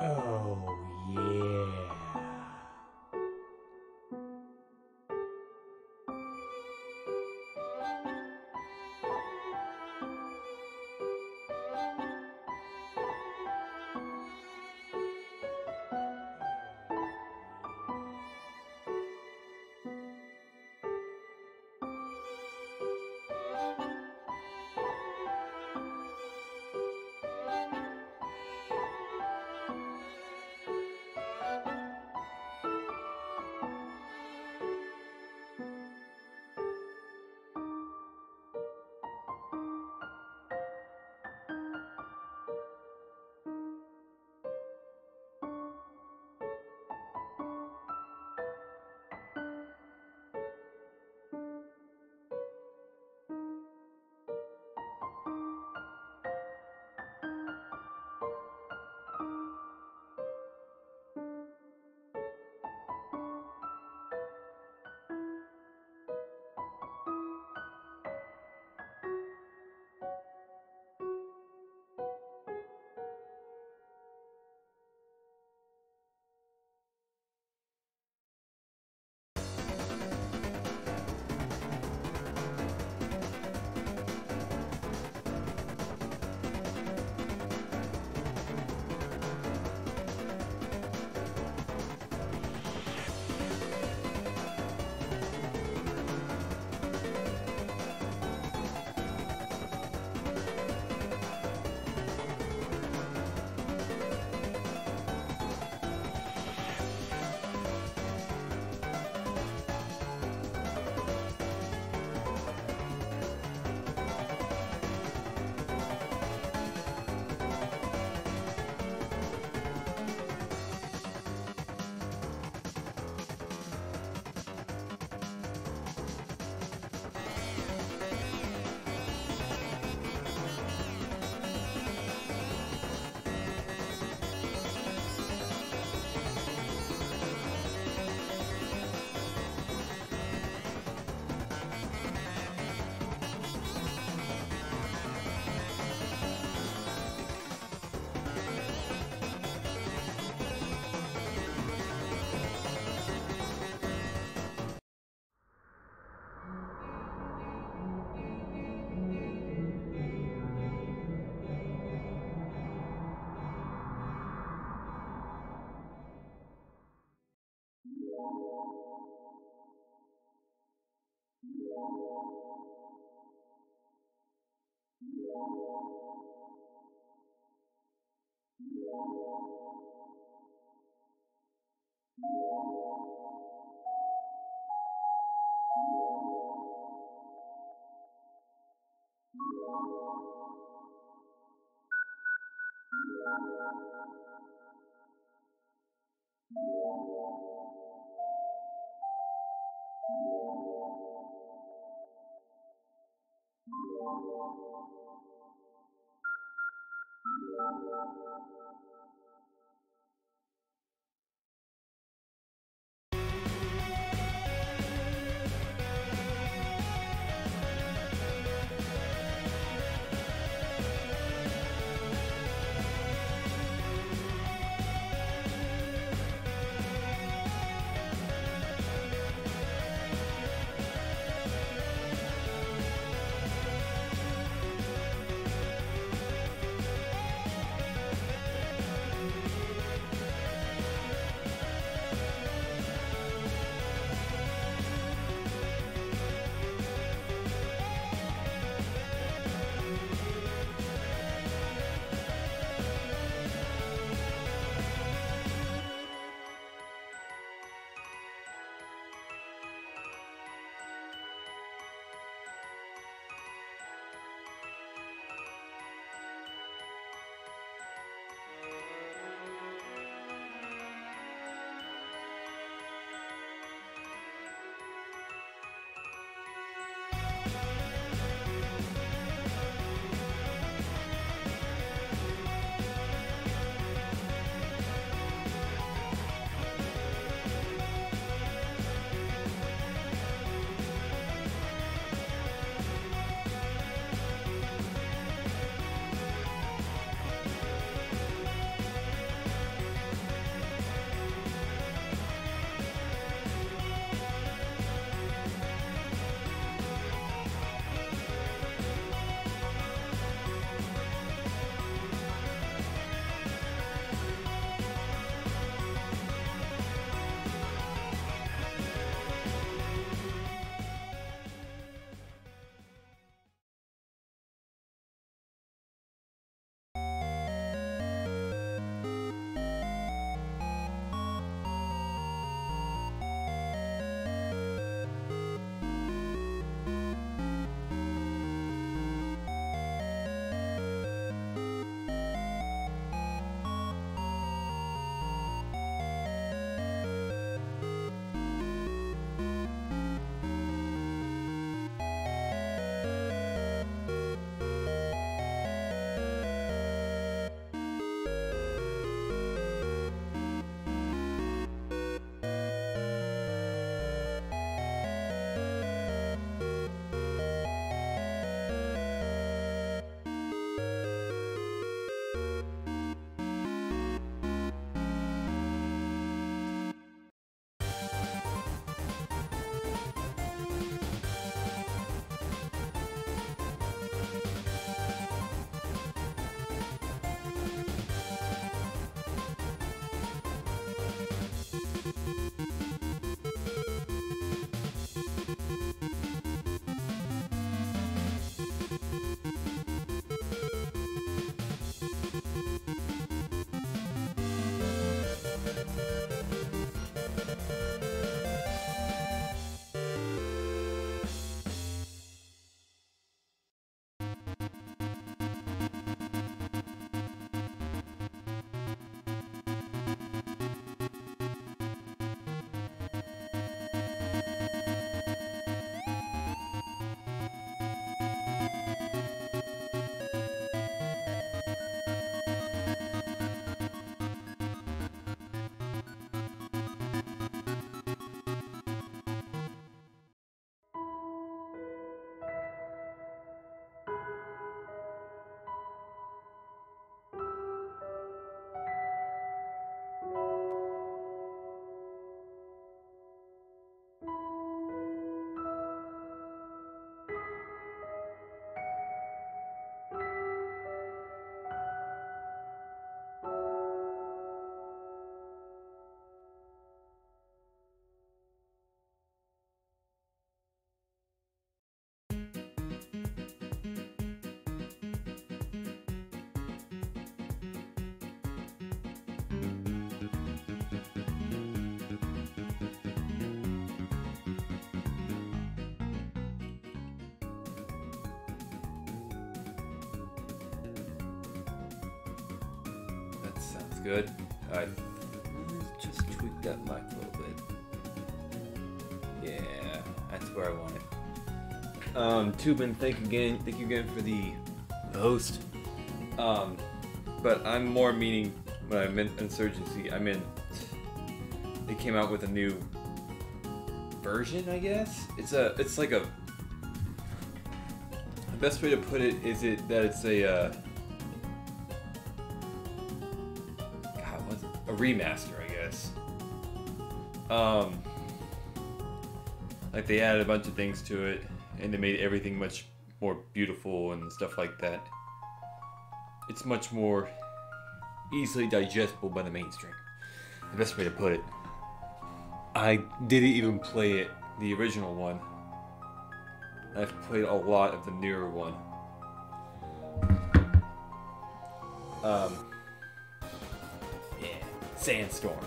Oh, yeah. Sounds good. Alright. Just tweak that mic a little bit. Yeah, that's where I want it. Tubin, thank you again for the host. But I'm more meaning when I meant Insurgency, I meant they came out with a new version, I guess? It's like a the best way to put it is that it's a remaster, I guess. Like they added a bunch of things to it, and they made everything much more beautiful and stuff like that. It's much more easily digestible by the mainstream. The best way to put it. I didn't even play it, the original one. I've played a lot of the newer one. Sandstorm.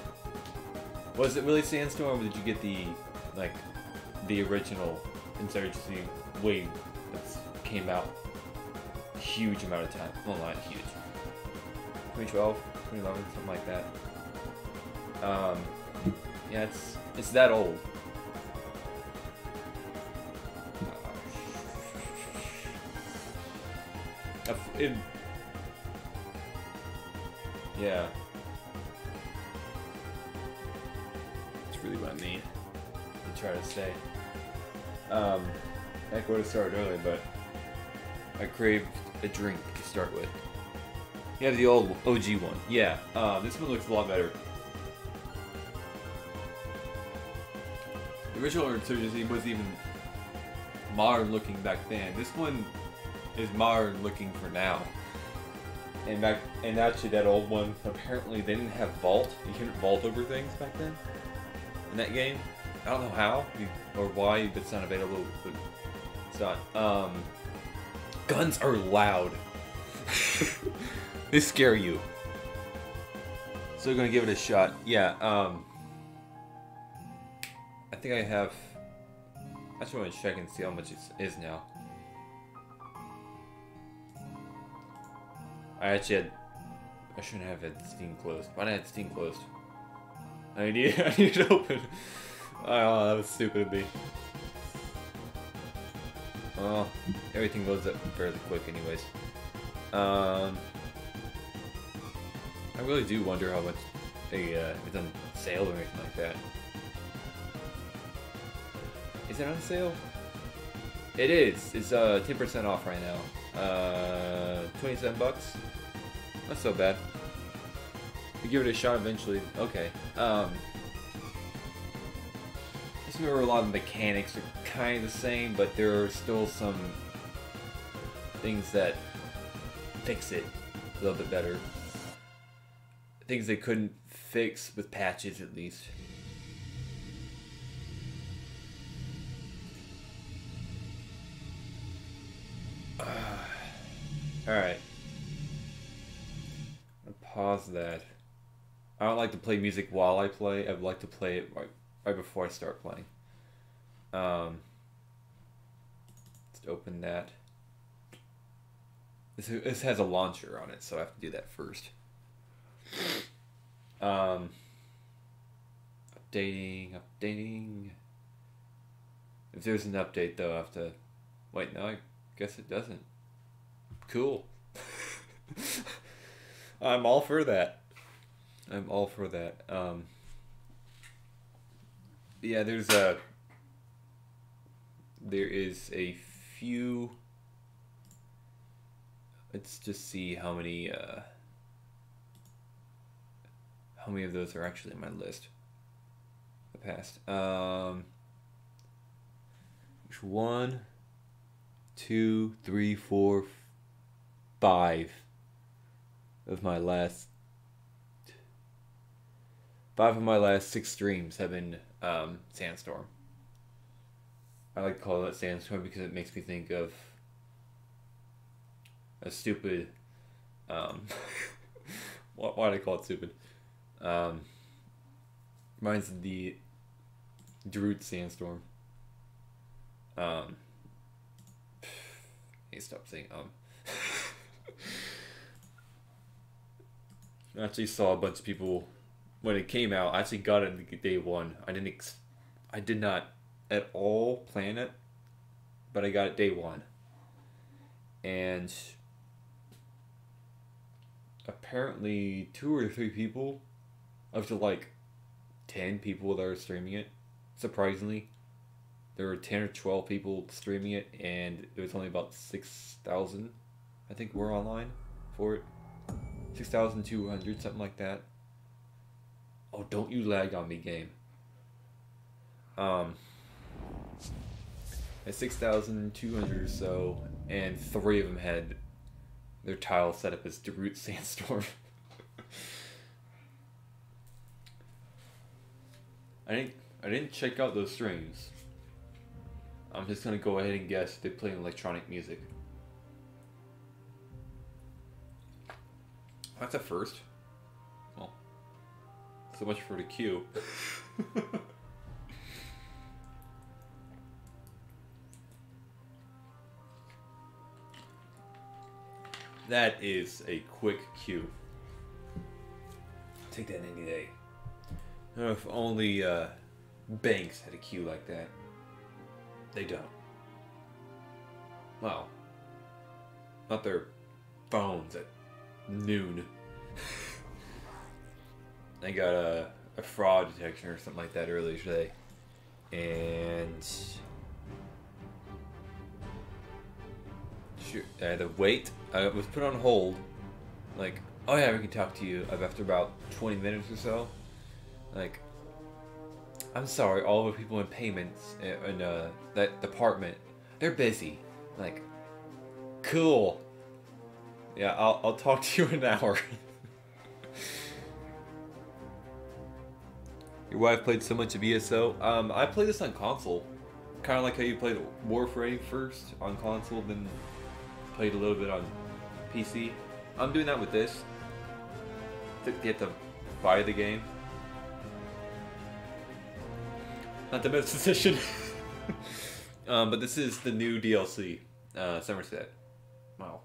Was it really Sandstorm, or did you get the original Insurgency wave that came out a huge amount of time? Well, not huge. 2012, 2011, something like that. Yeah, it's that old. Yeah. Really what I need to try to stay. I would have started early, but I craved a drink to start with. You have the old OG one. Yeah, this one looks a lot better. The original Insurgency was even modern looking back then. This one is modern looking for now. And actually that old one, apparently they didn't have vault. You couldn't vault over things back then. In that game, I don't know how or why, but it's not available. But it's not. Guns are loud. They scare you. So we're gonna give it a shot. Yeah. I think I have. I just want to check and see how much it is now. I shouldn't have had Steam closed. Why did I have Steam closed? I need to open. Oh, that was stupid of me. Well, everything loads up fairly quick anyways. I really do wonder how much if it's on sale or anything like that. Is it on sale? It is. It's 10% off right now. 27 bucks. Not so bad. We give it a shot eventually. Okay. I just remember a lot of the mechanics are kind of the same, but there are still some things that fix it a little bit better. Things they couldn't fix with patches, at least. Alright. Pause that. I don't like to play music while I play. I would like to play it right before I start playing. Let's open that. This has a launcher on it, so I have to do that first. Updating. If there's an update, though, I have to... Wait, no, I guess it doesn't. Cool. I'm all for that. I'm all for that. Yeah, there is a few. Let's just see how many of those are actually in my list. The past. Which 1, 2, 3, 4, 5 of my last 6 streams have been Sandstorm. I like to call it Sandstorm because it makes me think of a stupid why do I call it stupid? Mine's the Darude Sandstorm. Hey, stop saying I actually saw a bunch of people when it came out. I actually got it day one. I did not at all plan it, but I got it day one. And apparently 2 or 3 people, up to like 10 people that are streaming it. Surprisingly, there were 10 or 12 people streaming it, and it was only about 6,000, I think, were online for it. 6,200, something like that. Oh, don't you lag on me, game. At 6,200 or so, and 3 of them had their tile set up as Darude Sandstorm. I didn't check out those streams. I'm just gonna go ahead and guess they play electronic music. That's a first. Well, so much for the queue. That is a quick queue. Take that any day. If only banks had a queue like that. They don't. Well, not their phones at noon. I got a fraud detection or something like that earlier today, and shoot, I had to wait. I was put on hold. Like, oh yeah, we can talk to you after about 20 minutes or so. Like, I'm sorry, all the people in payments in that department, they're busy. Like, cool. Yeah, I'll talk to you in an hour. Your wife played so much of ESO. I played this on console. Kind of like how you played Warframe first on console, then played a little bit on PC. I'm doing that with this. To get to buy the game. Not the best decision. But this is the new DLC, Somerset. Well,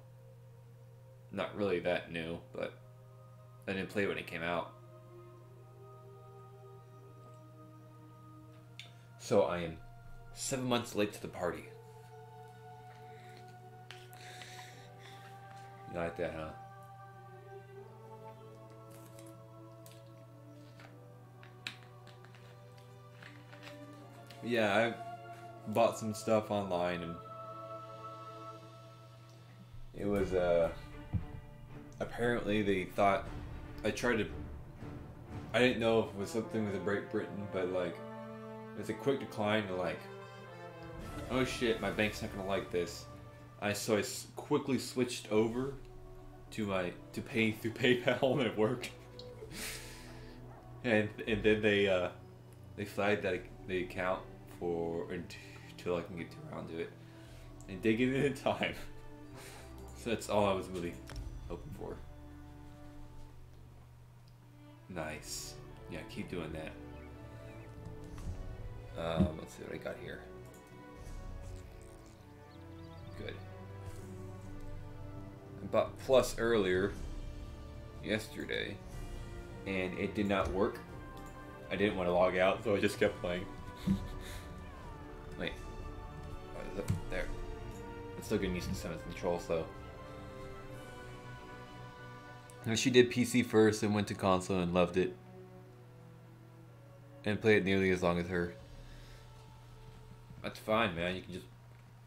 not really that new, but I didn't play it when it came out. So I am 7 months late to the party. You like that, huh? Yeah, I bought some stuff online, and it was apparently they thought I tried to. I didn't know if it was something with the Great Britain, but like, it's a quick decline to like, oh shit, my bank's not gonna like this. So I quickly switched over to paying through PayPal, and it worked. and then they flagged that the account for until I can get around to it, and they get it in time. So that's all I was really hoping for. Nice. Yeah, keep doing that. Let's see what I got here. Good. I bought Plus earlier, yesterday, and it did not work. I didn't want to log out, so I just kept playing. Wait. What is it? There. I'm still getting used to some of the controls, though. And she did PC first and went to console and loved it. And played it nearly as long as her. That's fine, man. You can just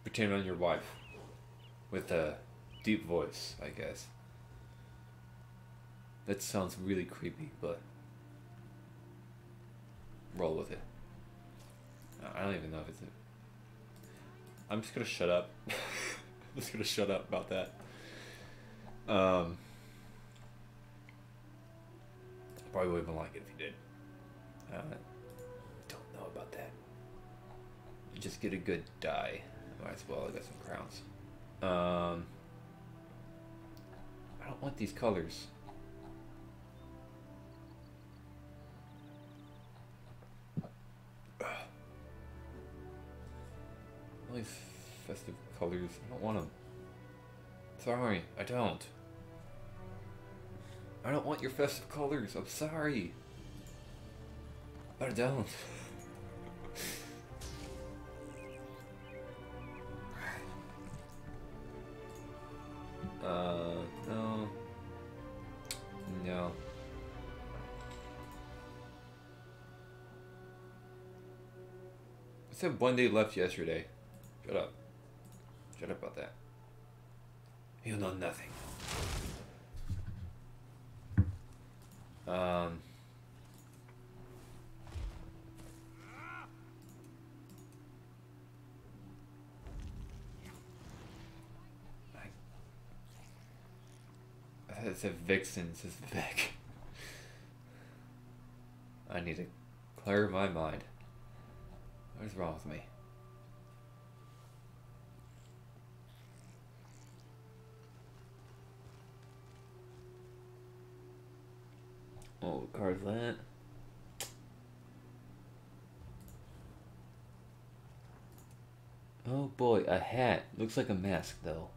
pretend on your wife. With a deep voice, I guess. That sounds really creepy, but roll with it. I don't even know if it's it. I'm just gonna shut up. I'm just gonna shut up about that. Probably wouldn't even like it if you did. Don't know about that. You just get a good die. Might as well. I got some crowns. I don't want these colors. All these festive colors. I don't want them. Sorry, I don't. I don't want your festive colors. I'm sorry. But I don't. No. No. I said one day left yesterday. Shut up. Shut up about that. You know nothing. It said Vixen, it says Vic. I need to clear my mind. What is wrong with me? Oh, what card is that? Oh boy, a hat. Looks like a mask though.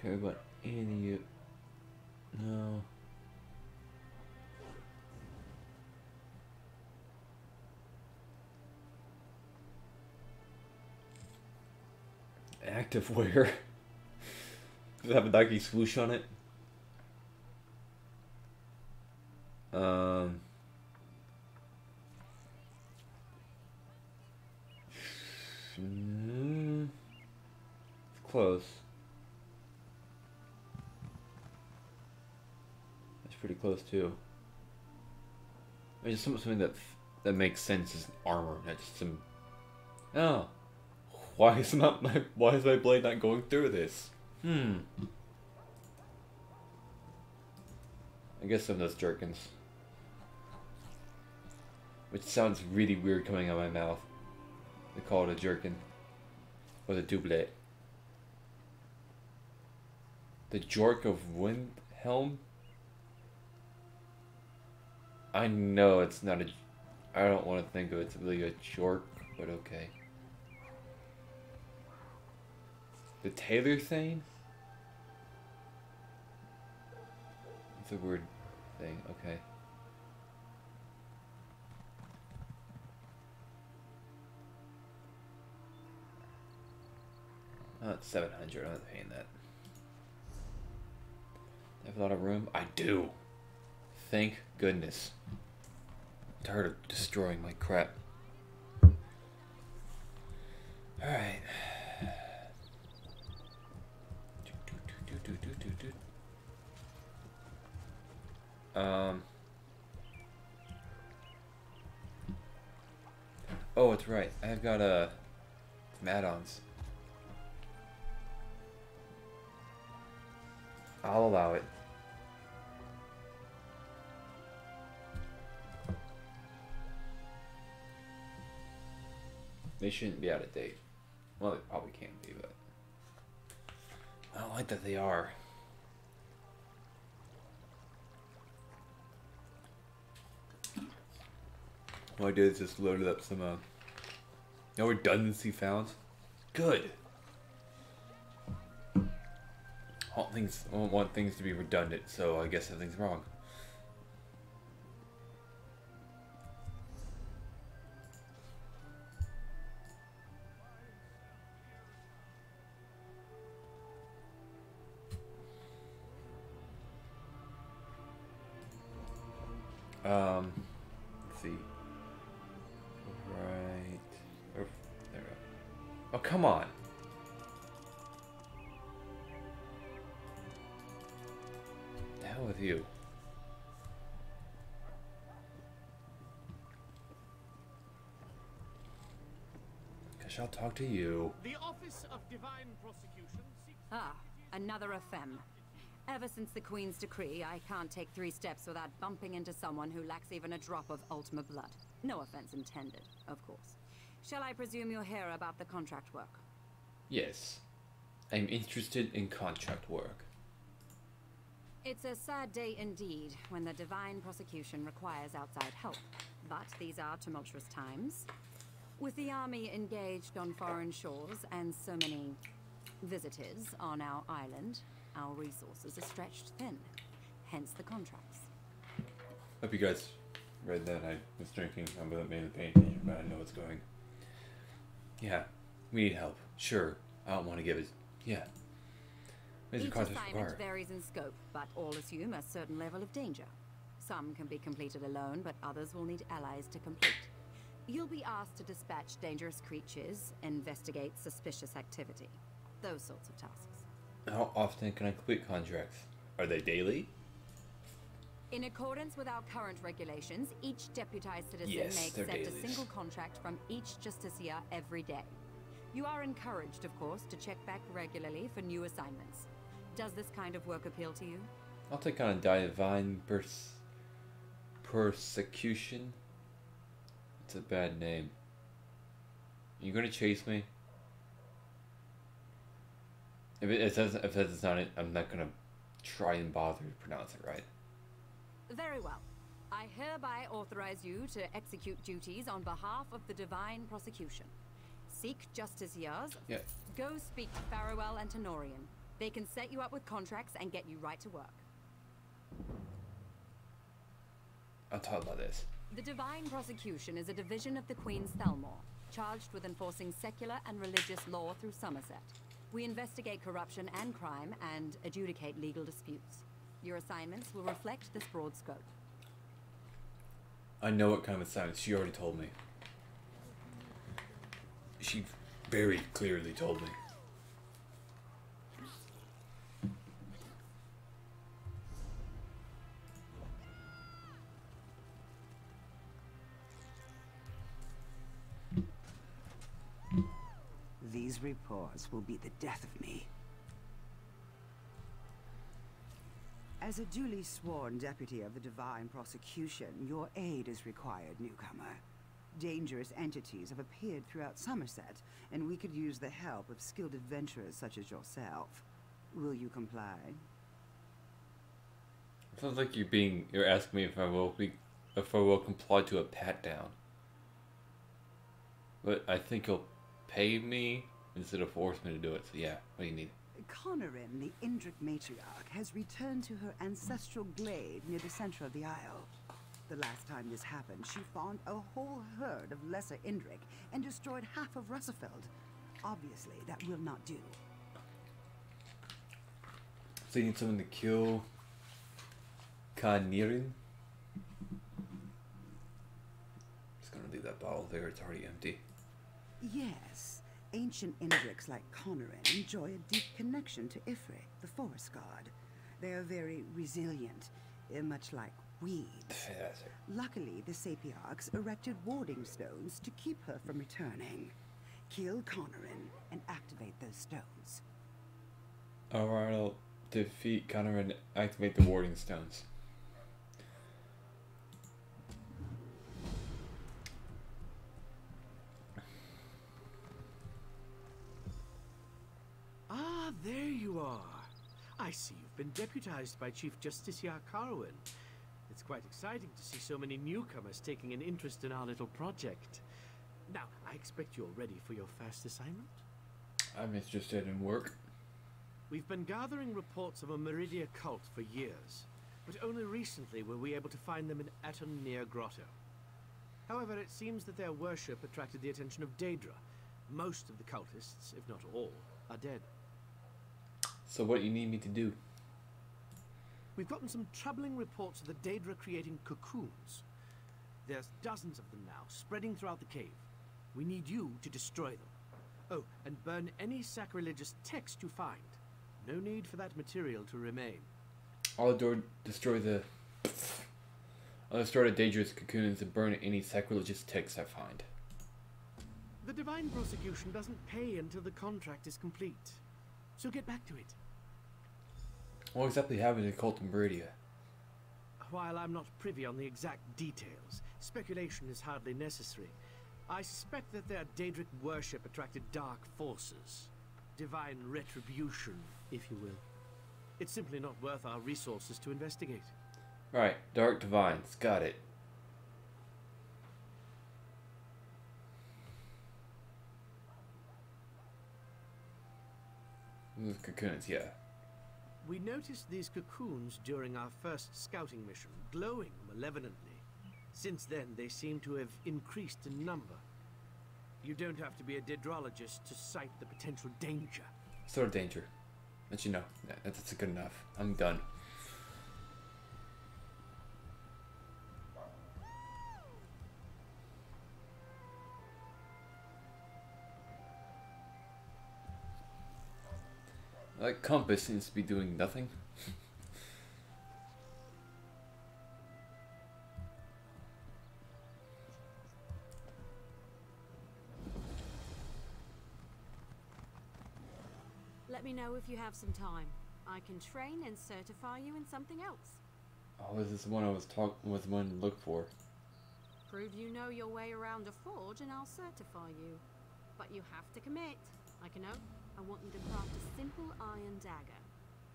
Care about any of you? No. Activewear. Does it have a Nike swoosh on it? It's close. That's pretty close too. I mean, something that makes sense is armor, not just some. Oh, why is my blade not going through this? I guess some of those jerkins. Which sounds really weird coming out of my mouth. They call it a jerkin. Or the doublet. The Jork of Windhelm? I know it's not a... I don't want to think of it as really a jork, but okay. The Taylor thing? It's a weird thing, okay. Oh, it's 700, I'm not paying that. I have a lot of room? I do. Thank goodness. I'm tired of destroying my crap. Alright. Oh, it's right. I've got some add-ons. I'll allow it. They shouldn't be out of date. Well, they probably can't be, but I don't like that they are. All I did is just loaded up some no redundancy found. Good. I don't want things to be redundant, so I guess everything's wrong. Let's see. Right. Oh, there we go. Oh, come on. The hell with you. Guess I'll talk to you. The Office of Divine Prosecution seeks... Another femme. Ever since the Queen's decree, I can't take 3 steps without bumping into someone who lacks even a drop of Ultima blood. No offense intended, of course. Shall I presume you're here about the contract work? Yes. I'm interested in contract work. It's a sad day indeed when the Divine Prosecution requires outside help. But these are tumultuous times. With the army engaged on foreign shores and so many visitors on our island, our resources are stretched thin. Hence the contracts. Hope you guys read that. I was drinking. I'm mainly painting, but I know what's going. Yeah, we need help. Sure, I don't want to give it. Yeah. Each assignment varies in scope, but all assume a certain level of danger. Some can be completed alone, but others will need allies to complete. You'll be asked to dispatch dangerous creatures, investigate suspicious activity. Those sorts of tasks. How often can I complete contracts? Are they daily? In accordance with our current regulations, each deputized citizen may accept a single contract from each justiciar every day. You are encouraged, of course, to check back regularly for new assignments. Does this kind of work appeal to you? I'll take on a divine persecution. It's a bad name. Are you gonna chase me? If it's not it, I'm not gonna try and bother to pronounce it right. Very well. I hereby authorize you to execute duties on behalf of the Divine Prosecution. Seek justiciars. Yeah. Go speak to Farewell and Tenorian. They can set you up with contracts and get you right to work. I'll talk about this. The Divine Prosecution is a division of the Queen's Thelmore, charged with enforcing secular and religious law through Somerset. We investigate corruption and crime and adjudicate legal disputes. Your assignments will reflect this broad scope. I know what kind of assignments. She already told me. She very clearly told me. These reports will be the death of me. As a duly sworn deputy of the Divine Prosecution, your aid is required, newcomer. Dangerous entities have appeared throughout Somerset, and we could use the help of skilled adventurers such as yourself. Will you comply? Sounds like you're asking me if I will comply to a pat down. But I think you'll pay me instead of force me to do it. So yeah, what do you need? Connerin, the Indric matriarch, has returned to her ancestral glade near the center of the Isle. The last time this happened, she found a whole herd of lesser Indric and destroyed half of Russefeld. Obviously, that will not do. So you need someone to kill Connerin? Just gonna leave that bottle there, it's already empty. Yes, ancient Indrics like Connerin enjoy a deep connection to Ifrit, the forest god. They are very resilient, much like weeds. Fantastic. Luckily, the Sapiarchs erected warding stones to keep her from returning. Kill Connerin and activate those stones. Alright, I'll defeat Connor and activate the warding stones. Ah, there you are. I see you've been deputized by Chief Justiciar Carwin. It's quite exciting to see so many newcomers taking an interest in our little project. Now, I expect you're ready for your first assignment? I'm interested in work. We've been gathering reports of a Meridia cult for years, but only recently were we able to find them in Eton near Grotto. However, it seems that their worship attracted the attention of Daedra. Most of the cultists, if not all, are dead. So what do you need me to do? We've gotten some troubling reports of the Daedra creating cocoons. There's dozens of them now, spreading throughout the cave. We need you to destroy them. Oh, and burn any sacrilegious text you find. No need for that material to remain. I'll destroy the Daedrus cocoons and burn any sacrilegious texts I find. The divine prosecution doesn't pay until the contract is complete. So get back to it. What exactly happened to Cult in Meridia? While I'm not privy on the exact details, speculation is hardly necessary. I suspect that their Daedric worship attracted dark forces. Divine retribution, if you will. It's simply not worth our resources to investigate. Right, Dark Divines, got it. Those cocoons, yeah. We noticed these cocoons during our first scouting mission, glowing malevolently. Since then, they seem to have increased in number. You don't have to be a dendrologist to cite the potential danger. Sort of danger. Let you know. That's good enough. I'm done. That compass seems to be doing nothing. Let me know if you have some time. I can train and certify you in something else. Oh, this is the one I was one to look for. Prove you know your way around a forge and I'll certify you. But you have to commit. Like a note, I want you to craft a simple iron dagger.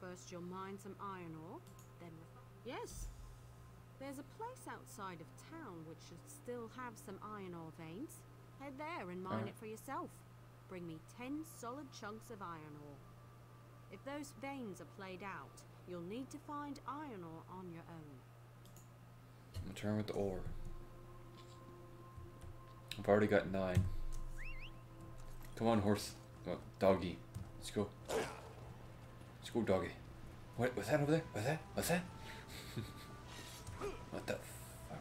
First you'll mine some iron ore, then yes. There's a place outside of town which should still have some iron ore veins. Head there and mine it for yourself. Bring me 10 solid chunks of iron ore. If those veins are played out, you'll need to find iron ore on your own. Return with the ore. I've already got 9. Come on, horse. Oh, doggy. Let's go. Let's go, doggy. What was that over there? What's that? What the fuck?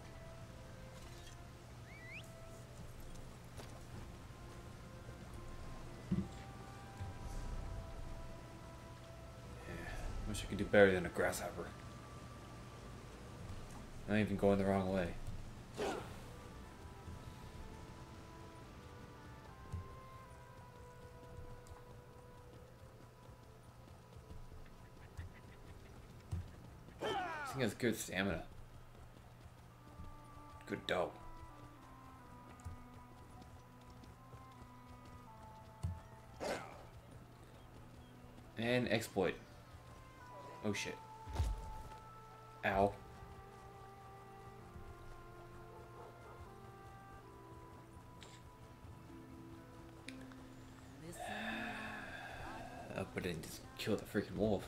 Yeah, wish I could do better than a grasshopper. I'm even going the wrong way. This thing has good stamina. Good dough. And exploit. Oh shit. Ow. But I didn't just kill the freaking wolf.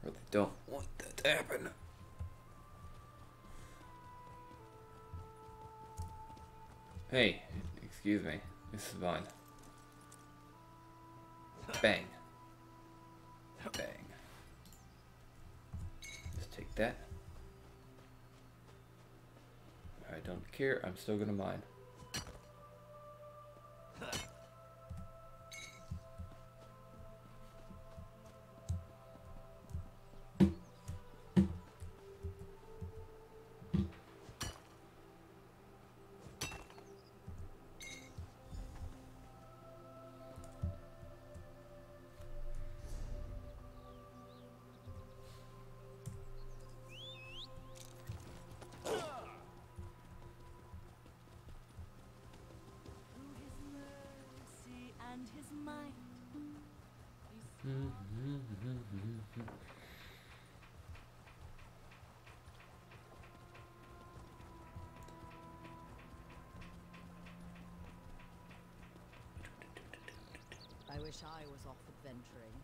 Really don't want that to happen. Hey, excuse me. This is mine. Bang. Bang. Just take that. I don't care. I'm still gonna mine. mind. I wish I was off adventuring.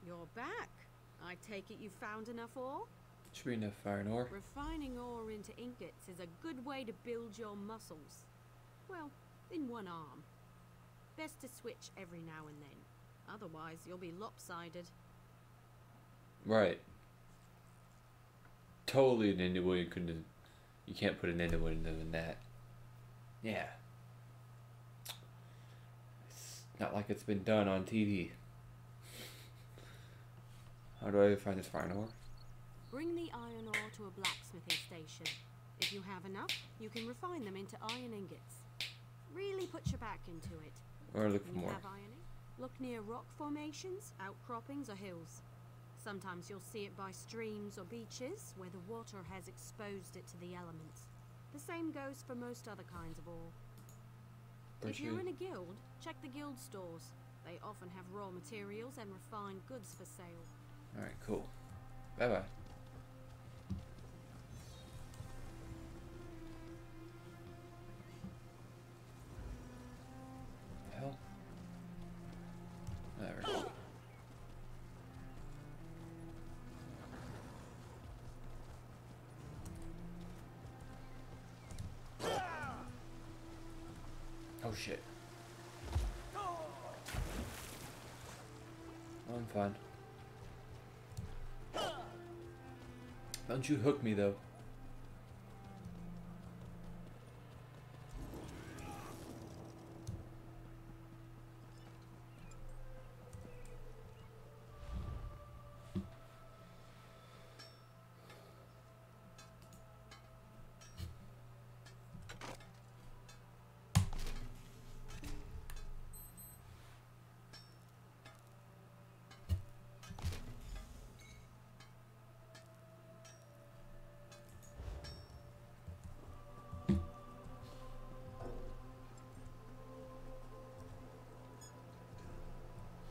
You're back. I take it you found enough ore? Should be enough fire and ore. Refining ore into ingots is a good way to build your muscles. Well, in one arm. Best to switch every now and then. Otherwise, you'll be lopsided. Right. Totally an end way you can't put an end in that. Yeah. It's not like it's been done on TV. How do I find this fire and ore? Bring the iron ore to a blacksmithing station. If you have enough, you can refine them into iron ingots. Really put your back into it. Or look for When you more. have ironing, look near rock formations, outcroppings, or hills. Sometimes you'll see it by streams or beaches where the water has exposed it to the elements. The same goes for most other kinds of ore. If you're in a guild, check the guild stores. They often have raw materials and refined goods for sale. Alright, cool. Bye bye. Hell. Whatever. Oh shit. I'm fine. Don't you hook me though.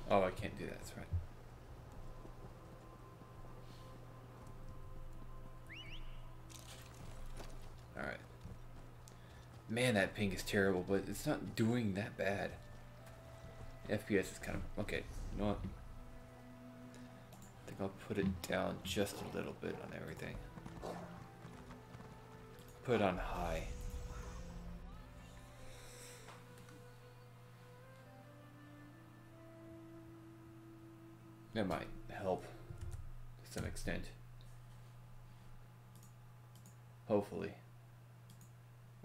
Oh, I can't do that, that's right. Alright. Man, that ping is terrible, but it's not doing that bad. FPS is kind of... Okay, you know what? I think I'll put it down just a little bit on everything. Put it on high. That might help to some extent. Hopefully.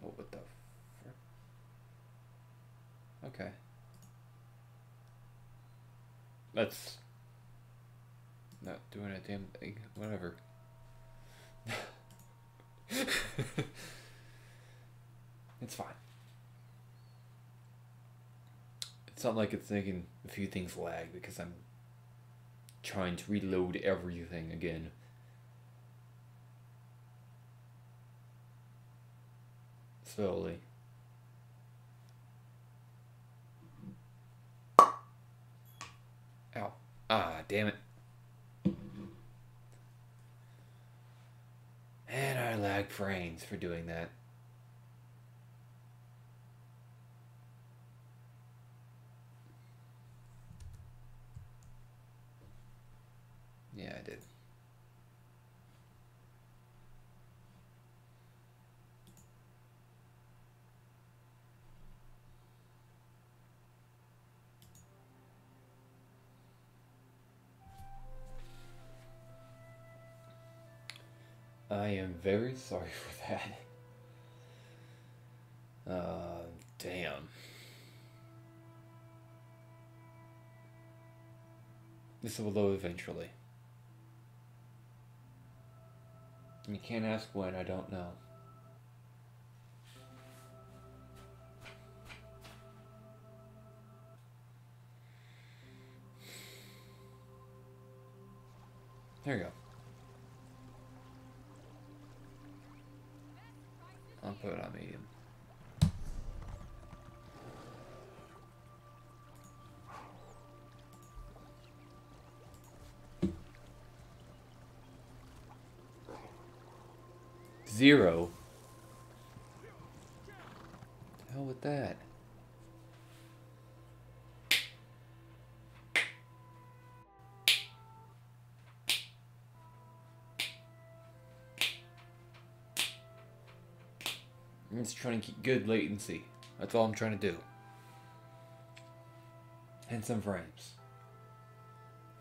Oh, what the frick? Okay. That's not doing a damn thing. Whatever. It's fine. It's not like it's making a few things lag because I'm trying to reload everything again. Slowly. Ow. Ah, damn it. And I lag frames for doing that. Yeah, I did. I am very sorry for that. Damn. This will load eventually. You can't ask when, I don't know. There you go. I'll put it on medium. Zero. The hell with that? I'm just trying to keep good latency. That's all I'm trying to do. And some frames.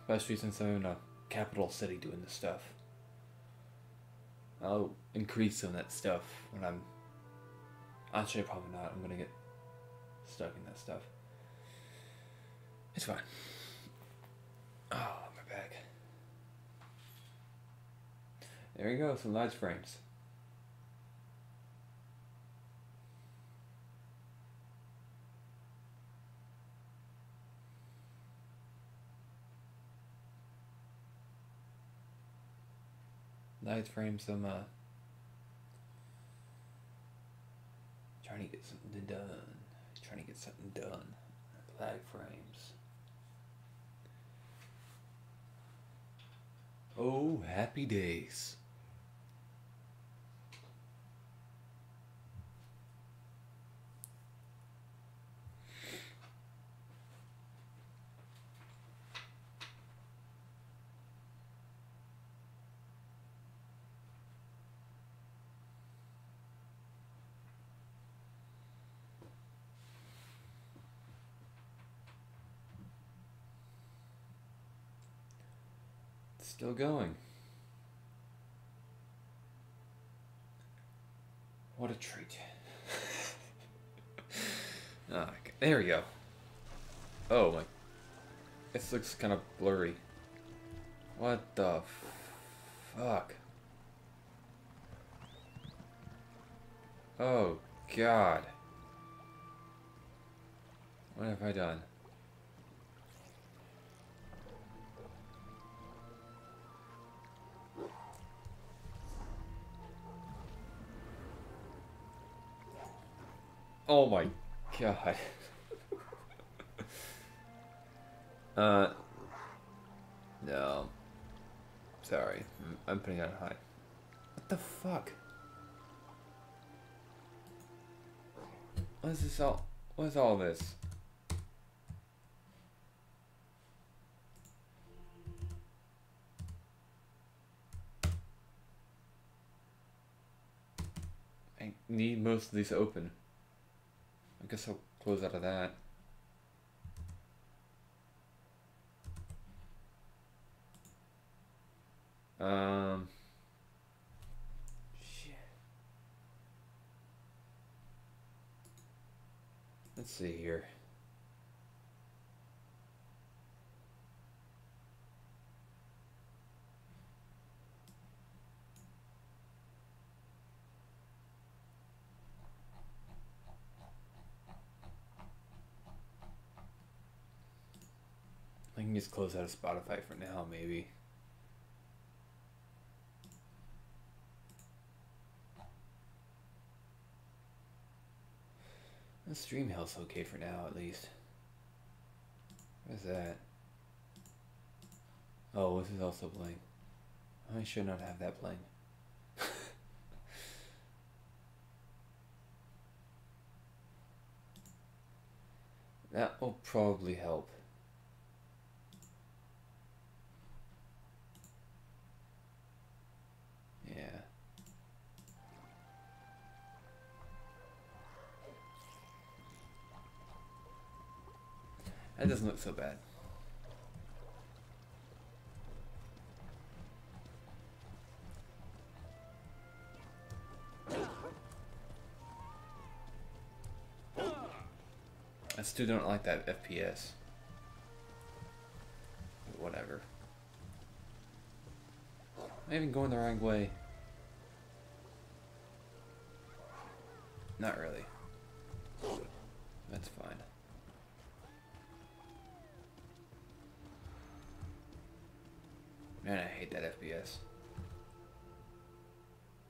Especially since I'm in a capital city doing this stuff. I'll increase some of that stuff when I'm... Actually, probably not. I'm gonna get stuck in that stuff. It's fine. Oh, my back. There you go, some large frames. Nice frame, some trying to get something done. Trying to get something done. Lag frames. Oh, happy days. Still going. What a treat. Okay, there we go. Oh my. This looks kind of blurry. What the fuck? Oh God. What have I done? Oh my God. No. Sorry. I'm putting it on high. What the fuck? What is this all? What is all this? I need most of these open. I guess I'll close out of that. Shit. Let's see here. I can just close out of Spotify for now, maybe. The stream health's okay for now, at least. What is that? Oh, this is also playing. I should not have that playing. That will probably help. Yeah. That doesn't look so bad. I still don't like that FPS. But whatever. Am I even going the wrong way? Not really. That's fine. Man, I hate that FPS.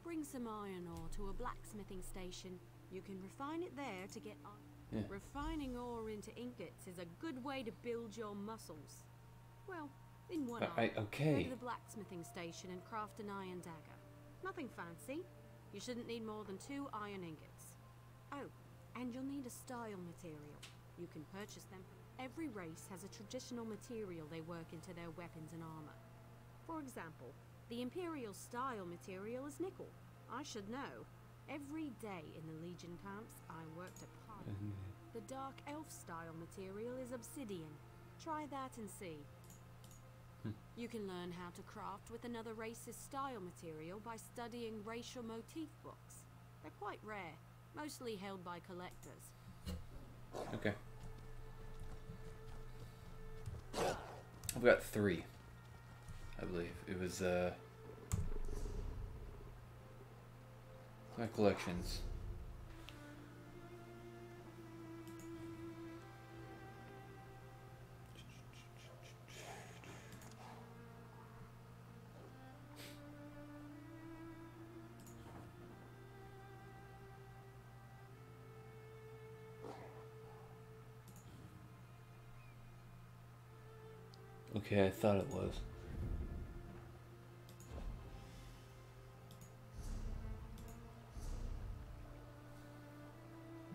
Bring some iron ore to a blacksmithing station. You can refine it there to get iron. Yeah. Refining ore into ingots is a good way to build your muscles. Well, in one But eye. Go okay. to the blacksmithing station and craft an iron dagger. Nothing fancy. You shouldn't need more than 2 iron ingots. Oh, and you'll need a style material. You can purchase them. Every race has a traditional material they work into their weapons and armor. For example, the Imperial style material is nickel. I should know. Every day in the Legion camps, I worked a part. The Dark Elf style material is obsidian. Try that and see. You can learn how to craft with another race's style material by studying racial motif books. They're quite rare, mostly held by collectors. Okay. I've got 3. I believe it was my collections. Okay, I thought it was.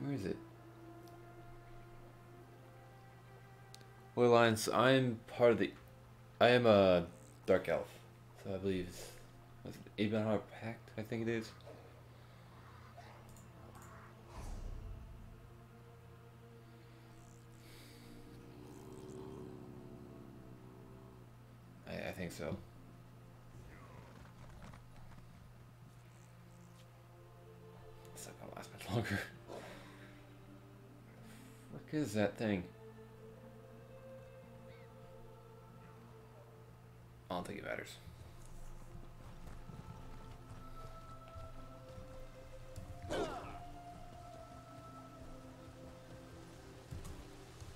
Where is it? Well, Alliance, I'm part of the... I am a Dark Elf. So I believe it's... What's it? Abraham Pact, I think it is. I think so. It's not gonna last much longer. What is that thing? I don't think it matters.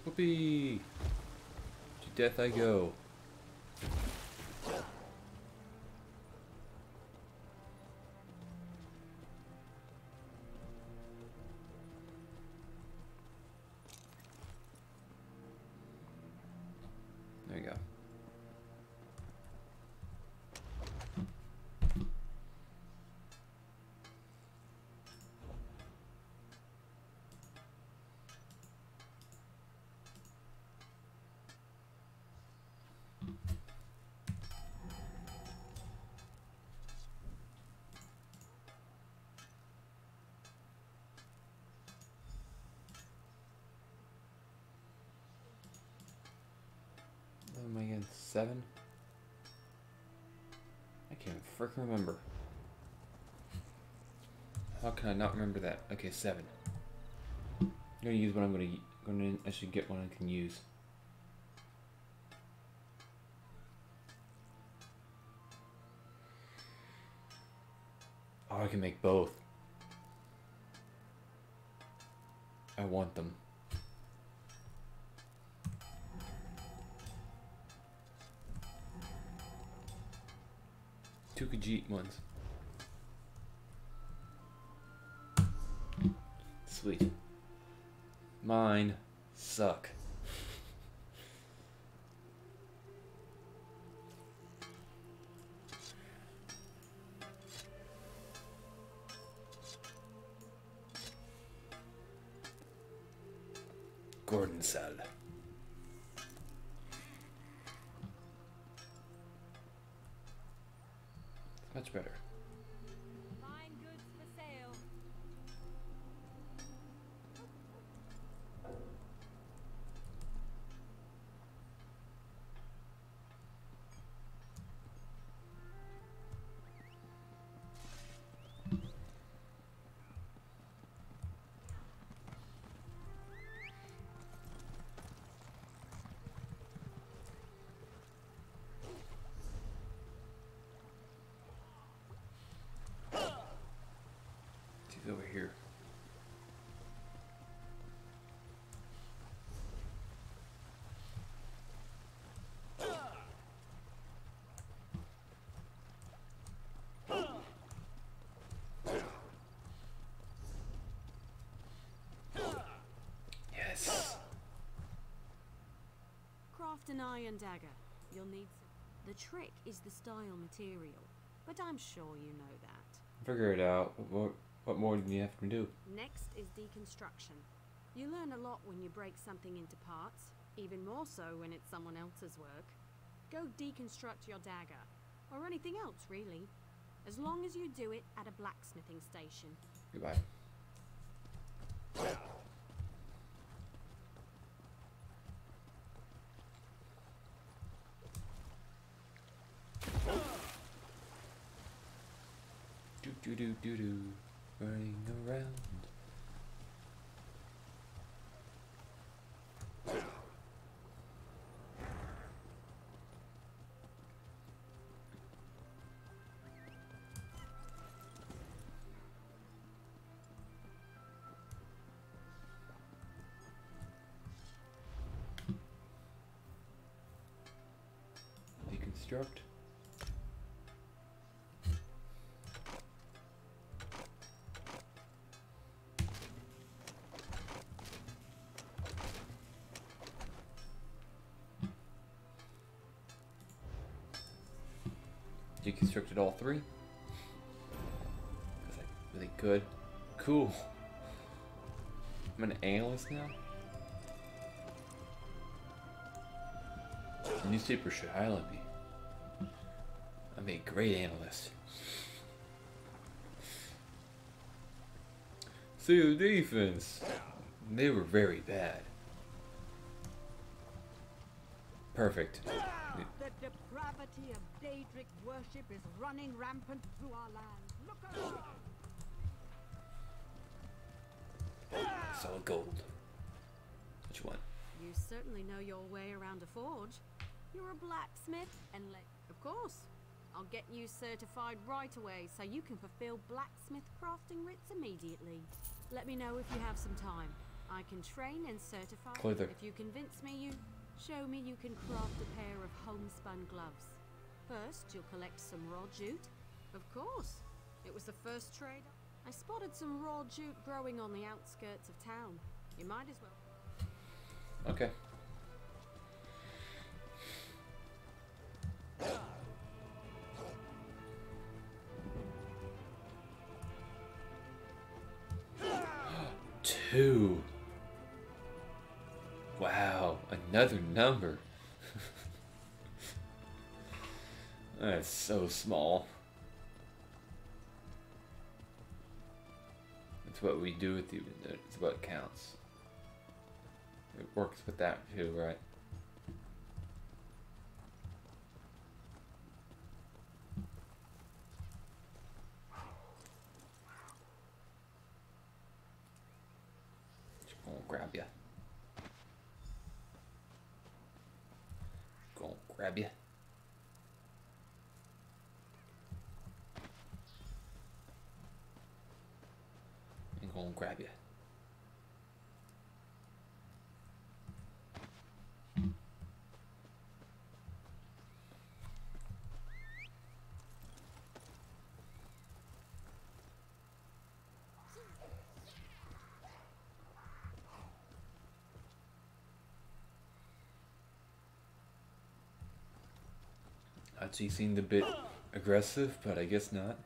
Whoopee! To death I go. There you go. What am I again? 7? I can't frickin' remember. How can I not remember that? Okay, 7. I'm gonna use what I'm gonna. I should get one I can use. Oh, I can make both. I want them. Two Khajiit ones. Sweet. Mine suck. Gordon Sal. Much better. Fine goods for sale. He's over here. iron dagger. You'll need the trick is the style material, but I'm sure you know that. Figure it out. What more do you have to do? Next is deconstruction. You learn a lot when you break something into parts, even more so when it's someone else's work. Go deconstruct your dagger, or anything else really, as long as you do it at a blacksmithing station. Goodbye. Do running around. Deconstruct. Deconstructed all three. Is that really good? Cool. I'm an analyst now. The newspaper should highlight me. I'm a great analyst. See the defense. They were very bad. Perfect. The depravity of Daedric worship is running rampant through our land. Look out! Solid gold. What you want? You certainly know your way around a forge. You're a blacksmith, and of course, I'll get you certified right away so you can fulfill blacksmith crafting writs immediately. Let me know if you have some time. I can train and certify. Cleather. If you convince me, show me you can craft a pair of homespun gloves. First, you'll collect some raw jute. Of course, it was the first trade. I spotted some raw jute growing on the outskirts of town. You might as well. Okay. Two. Wow, another number. That's so small. It's what we do with you. It's what counts. It works with that too, right? Just gonna grab ya. Gonna grab ya. And gonna grab ya. She seemed a bit aggressive, but I guess not.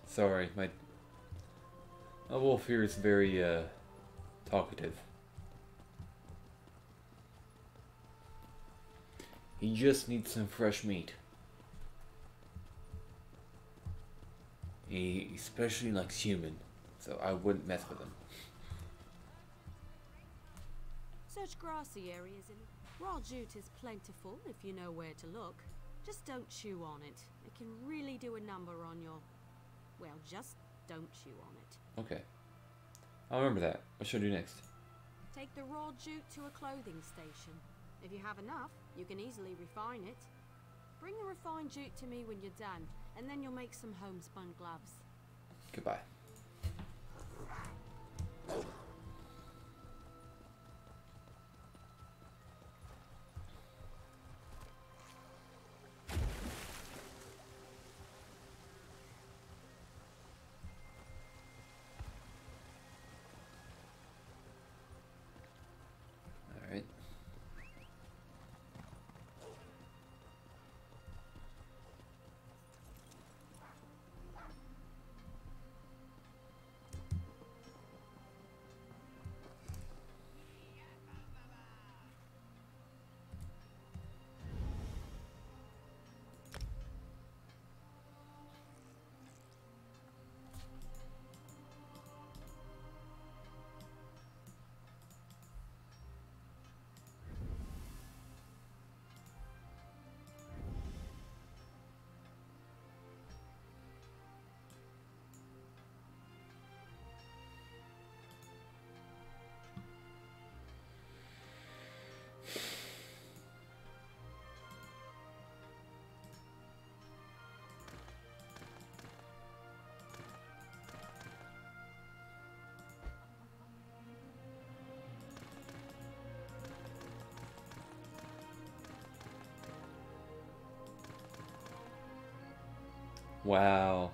Sorry, my wolf here is very talkative. He just needs some fresh meat. He especially likes human, so I wouldn't mess with him. Such grassy areas in raw jute is plentiful if you know where to look. Just don't chew on it. It can really do a number on your... Well, just don't chew on it. Okay. I'll remember that. What should I do next? Take the raw jute to a clothing station. If you have enough, you can easily refine it. Bring the refined jute to me when you're done, and then you'll make some homespun gloves. Goodbye. Wow.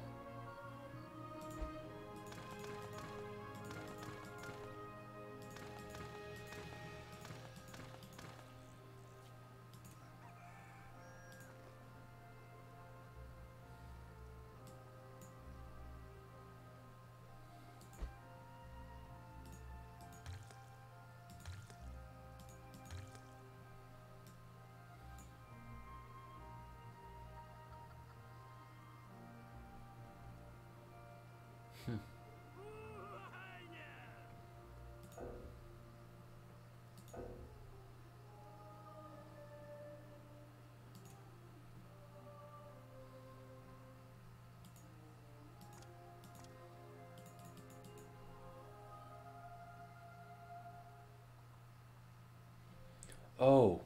Oh.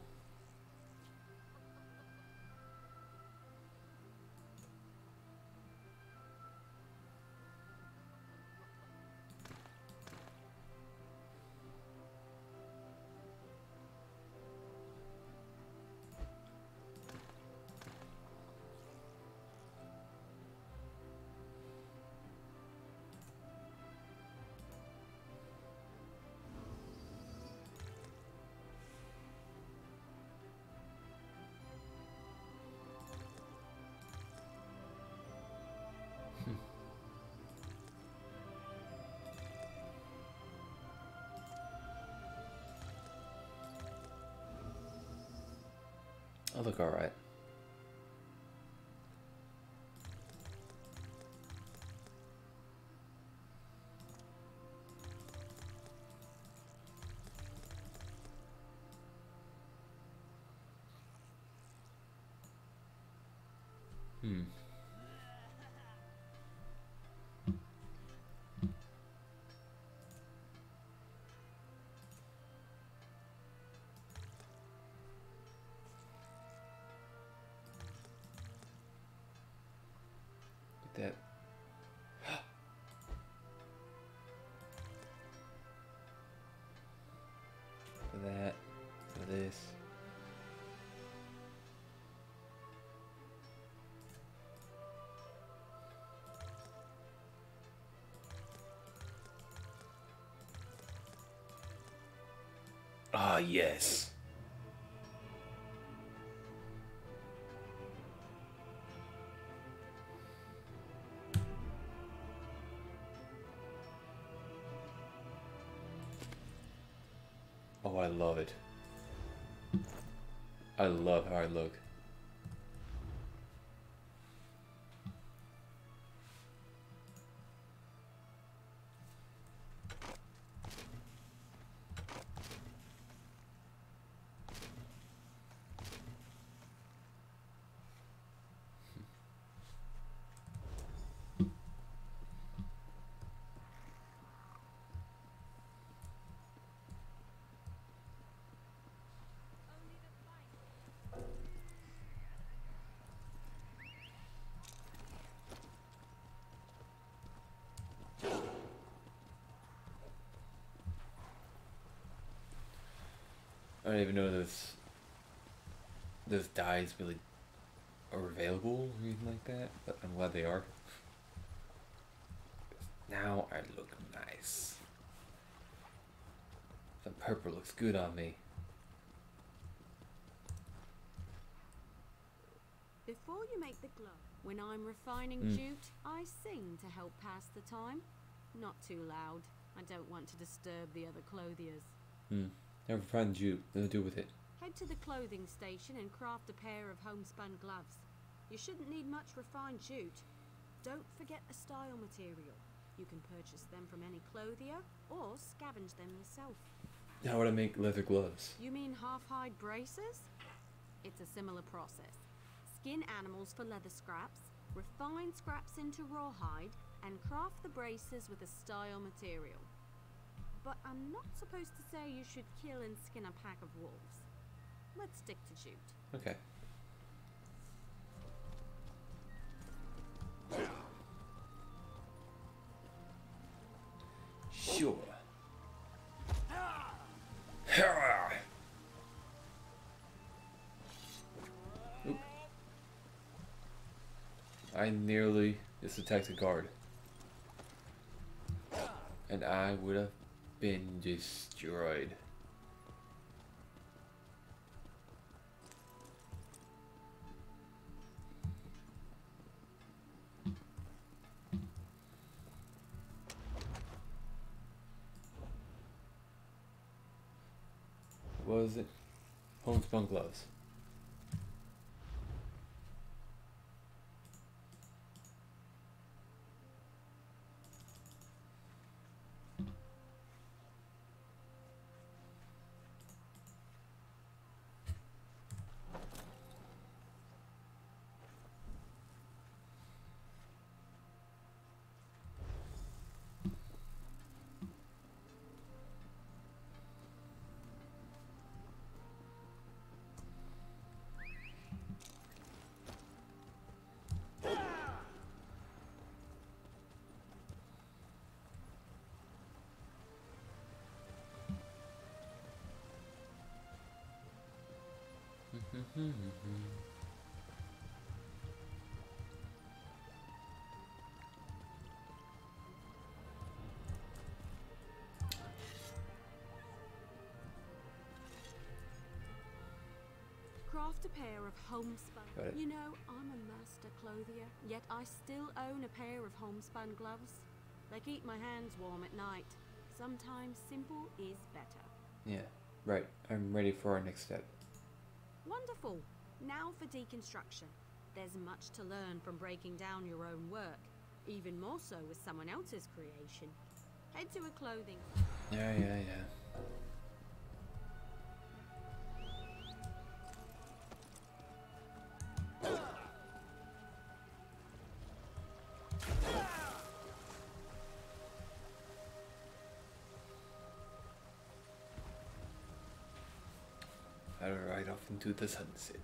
I look alright. That. For that. For this. Ah, yes. Oh, I love it. I love how I look. I don't even know those dyes really are available or anything like that, but I'm glad they are. Now I look nice. The purple looks good on me. Before you make the glow, when I'm refining jute, I sing to help pass the time. Not too loud. I don't want to disturb the other clothiers. Never find jute. Nothing to do with it. Head to the clothing station and craft a pair of homespun gloves. You shouldn't need much refined jute. Don't forget a style material. You can purchase them from any clothier or scavenge them yourself. How would I make leather gloves? You mean half-hide braces? It's a similar process. Skin animals for leather scraps, refine scraps into rawhide, and craft the braces with a style material. But I'm not supposed to say you should kill and skin a pack of wolves. Let's stick to jute. Okay. Sure. Oop. I nearly just attacked a guard. And I would have been destroyed. What was it? Homespun gloves. Craft a pair of homespun. Got it. You know, I'm a master clothier, yet I still own a pair of homespun gloves. They keep my hands warm at night. Sometimes simple is better. Yeah, right. I'm ready for our next step. Wonderful. Now for deconstruction. There's much to learn from breaking down your own work, even more so with someone else's creation. Head to a clothing. Yeah. I'll ride off into the sunset.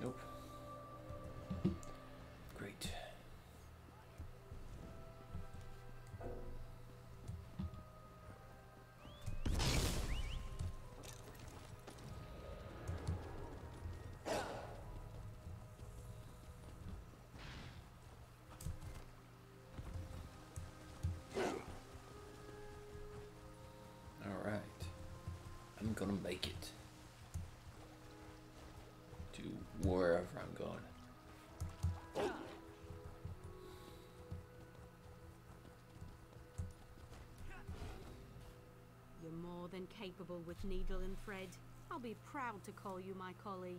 Nope. Great. All right. I'm gonna make it to wherever I'm going. You're more than capable with needle and thread. I'll be proud to call you my colleague.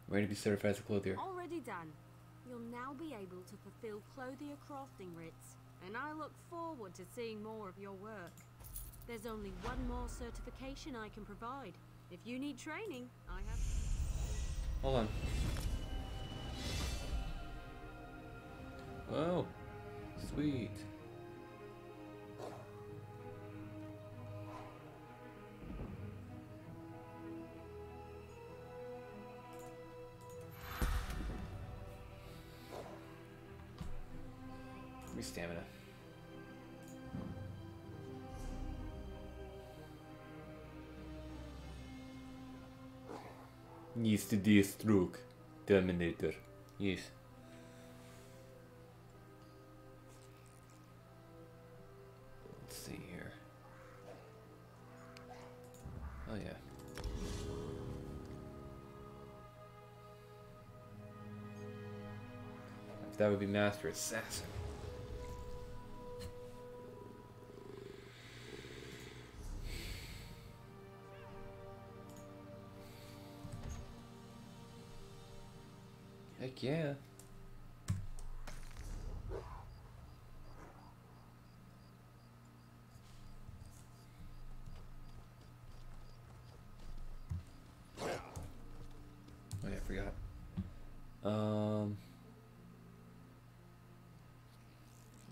Ready to be certified as a clothier. Already done. You'll now be able to fulfill clothier crafting writs, and I look forward to seeing more of your work. There's only one more certification I can provide. If you need training, I have... Hold on. Whoa. Sweet. Give me stamina. Needs to destruct Terminator. Yes. Let's see here. Oh yeah. That would be Master Assassin. Heck yeah. Oh yeah, I forgot.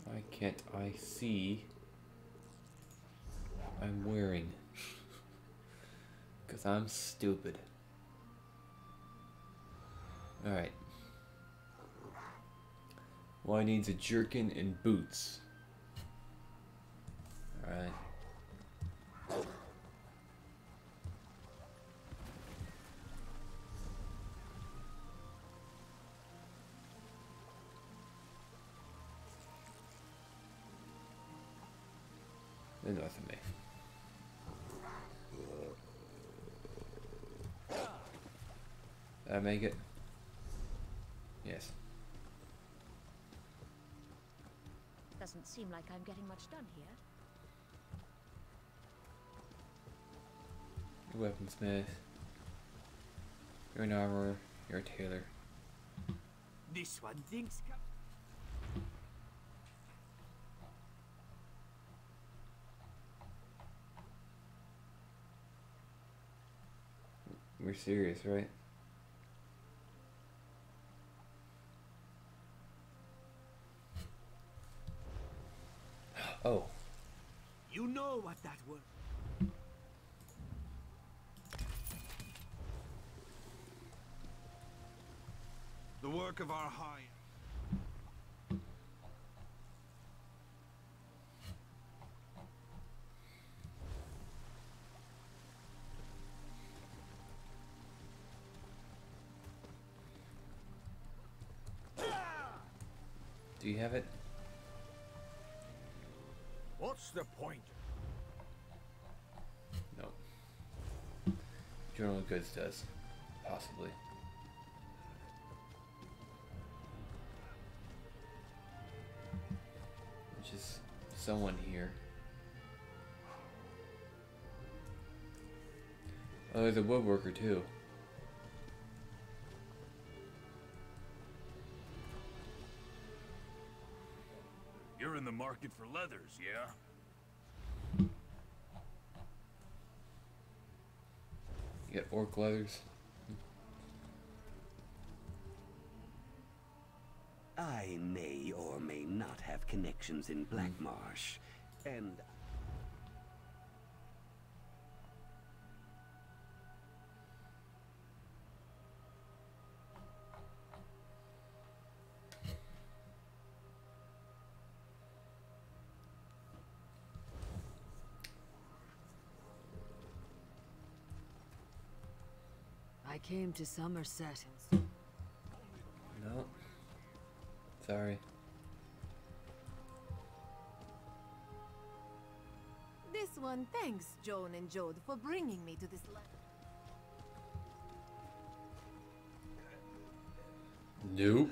Why can't I see I'm wearing? Because I'm stupid. Alright. Well, I needs a jerkin and boots. Alright. There's nothing me. Did I make it? Yes. Doesn't seem like I'm getting much done here. You're a weaponsmith. You're an armorer. You're a tailor. This one thinks. We're serious, right? Oh. You know what that was. The work of our high. Do you have it? What's the point? No. Journal of Goods does. Possibly. Which is someone here. Oh, there's a woodworker too. You're in the market for leathers, yeah? You get orc leathers. I may or may not have connections in Black Marsh, and I came to Somerset. No. Sorry. This one thanks Joan and Jode for bringing me to this land. Nope.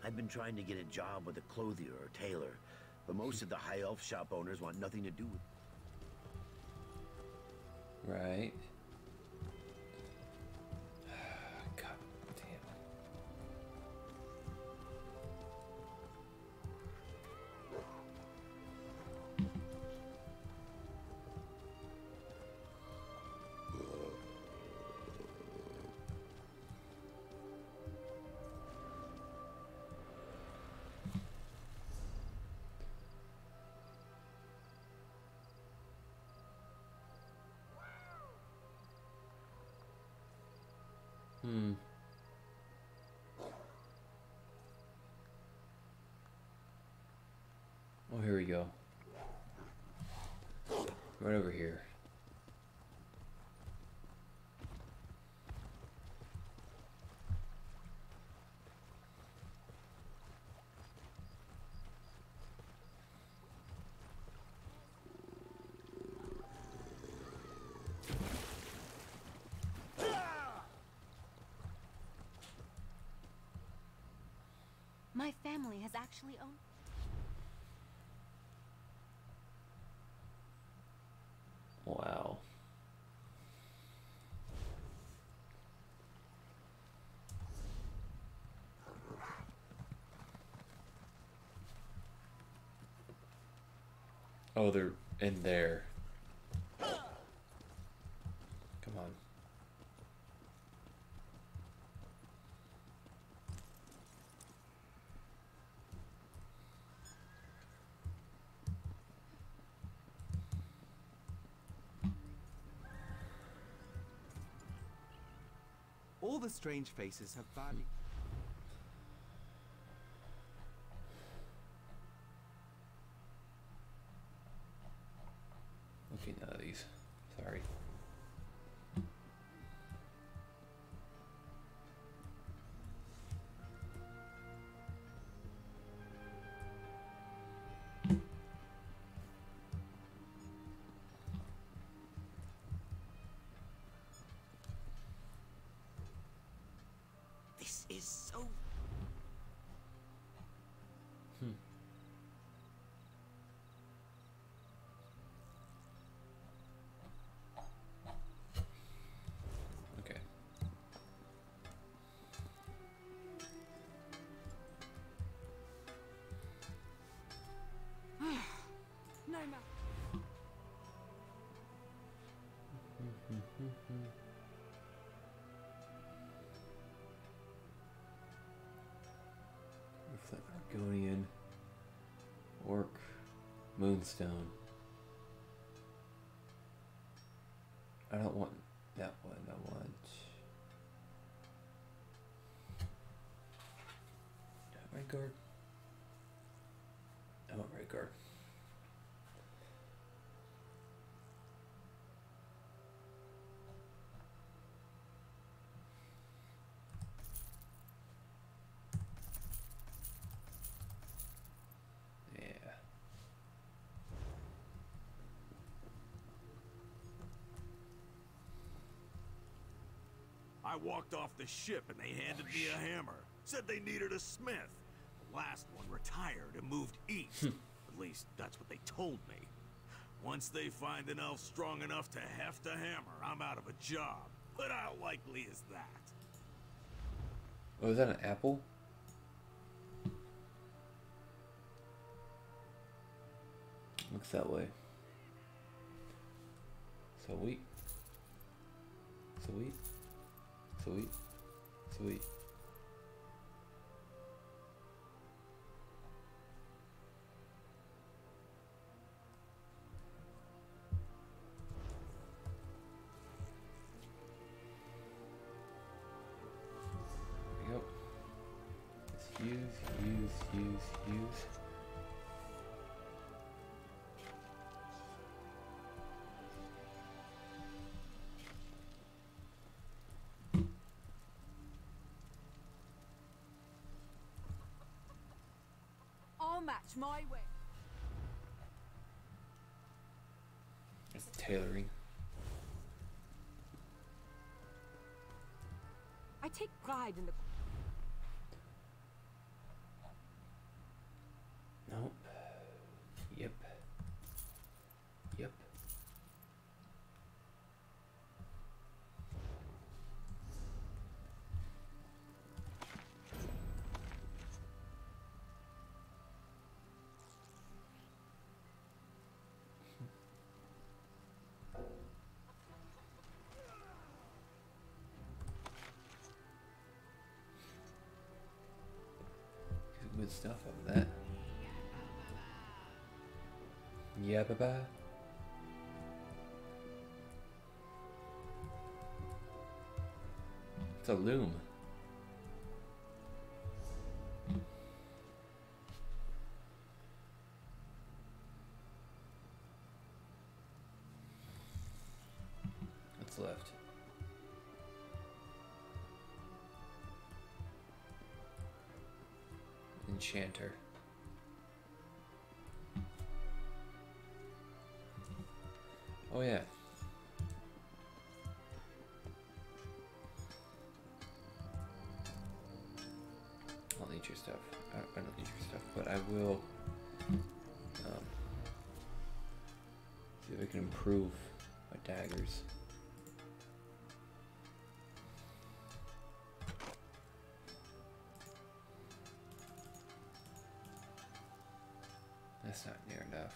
I've been trying to get a job with a clothier or tailor, but most of the high elf shop owners want nothing to do with. Right. God damn. Oh, here we go. Right over here. My family has actually owned... Wow. Oh, they're in there. Come on. All the strange faces have badly... Okay, none of these. Sorry. This is so... Okay. No matter. Reflect Argonian. Orc. Moonstone. I don't want that one. I want Red Guard. I want Red Guard. Yeah. I walked off the ship and they handed me a hammer. Said they needed a smith. The last one retired and moved east. At least that's what they told me. Once they find an elf strong enough to heft a hammer, I'm out of a job. But how likely is that? Oh, is that an apple? Looks that way. Sweet. Sweet. Sweet. Sweet. There we go. Let's use. I'll match my way. It's tailoring. I take pride in the... Nope. Yep. Good stuff out of that. Yeah, bye-bye. It's a loom. What's left? Enchanter. Oh yeah. I'll need your stuff. I don't need your stuff, but I will see if I can improve my daggers. That's not near enough.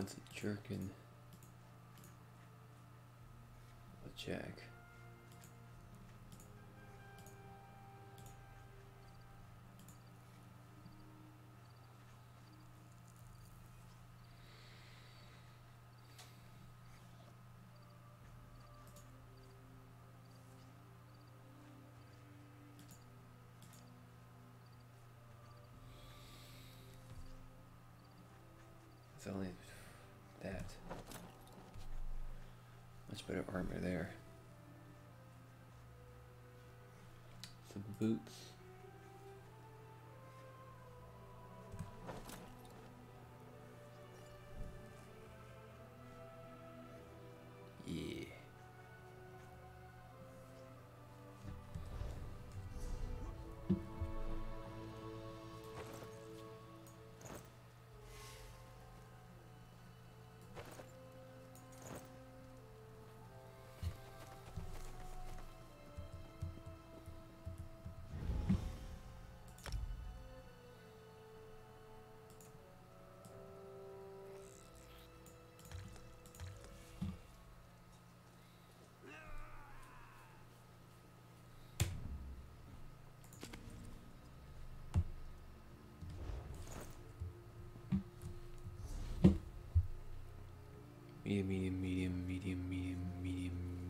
one's a jerkin. A jack. It's only that. Much better armor there. Some boots. Yeah.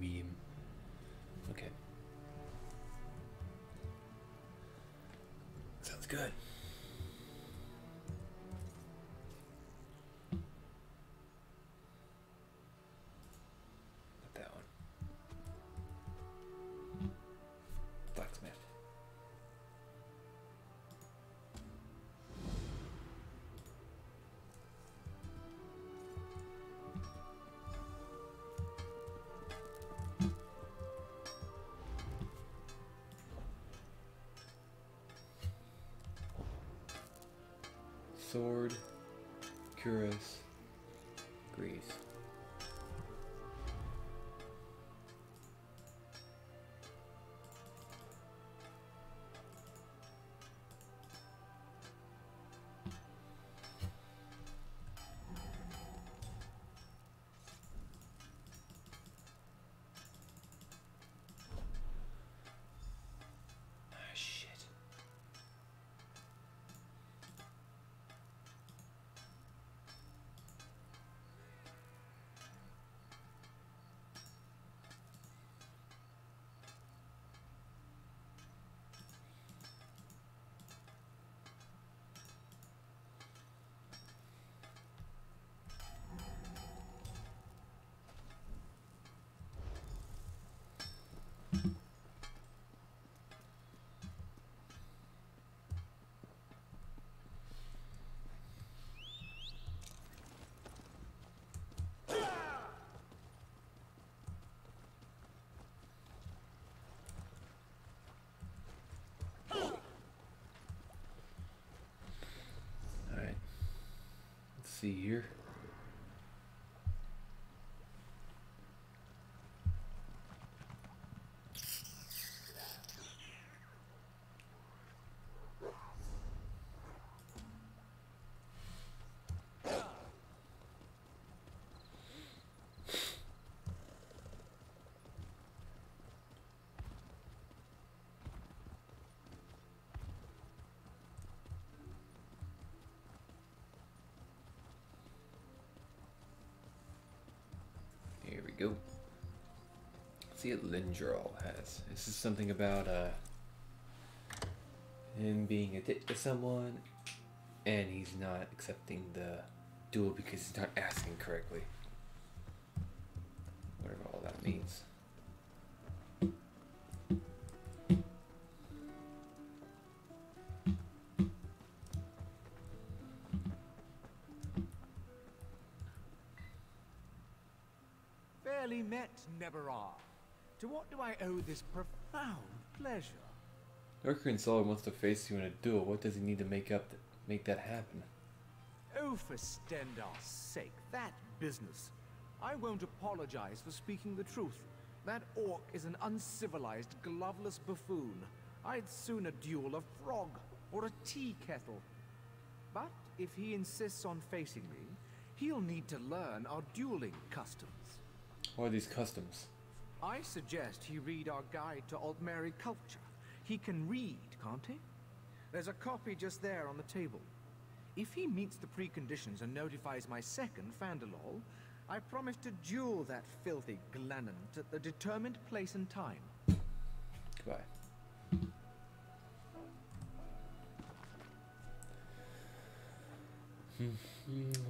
Medium. Okay. Sounds good. Not that one. Blacksmith. Sword, cuirass, grease. Ah, shit. Alright. Let's see here. Here we go. Let's see what Lindral has. This is something about him being a dick to someone, and he's not accepting the duel because he's not asking correctly. Whatever all that means. Barely met, never are. To what do I owe this profound pleasure? Lurker and Solid wants to face you in a duel. What does he need to make that happen? Oh, for Stendar's sake, that business. I won't apologize for speaking the truth. That orc is an uncivilized, gloveless buffoon. I'd sooner duel a frog or a tea kettle. But if he insists on facing me, He'll need to learn our dueling customs. What are these customs? I suggest he read our guide to Altmeri culture. He can read, can't he? There's a copy just there on the table. If he meets the preconditions and notifies my second, Fandalol, I promise to duel that filthy Glenant at the determined place and time. Goodbye.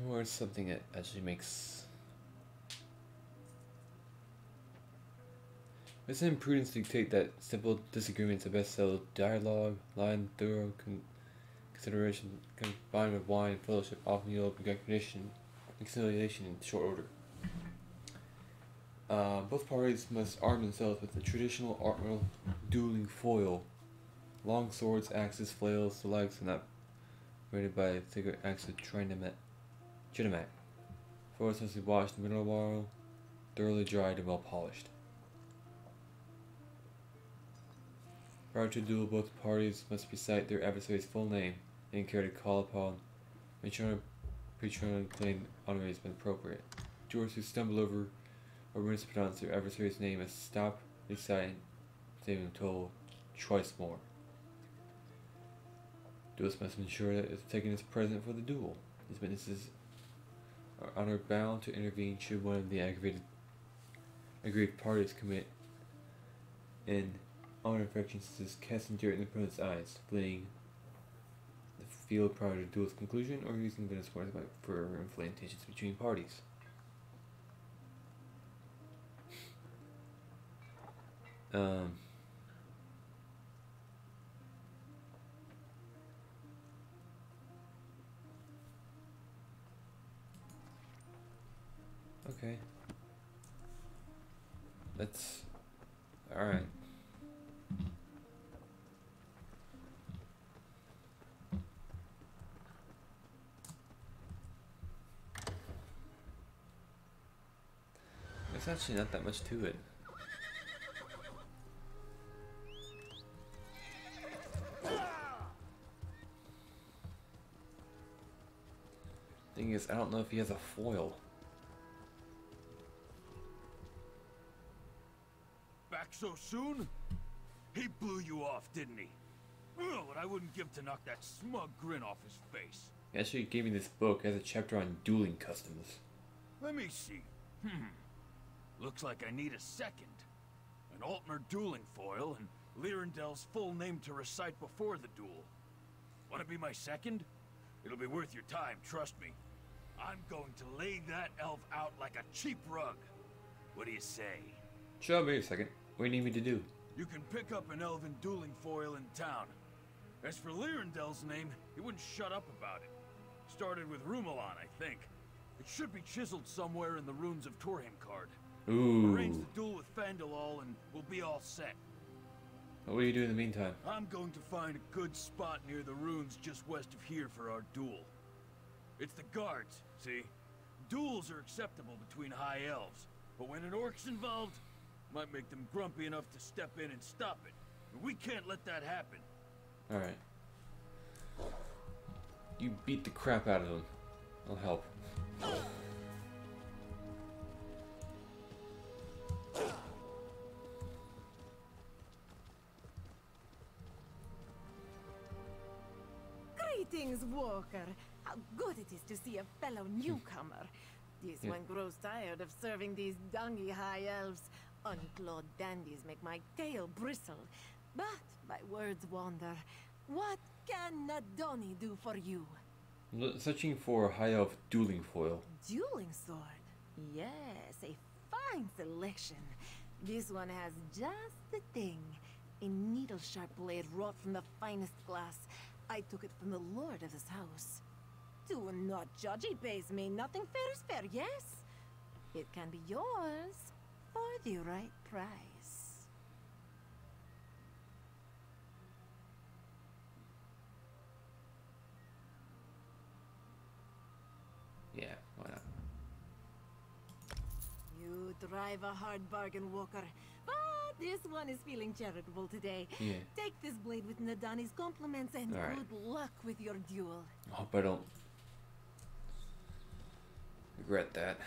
Or something that actually makes... It's imprudence to dictate that simple disagreements are best settled dialogue, line, thorough consideration combined with wine and fellowship often yield recognition and conciliation in short order. Both parties must arm themselves with the traditional armored dueling foil. Long swords, axes, flails, the likes, and not rated by a thicker axe of Trinamac. Foils must be washed in mineral water, thoroughly dried and well polished. Prior to a duel, both parties must recite their adversary's full name and care to call upon patron claim honorees when appropriate. Duelists who stumble over or mispronounce their adversary's name must stop reciting, saving them told twice more. Duelists must ensure that the taken is present for the duel. These witnesses are honor bound to intervene should one of the aggrieved parties commit an honor infraction such as casting dirt in the opponent's eyes, fleeing the field prior to the duel's conclusion, or using Venus force for inflamed tensions between parties. Okay. That's alright. There's actually not that much to it. Thing is, I don't know if he has a foil. Back so soon? He blew you off, didn't he? Oh, what I wouldn't give to knock that smug grin off his face. He actually gave me this book as a chapter on dueling customs. Let me see. Looks like I need a second. An Altmer dueling foil and Lyrandel's full name to recite before the duel. Want to be my second? It'll be worth your time, trust me. I'm going to lay that elf out like a cheap rug. What do you say? Sure, wait a second. What do you need me to do? You can pick up an elven dueling foil in town. As for Lyrandel's name, he wouldn't shut up about it. Started with Rumelon, I think. It should be chiseled somewhere in the runes of Torheimcard. Ooh. Arrange the duel with Fandalol and we'll be all set. What do you do in the meantime? I'm going to find a good spot near the ruins just west of here for our duel. It's the guards, see? Duels are acceptable between high elves, but when an orc's involved, might make them grumpy enough to step in and stop it. And we can't let that happen. Alright. You beat the crap out of them. I'll help. Greetings, Walker. How good it is to see a fellow newcomer. This one grows tired of serving these dungy high elves. Unclawed dandies make my tail bristle. But my words wander. What can Nadoni do for you? Searching for a high elf dueling foil. Dueling sword? Yes, a fine selection. This one has just the thing. A needle-sharp blade wrought from the finest glass. I took it from the lord of this house. Do not judge, it pays me. Nothing fair is fair, yes? It can be yours for the right price. Yeah, why not? You drive a hard bargain, Walker. But this one is feeling charitable today. Yeah. Take this blade with Nadani's compliments and All right. good luck with your duel. I hope I don't regret that.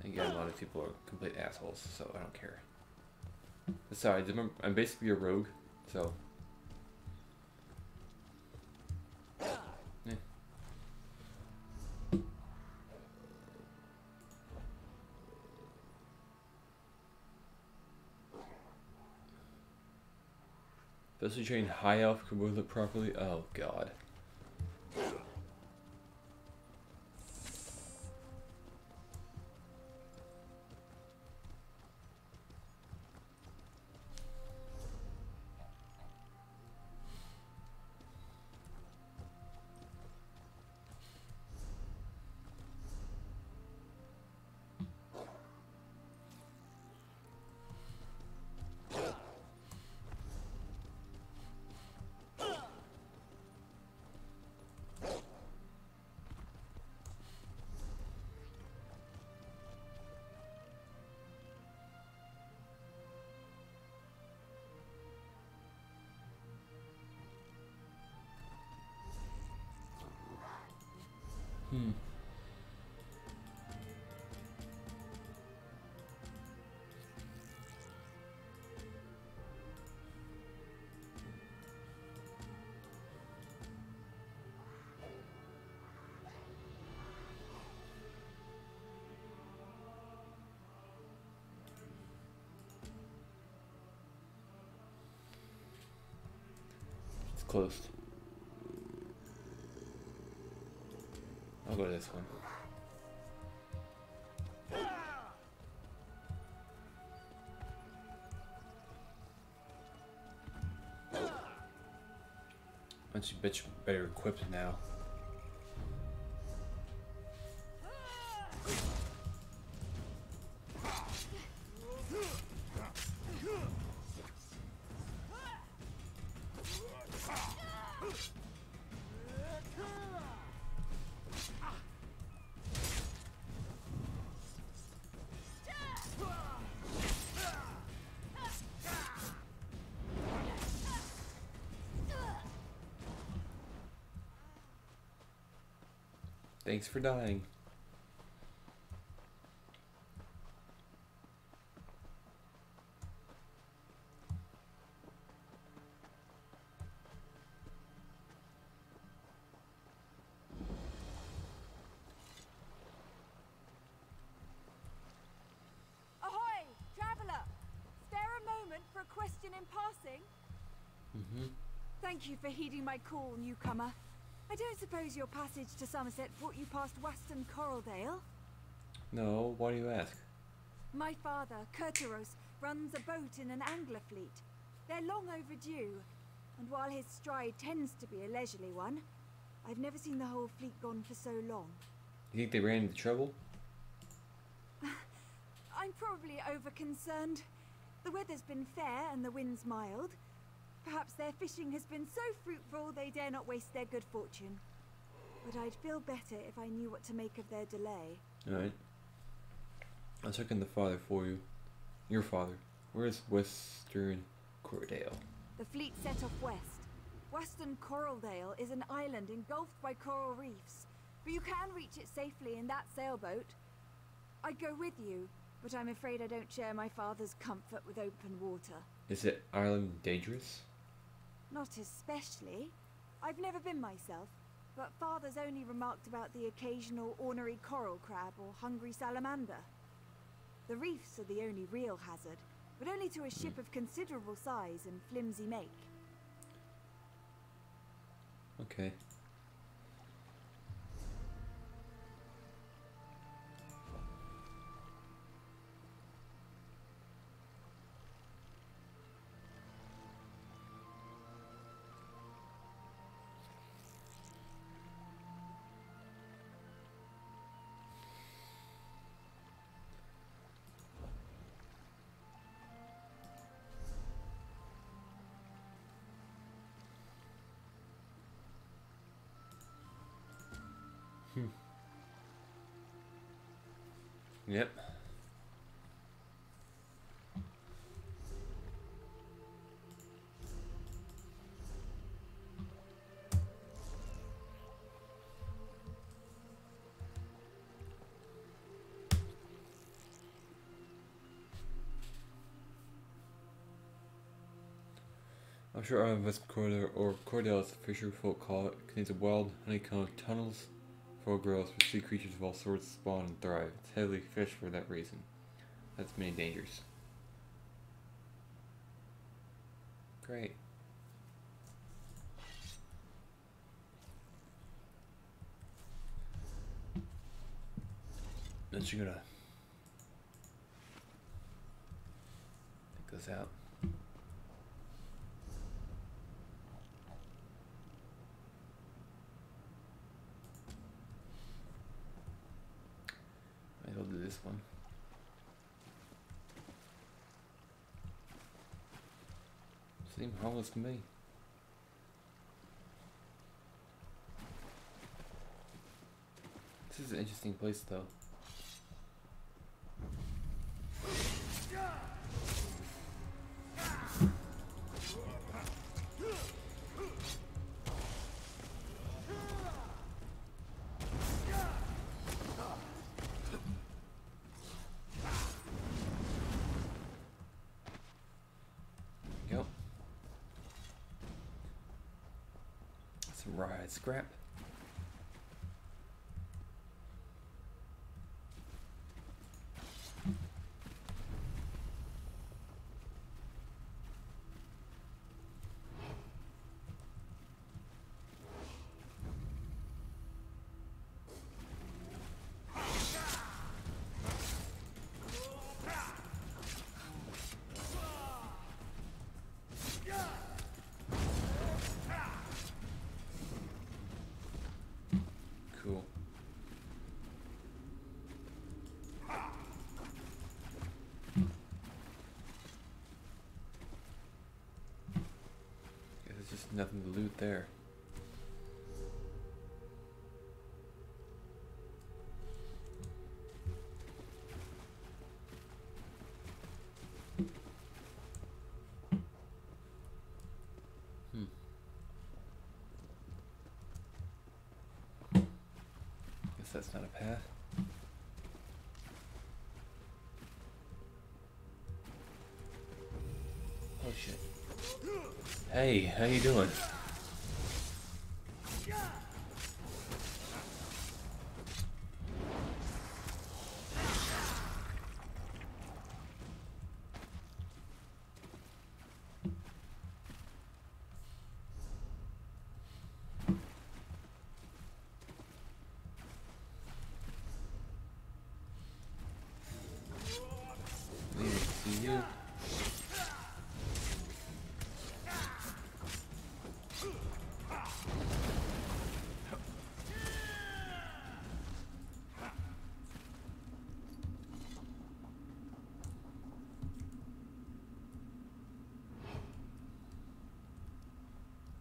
Again, a lot of people are complete assholes, so I don't care. Besides, I'm basically a rogue, so. Especially trained high elf can move it properly. Oh god. It's closed. I'll go to this one. Bunch of bitch better equipped now. Thanks for dying. Ahoy, traveller! Spare a moment for a question in passing? Thank you for heeding my call, newcomer. I don't suppose your passage to Somerset brought you past Weston Coraldale? No, why do you ask? My father, Kurteros, runs a boat in an angler fleet. They're long overdue, and while his stride tends to be a leisurely one, I've never seen the whole fleet gone for so long. You think they ran into trouble? I'm probably over-concerned. The weather's been fair and the wind's mild. Perhaps their fishing has been so fruitful they dare not waste their good fortune. But I'd feel better if I knew what to make of their delay. Alright. I'll check in the father for you. Your father. Where's Western Coraldale? The fleet set off west. Western Coraldale is an island engulfed by coral reefs, but you can reach it safely in that sailboat. I'd go with you, but I'm afraid I don't share my father's comfort with open water. Is it island dangerous? Not especially. I've never been myself, but Father's only remarked about the occasional ornery coral crab or hungry salamander. The reefs are the only real hazard, but only to a ship of considerable size and flimsy make. Okay. Yep. I'm sure Armvest Corridor, or Cordell as the fisher folk call it, contains a wild honeycomb tunnels full of growths where sea creatures of all sorts spawn and thrive. It's heavily fished for that reason. That's many dangers. Great. Then you're gonna take this out. Maybe I'll do this one. Seems harmless to me. This is an interesting place though. Yep. Some ride scrap. Cool. Guess there's just nothing to loot there. Guess that's not a path. Oh shit. Hey, how you doing? See you.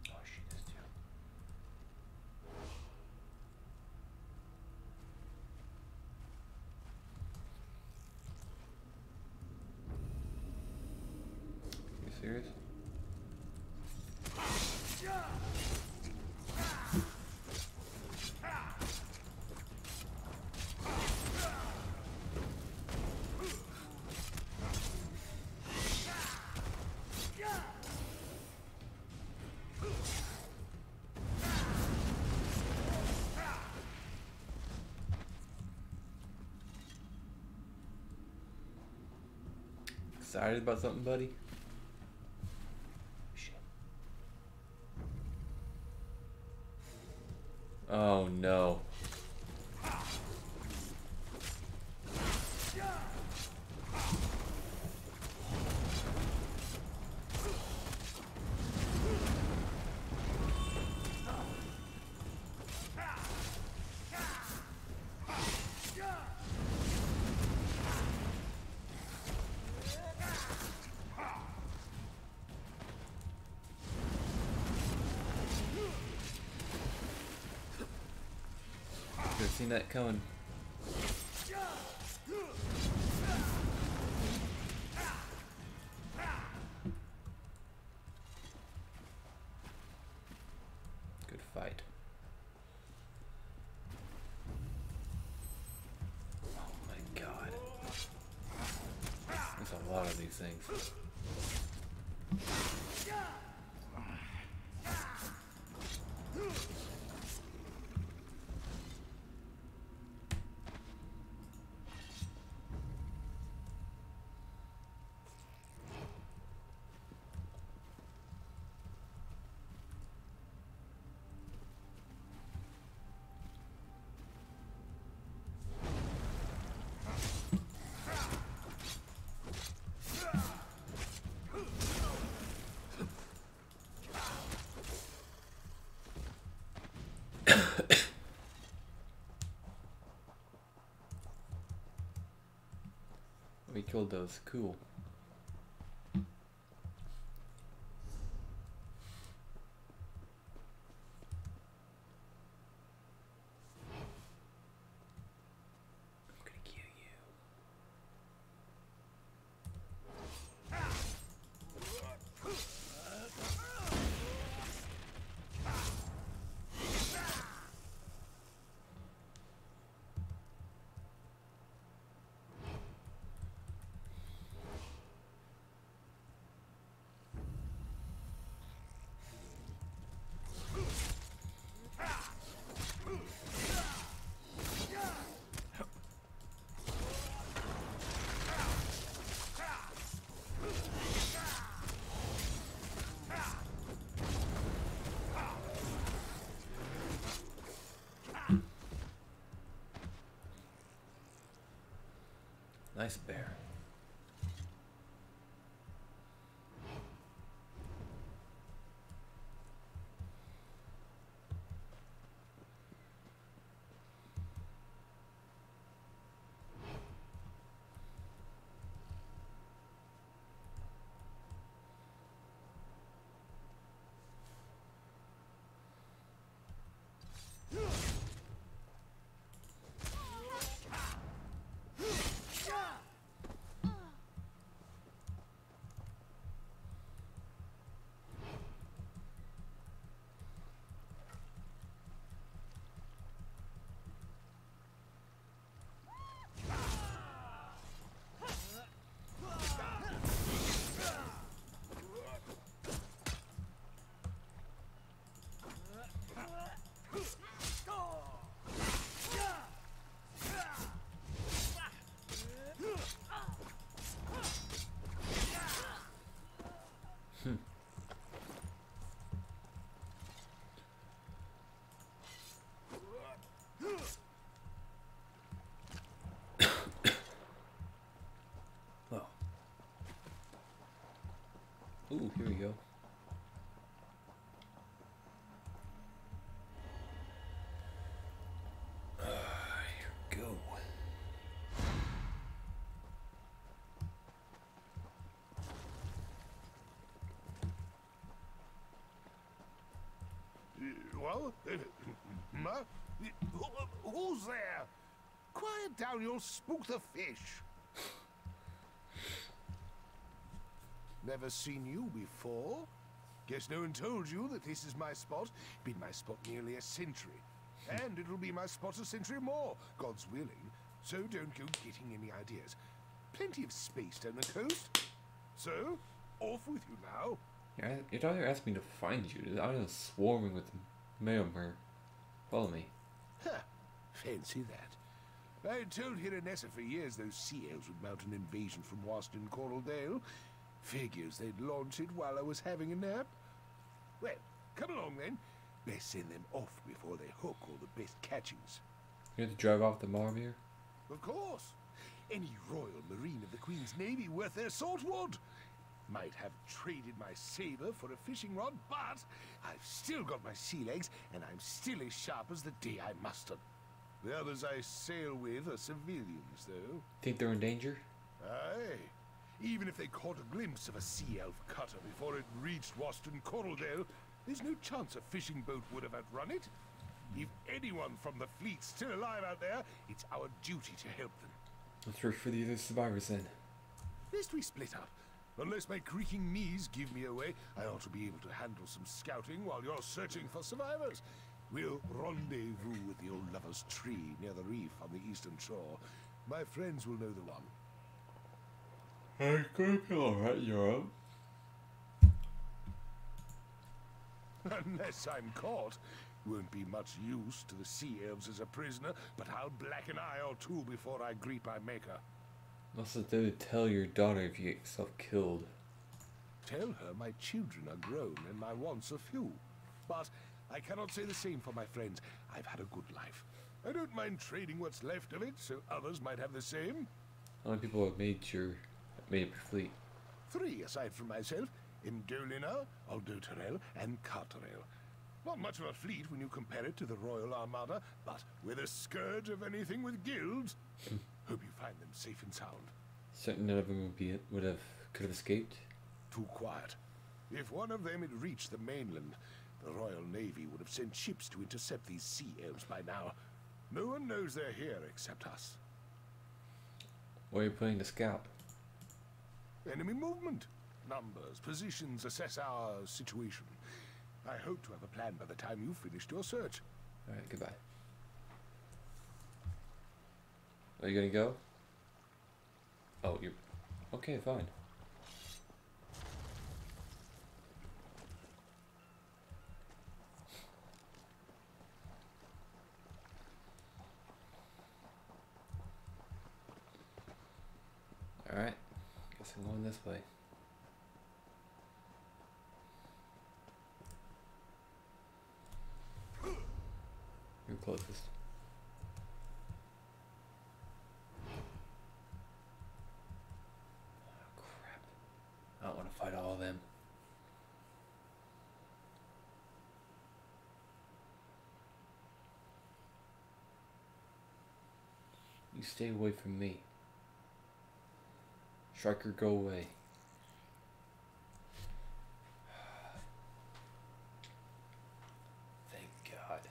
Oh shit, this too. You serious? Excited about something, buddy? Shit. Oh no. Should have seen that coming. Good fight. Oh my god. There's a lot of these things. We killed those. Cool. Nice bear. Ooh, here we go. Here we go. Well, who's there? Quiet down, you'll spook the fish. Never seen you before? Guess no one told you that this is my spot. Been my spot nearly a century. And it'll be my spot a century more, God's willing. So don't go getting any ideas. Plenty of space down the coast. So, off with you now. Yeah, your daughter asked me to find you. I was swarming with Mayomir. Follow me. Huh. Fancy that. I told Hiranessa for years those sea elves would mount an invasion from Waston Coraldale. Figures they'd launch it while I was having a nap. Well, come along then. Let's send them off before they hook all the best catchings. You have to drive off the Marmir? Of course. Any Royal Marine of the Queen's Navy worth their salt would. Might have traded my saber for a fishing rod, but I've still got my sea legs, and I'm still as sharp as the day I mustered. The others I sail with are civilians, though. Think they're in danger? Aye. Even if they caught a glimpse of a sea elf cutter before it reached Waston Coraldale, there's no chance a fishing boat would have outrun it. If anyone from the fleet's still alive out there, it's our duty to help them. Let's search for the other survivors then. Lest we split up. Unless my creaking knees give me away, I ought to be able to handle some scouting while you're searching for survivors. We'll rendezvous with the old lover's tree near the reef on the eastern shore. My friends will know the one. I could be alright, you're up. Unless I'm caught. Won't be much use to the sea elves as a prisoner, but I'll black an eye or two before I greet my maker. What's it do to tell your daughter if you get yourself killed? Tell her my children are grown and my wants are few. But I cannot say the same for my friends. I've had a good life. I don't mind trading what's left of it, so others might have the same. How many people have made up your fleet? 3 aside from myself. Indolina, Aldoterel, and Carterel. Not much of a fleet when you compare it to the Royal Armada, but we're the scourge of anything with guilds. Hope you find them safe and sound. Certain none of them could have escaped. Too quiet. If one of them had reached the mainland, the Royal Navy would have sent ships to intercept these sea elves by now. No one knows they're here except us. Where are you putting the scout? Enemy movement. Numbers, positions, assess our situation. I hope to have a plan by the time you've finished your search. Alright, goodbye. Are you gonna go? Oh, you're... Okay, fine. Alright, guess I'm going this way. You're closest. Oh crap. I don't want to fight all of them. You stay away from me. Striker, go away. Thank God.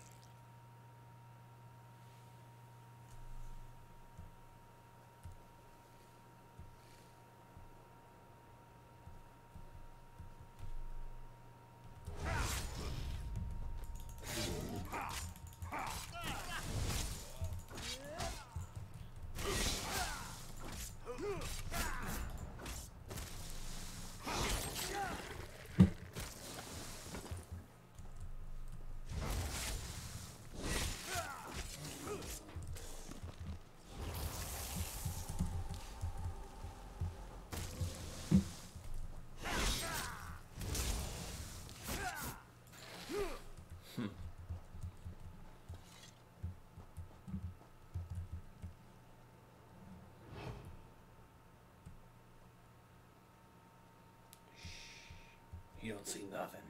You don't see nothing.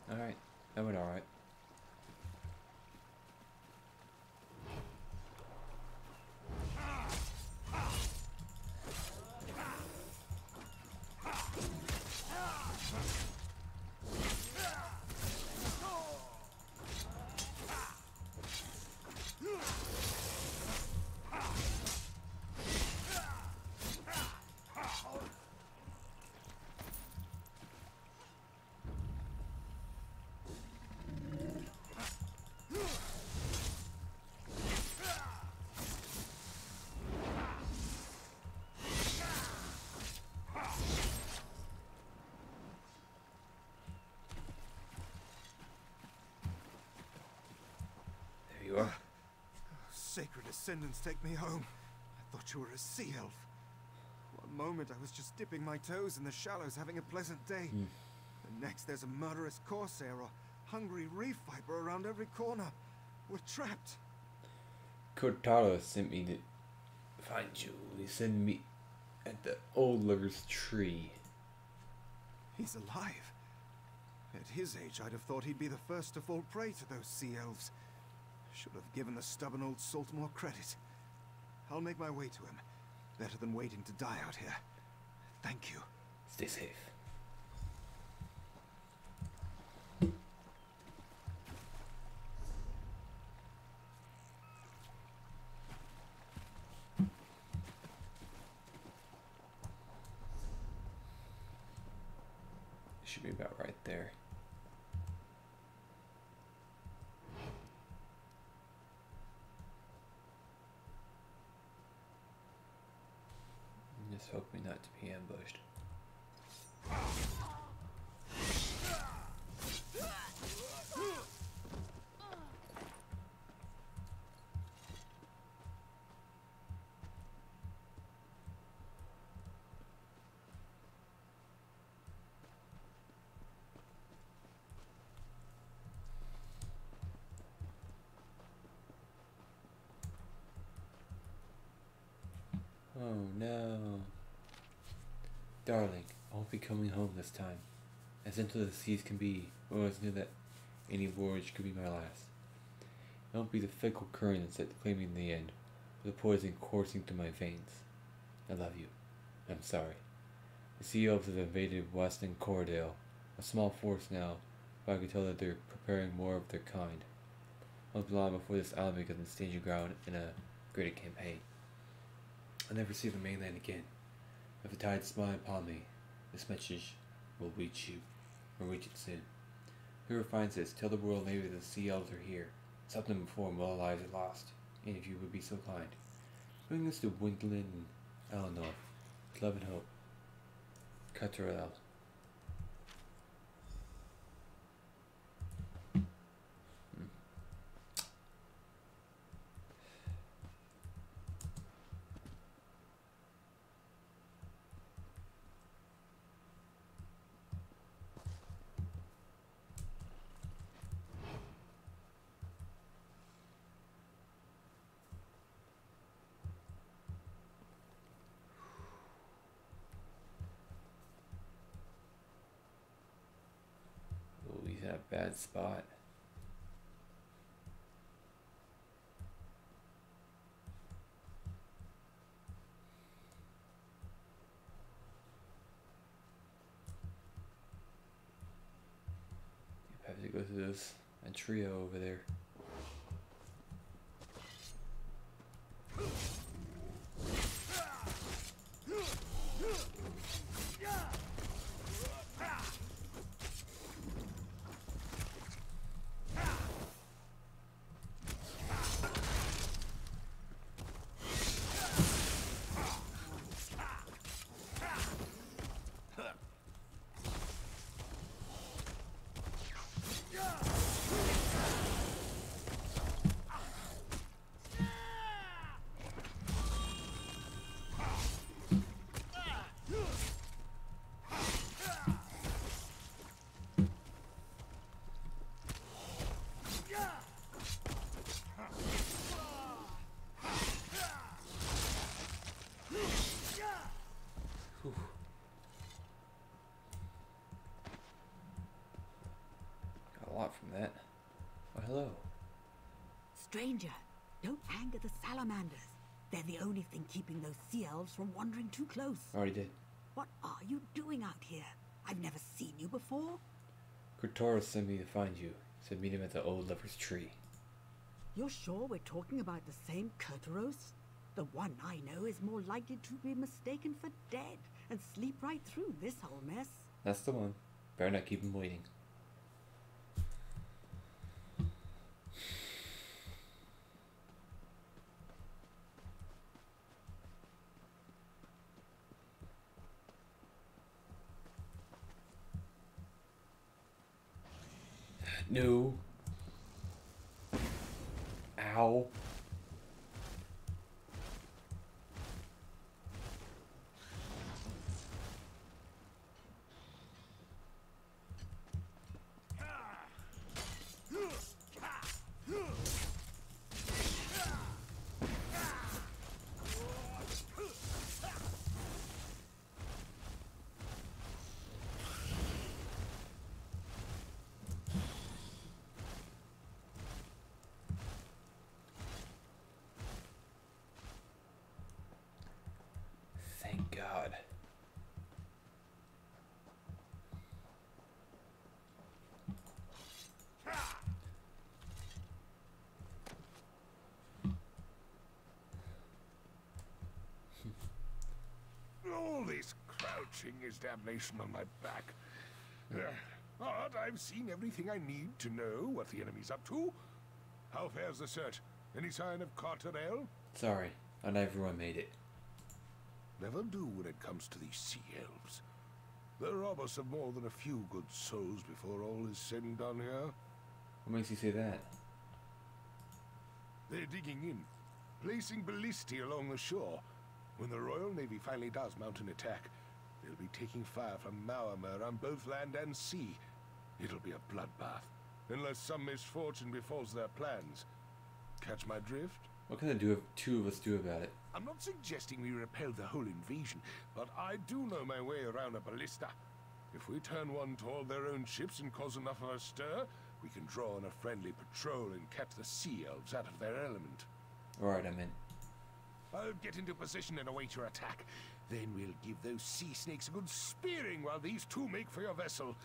Alright, that went alright. You are. Sacred Ascendants, take me home. I thought you were a sea elf. One moment I was just dipping my toes in the shallows having a pleasant day. The next there's a murderous corsair or hungry reef viper around every corner. We're trapped. Kotaro sent me to find you. He sent me at the old lover's tree. He's alive. At his age, I'd have thought he'd be the first to fall prey to those sea elves. Should have given the stubborn old salt more credit. I'll make my way to him. Better than waiting to die out here. Thank you. Stay safe. It should be about right there. Just hoping not to be ambushed. Oh no. Darling, I won't be coming home this time. As gentle as the seas can be, I always knew that any voyage could be my last. It won't be the fickle currents that claim me in the end, but the poison coursing through my veins. I love you. I'm sorry. The sea elves have invaded Western Cordale, a small force now, but I can tell that they're preparing more of their kind. Won't be long before this island becomes staging ground in a greater campaign. I'll never see the mainland again. If the tides smile upon me, this message will reach you, or reach it soon. Whoever finds this, tell the world maybe the sea elves are here. Stop them before more lives are lost. And if you would be so kind, bring this to Windland and Eleanor, with love and hope. Cutterell. He's in a bad spot. You have to go through this a trio over there. Got a lot from that. Well, hello. Stranger, don't anger the salamanders. They're the only thing keeping those sea elves from wandering too close. Already did. What are you doing out here? I've never seen you before. Kurtoro sent me to find you. Said meet him at the old lover's tree. You're sure we're talking about the same Kurtoros? The one I know is more likely to be mistaken for dead and sleep right through this whole mess. That's the one. Better not keep him waiting. No. Ow. Thank God. All this crouching is damnation on my back. But I've seen everything I need to know what the enemy's up to. How fares the search? Any sign of Carterell? Sorry, not everyone made it. Never do when it comes to these sea elves. They'll rob us of more than a few good souls before all is said and done here. What makes you say that? They're digging in, placing ballistae along the shore. When the Royal Navy finally does mount an attack, they'll be taking fire from Maormer on both land and sea. It'll be a bloodbath, unless some misfortune befalls their plans. Catch my drift? What can the two of us do about it? I'm not suggesting we repel the whole invasion, but I do know my way around a ballista. If we turn one to all their own ships and cause enough of a stir, we can draw on a friendly patrol and catch the sea elves out of their element. Alright, I'm in. I'll get into position and await your attack. Then we'll give those sea snakes a good spearing while these two make for your vessel.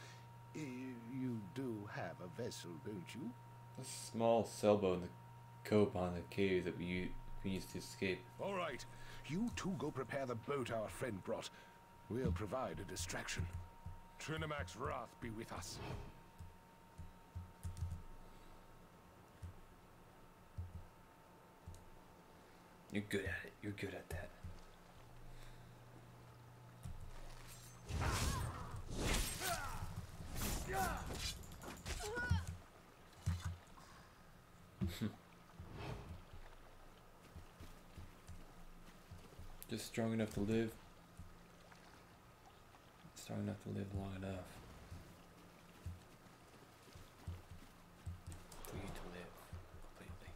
You do have a vessel, don't you? A small sailboat in the cove behind the cave that we used to escape. All right. You two go prepare the boat our friend brought. We'll provide a distraction. Trinamac's wrath be with us. You're good at it. You're good at that. Just strong enough to live. Strong enough to live long enough for you to live completely.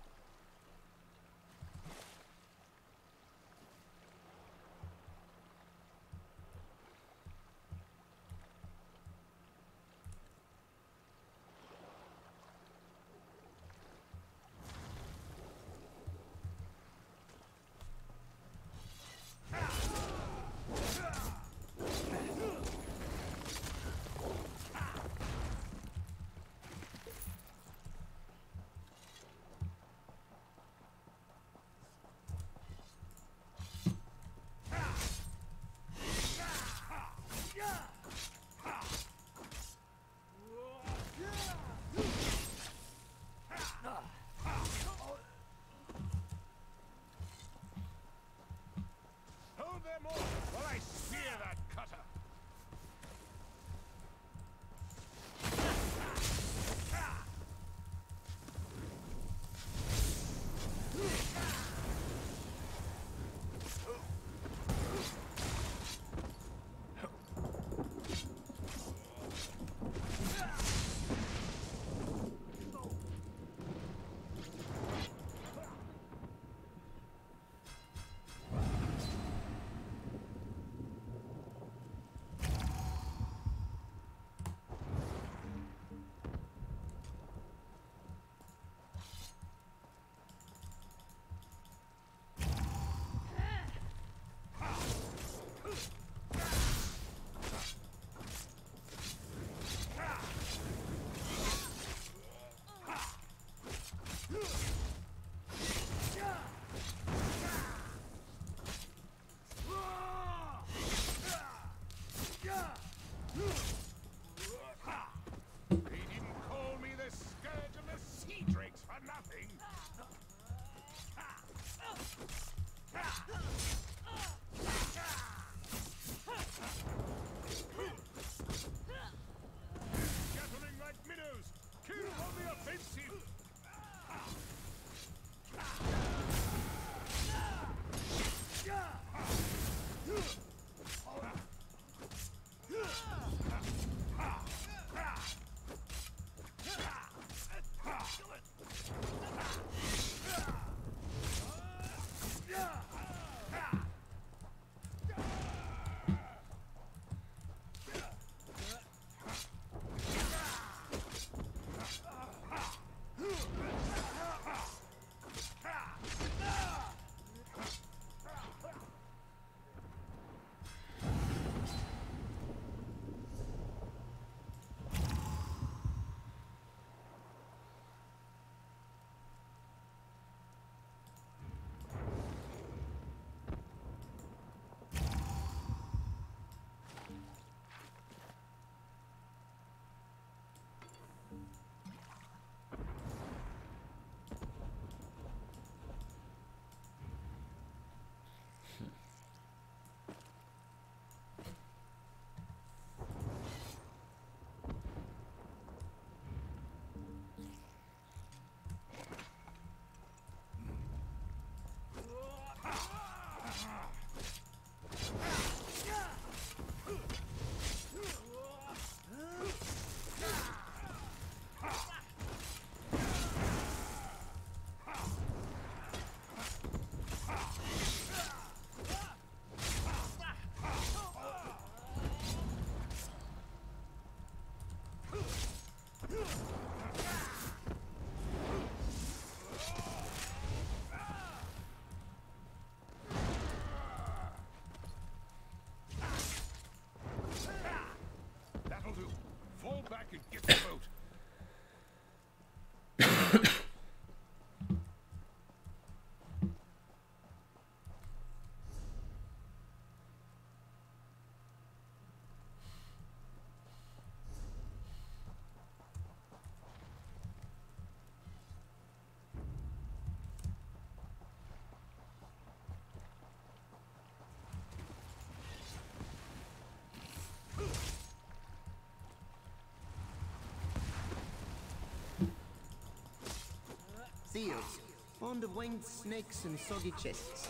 Seals. Fond of winged snakes and soggy chests.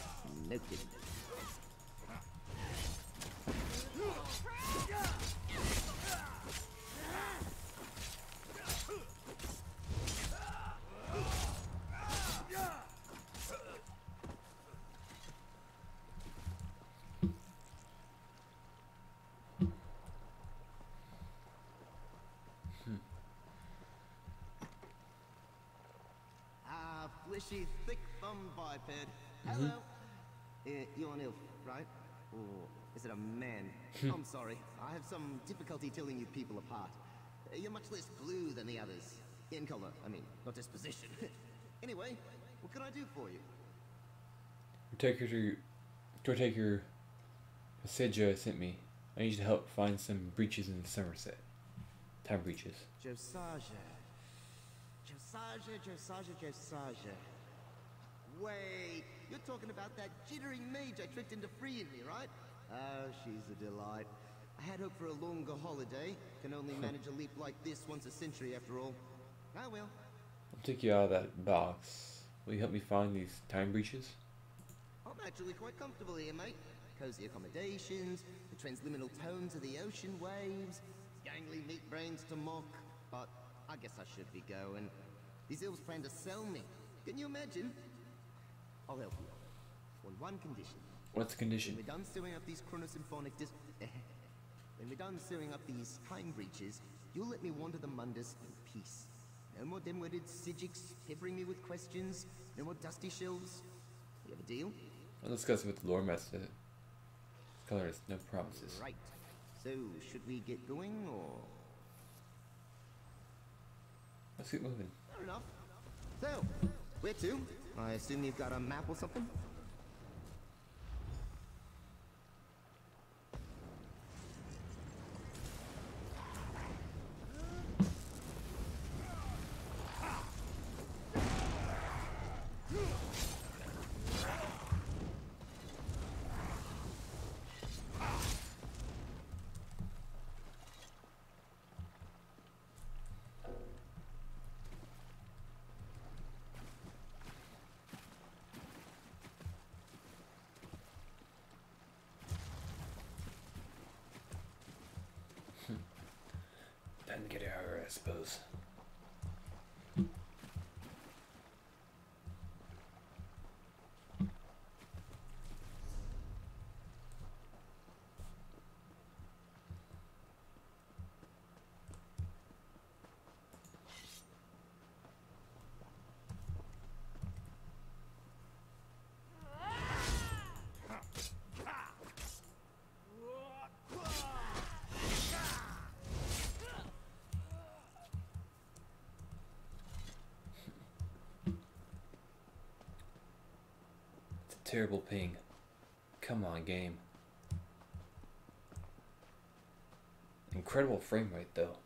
Noted. Fleshy, thick-thumbed biped. Hello. You're an elf, right? Or is it a man? I'm sorry. I have some difficulty telling you people apart. You're much less blue than the others. In color, I mean, not disposition. Anyway, what can I do for you? Caretaker Sedja sent me. I need you to help find some breaches in Somerset. Time breaches. Josiah. Wait, you're talking about that jittering mage I tricked into freeing me, right? Oh, she's a delight. I had hoped for a longer holiday. Can only manage a leap like this once a century after all. I will. I'll take you out of that box. Will you help me find these time breaches? I'm actually quite comfortable here, mate. Cozy accommodations, the transliminal tones of the ocean waves, gangly meat brains to mock. But I guess I should be going. These elves plan to sell me. Can you imagine? I'll help you. On one condition. What's the condition? When we're done sewing up these chronosymphonic when we're done sewing up these time breaches, you'll let me wander the Mundus in peace. No more dim-witted Sijiks peppering me with questions. No more dusty shelves. You have a deal? I'll discuss it with the lore master. Colors, no promises. Right. So, should we get going, or...? Let's get moving. Fair enough. So, where to? I assume you've got a map or something? Time to get out of here, I suppose. Terrible ping. Come on, game. Incredible frame rate, though.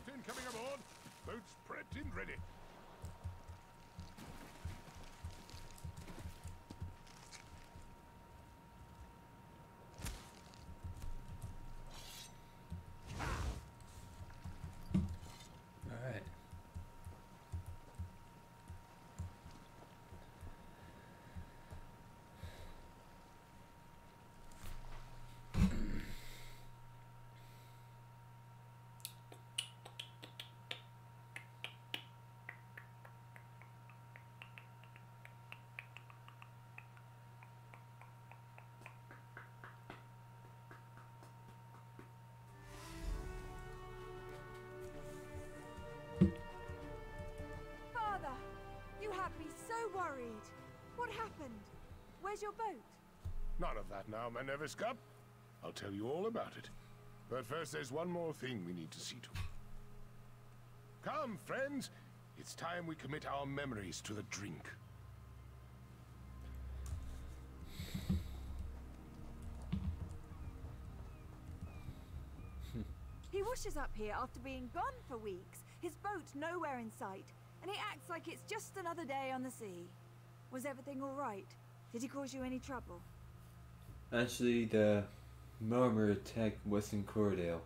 captain coming aboard. Boats prepped and ready. Alright. Father, you had me so worried. What happened? Where's your boat? None of that now, my nervous cup. I'll tell you all about it. But first, there's one more thing we need to see to. Come, friends. It's time we commit our memories to the drink. He washes up here after being gone for weeks. His boat nowhere in sight. And he acts like it's just another day on the sea. Was everything all right? Did he cause you any trouble? Actually, the Murmur attacked Western Corridale.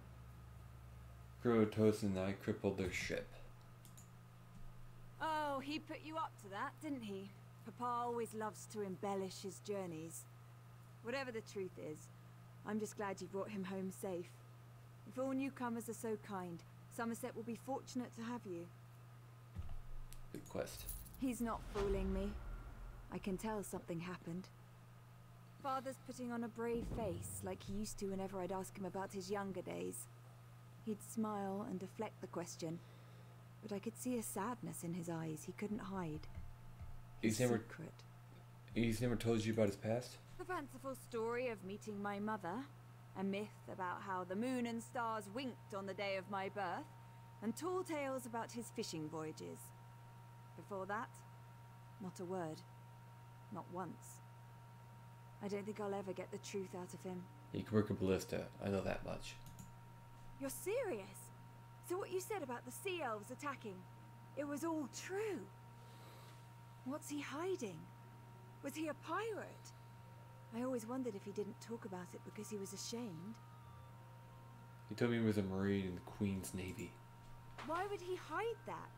Krotos and I crippled their ship. Oh, he put you up to that, didn't he? Papa always loves to embellish his journeys. Whatever the truth is, I'm just glad you brought him home safe. If all newcomers are so kind, Somerset will be fortunate to have you. Good quest. He's not fooling me. I can tell something happened. Father's putting on a brave face, like he used to whenever I'd ask him about his younger days. He'd smile and deflect the question, but I could see a sadness in his eyes he couldn't hide. His secret. He's never told you about his past? The fanciful story of meeting my mother, a myth about how the moon and stars winked on the day of my birth, and tall tales about his fishing voyages. Before that, not a word. Not once. I don't think I'll ever get the truth out of him. He can work a ballista, I know that much. You're serious? So what you said about the sea elves attacking, it was all true? What's he hiding? Was he a pirate? I always wondered if he didn't talk about it because he was ashamed. He told me he was a Marine in the Queen's Navy. Why would he hide that?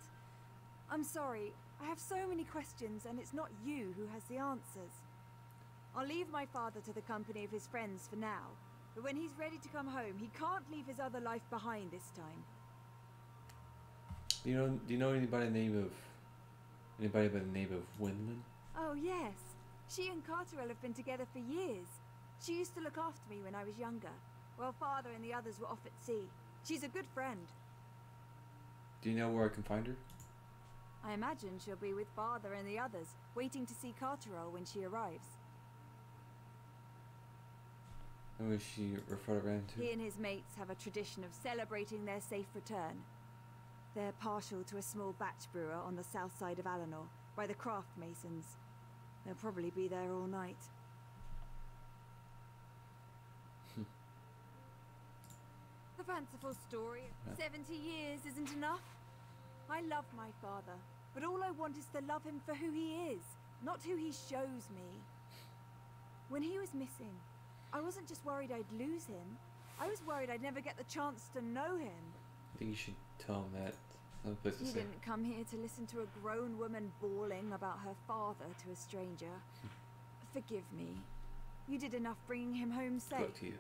I'm sorry, I have so many questions and it's not you who has the answers. I'll leave my father to the company of his friends for now, but when he's ready to come home, he can't leave his other life behind this time. Do you know anybody by the name of Wendlin? Oh yes, she and Carterell have been together for years. She used to look after me when I was younger, while father and the others were off at sea. She's a good friend. Do you know where I can find her? I imagine she'll be with father and the others, waiting to see Carterell when she arrives. Who is she referred around to? He and his mates have a tradition of celebrating their safe return. They're partial to a small batch brewer on the south side of Alenor, by the craft masons. They'll probably be there all night. The fanciful story of 70 years isn't enough. I love my father, but all I want is to love him for who he is, not who he shows me. When he was missing, I wasn't just worried I'd lose him. I was worried I'd never get the chance to know him. I think you should tell him that. No place to You say. didn't come here to listen to a grown woman bawling about her father to a stranger. Forgive me. You did enough bringing him home safe. Good luck to you.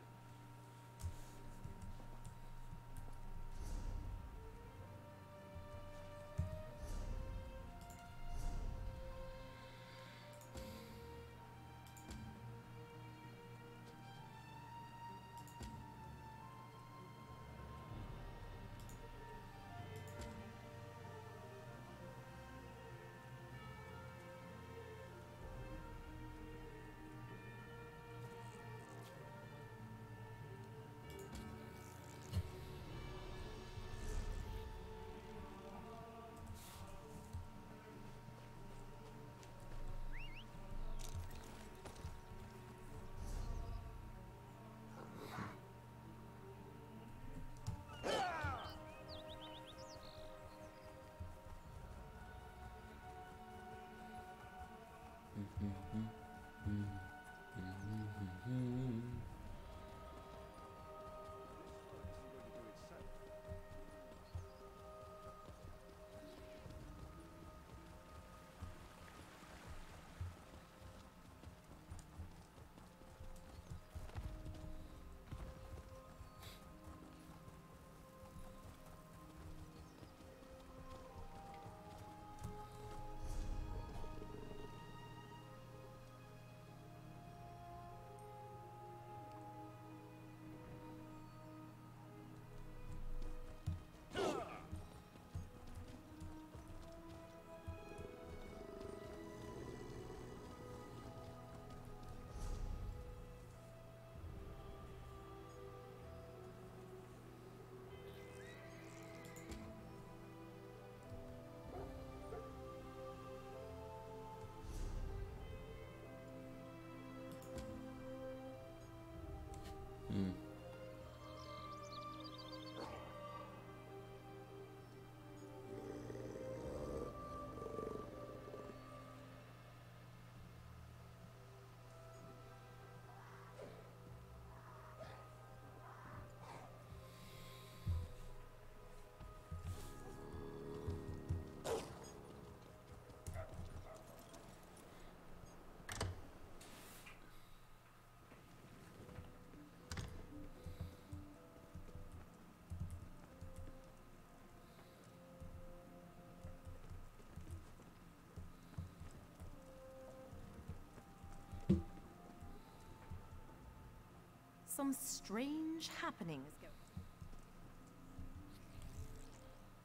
Some strange happenings going.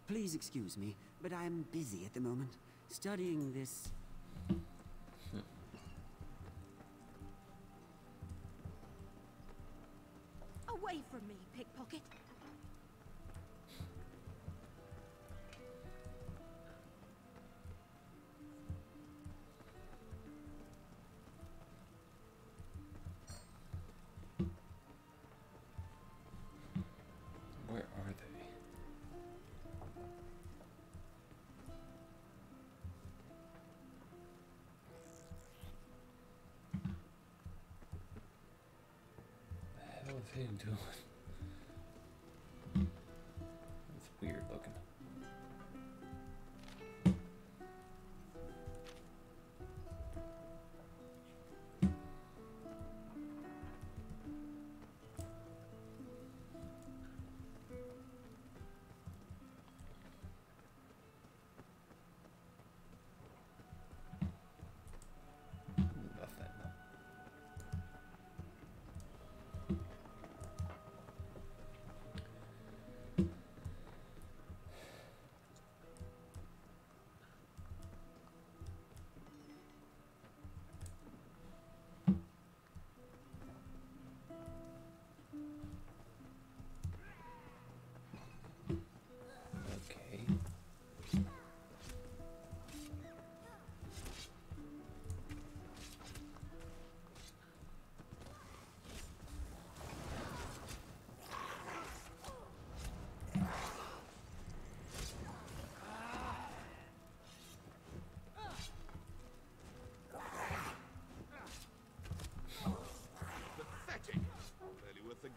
Please excuse me, but I am busy at the moment, studying this. Away from me, pickpocket. Where are they? What the hell is he doing? That's weird looking.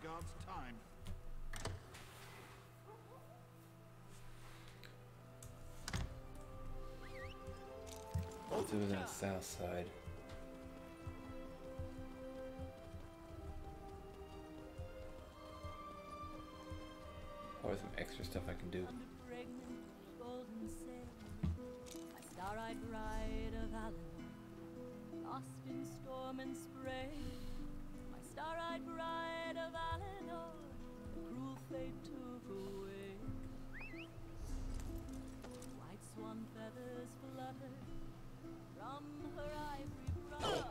God's time. Let's do it on the south side. Or some extra stuff I can do. My star-eyed bride of Alan, lost in storm and spray. My star-eyed bride of Alan, cruel fate took away. White swan feathers fluttered from her ivory brow.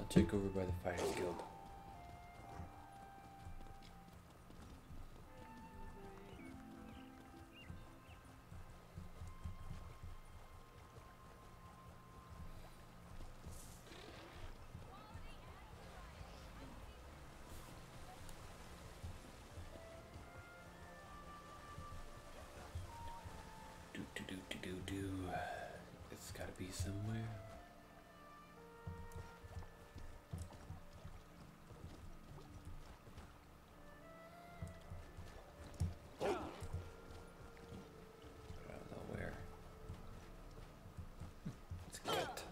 I'll take over by the Fighters Guild. It's gotta be somewhere. I don't know where. Let's get.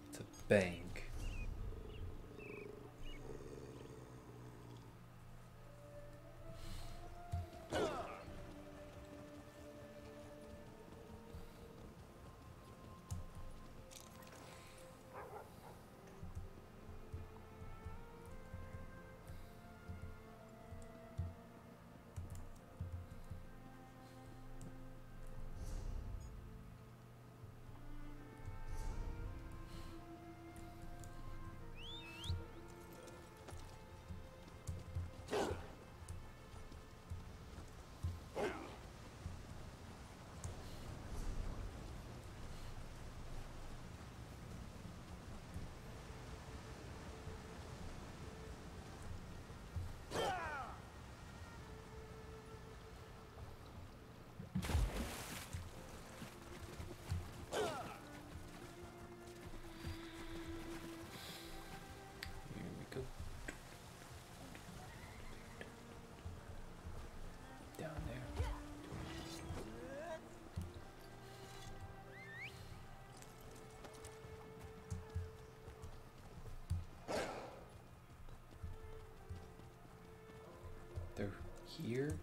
It's a bank. They're here?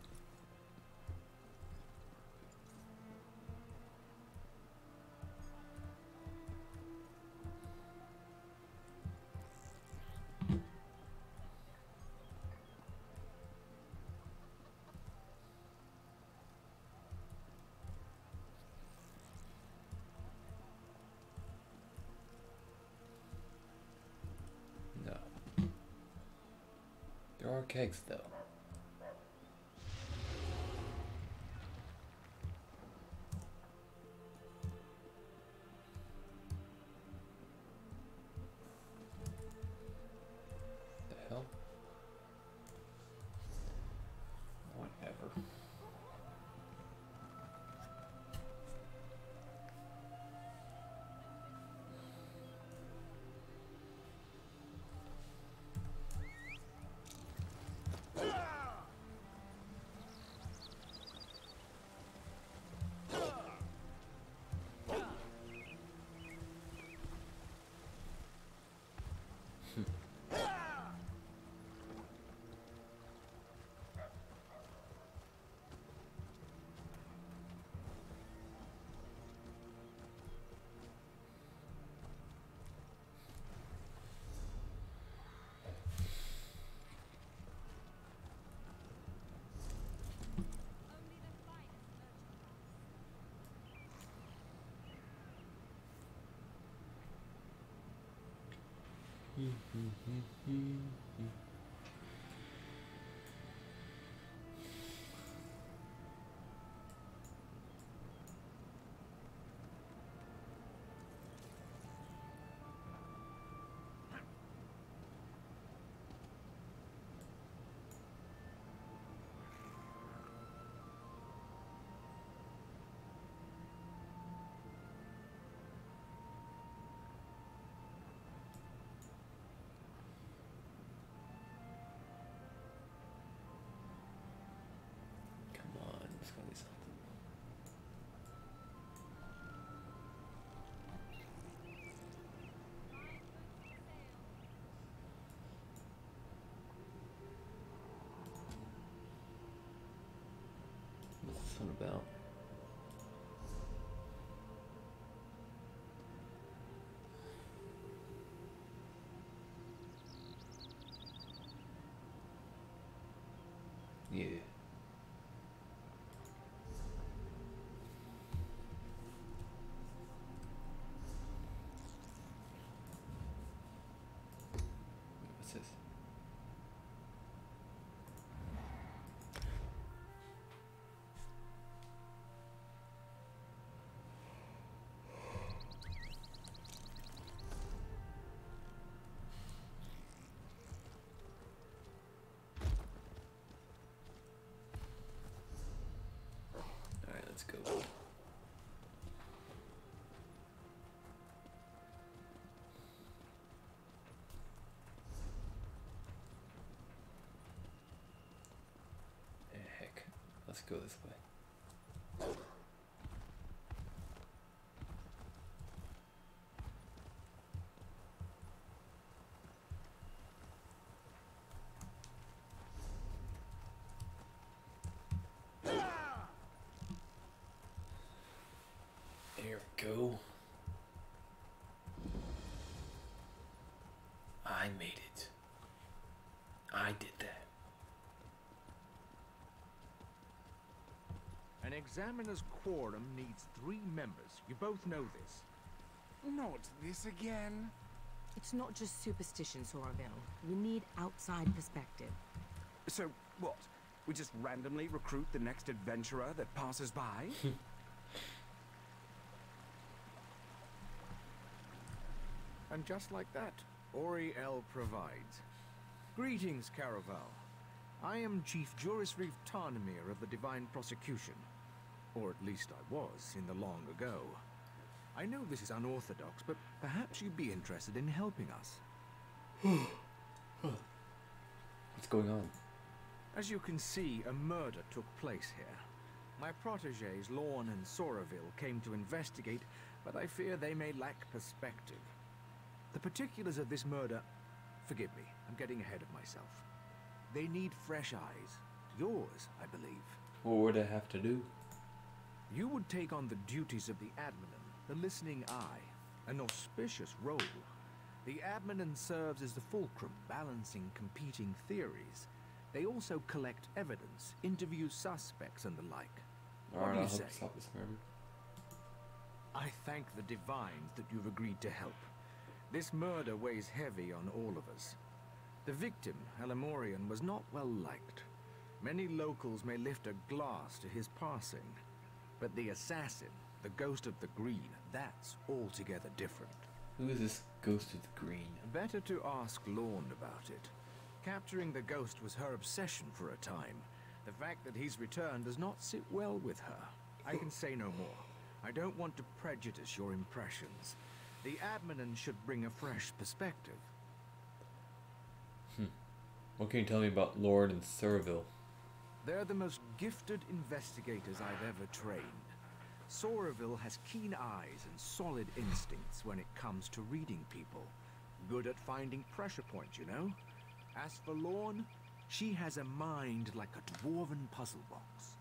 No. There are kegs though. It's gonna be something. What's this one about? Yeah. What's this? Alright, let's go. Heck, let's go this way. There we go. I made it. I did that. An examiner's quorum needs 3 members. You both know this. Not this again. It's not just superstition, Soraville. We need outside perspective. So, what? We just randomly recruit the next adventurer that passes by? And just like that, Ori El provides. Greetings, Caraval. I am Chief Juris Reef Tarnamir of the Divine Prosecution. Or at least I was, in the long ago. I know this is unorthodox, but perhaps you'd be interested in helping us. What's going on? As you can see, a murder took place here. My protégés, Lorne and Soraville, came to investigate, but I fear they may lack perspective. The particulars of this murder... Forgive me, I'm getting ahead of myself. They need fresh eyes. Yours, I believe. What would I have to do? You would take on the duties of the Adminan, the listening eye, an auspicious role. The Adminan serves as the fulcrum, balancing competing theories. They also collect evidence, interview suspects and the like. What do you say? Stop this murder. I thank the divines that you've agreed to help. This murder weighs heavy on all of us. The victim, Halamorian, was not well liked. Many locals may lift a glass to his passing. But the assassin, the Ghost of the Green, that's altogether different. Who is this Ghost of the Green? Better to ask Lorne about it. Capturing the ghost was her obsession for a time. The fact that he's returned does not sit well with her. I can say no more. I don't want to prejudice your impressions. The Adminan should bring a fresh perspective. What can you tell me about Lord and Soraville? They're the most gifted investigators I've ever trained. Soraville has keen eyes and solid instincts when it comes to reading people. Good at finding pressure points, you know? As for Lorne, she has a mind like a dwarven puzzle box.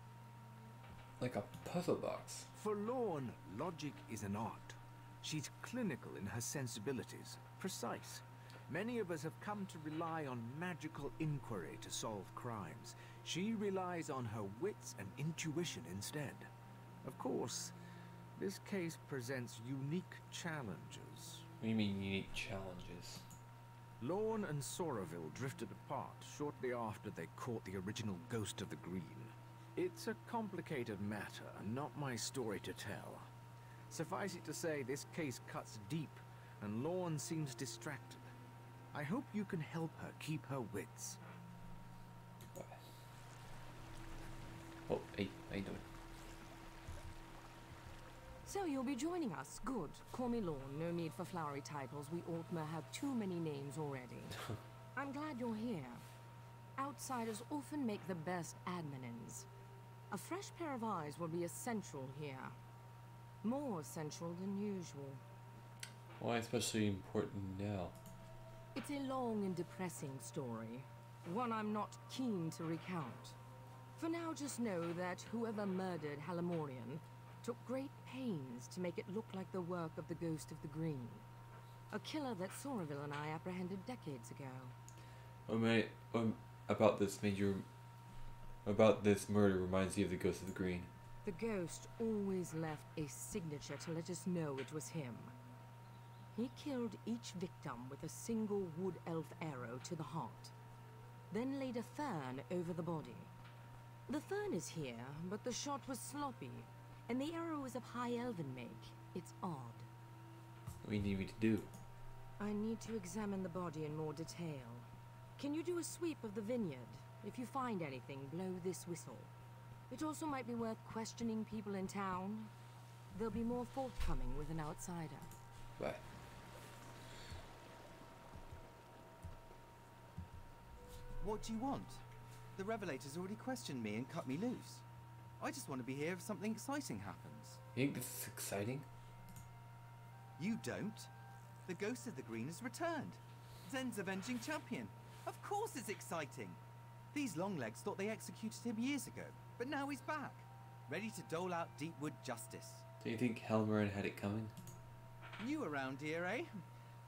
Like a puzzle box? For Lorne, logic is an art. She's clinical in her sensibilities, precise. Many of us have come to rely on magical inquiry to solve crimes. She relies on her wits and intuition instead. Of course, this case presents unique challenges. What do you mean unique challenges? Lorne and Soraville drifted apart shortly after they caught the original Ghost of the Green. It's a complicated matter, not my story to tell. Suffice it to say, this case cuts deep, and Lorne seems distracted. I hope you can help her keep her wits. Oh, hey, how you doing? So you'll be joining us. Good. Call me Lorne. No need for flowery titles. We Altmer have too many names already. I'm glad you're here. Outsiders often make the best adminins. A fresh pair of eyes will be essential here. More essential than usual. Why especially important now? It's a long and depressing story. One I'm not keen to recount. For now, just know that whoever murdered Halamorian took great pains to make it look like the work of the Ghost of the Green. A killer that Soraville and I apprehended decades ago. What about this made you about this murder reminds you of the Ghost of the Green? The ghost always left a signature to let us know it was him. He killed each victim with a single wood elf arrow to the heart, then laid a fern over the body. The fern is here, but the shot was sloppy, and the arrow is of high elven make. It's odd. What do you need me to do? I need to examine the body in more detail. Can you do a sweep of the vineyard? If you find anything, blow this whistle. It also might be worth questioning people in town. They'll be more forthcoming with an outsider. Bye. What do you want? The Revelators already questioned me and cut me loose. I just want to be here if something exciting happens. You think this is exciting? You don't. The Ghost of the Green has returned. Zen's avenging champion. Of course it's exciting. These Longlegs thought they executed him years ago, but now he's back, ready to dole out Deepwood justice. Do you think Halmoran had it coming? New around here, eh?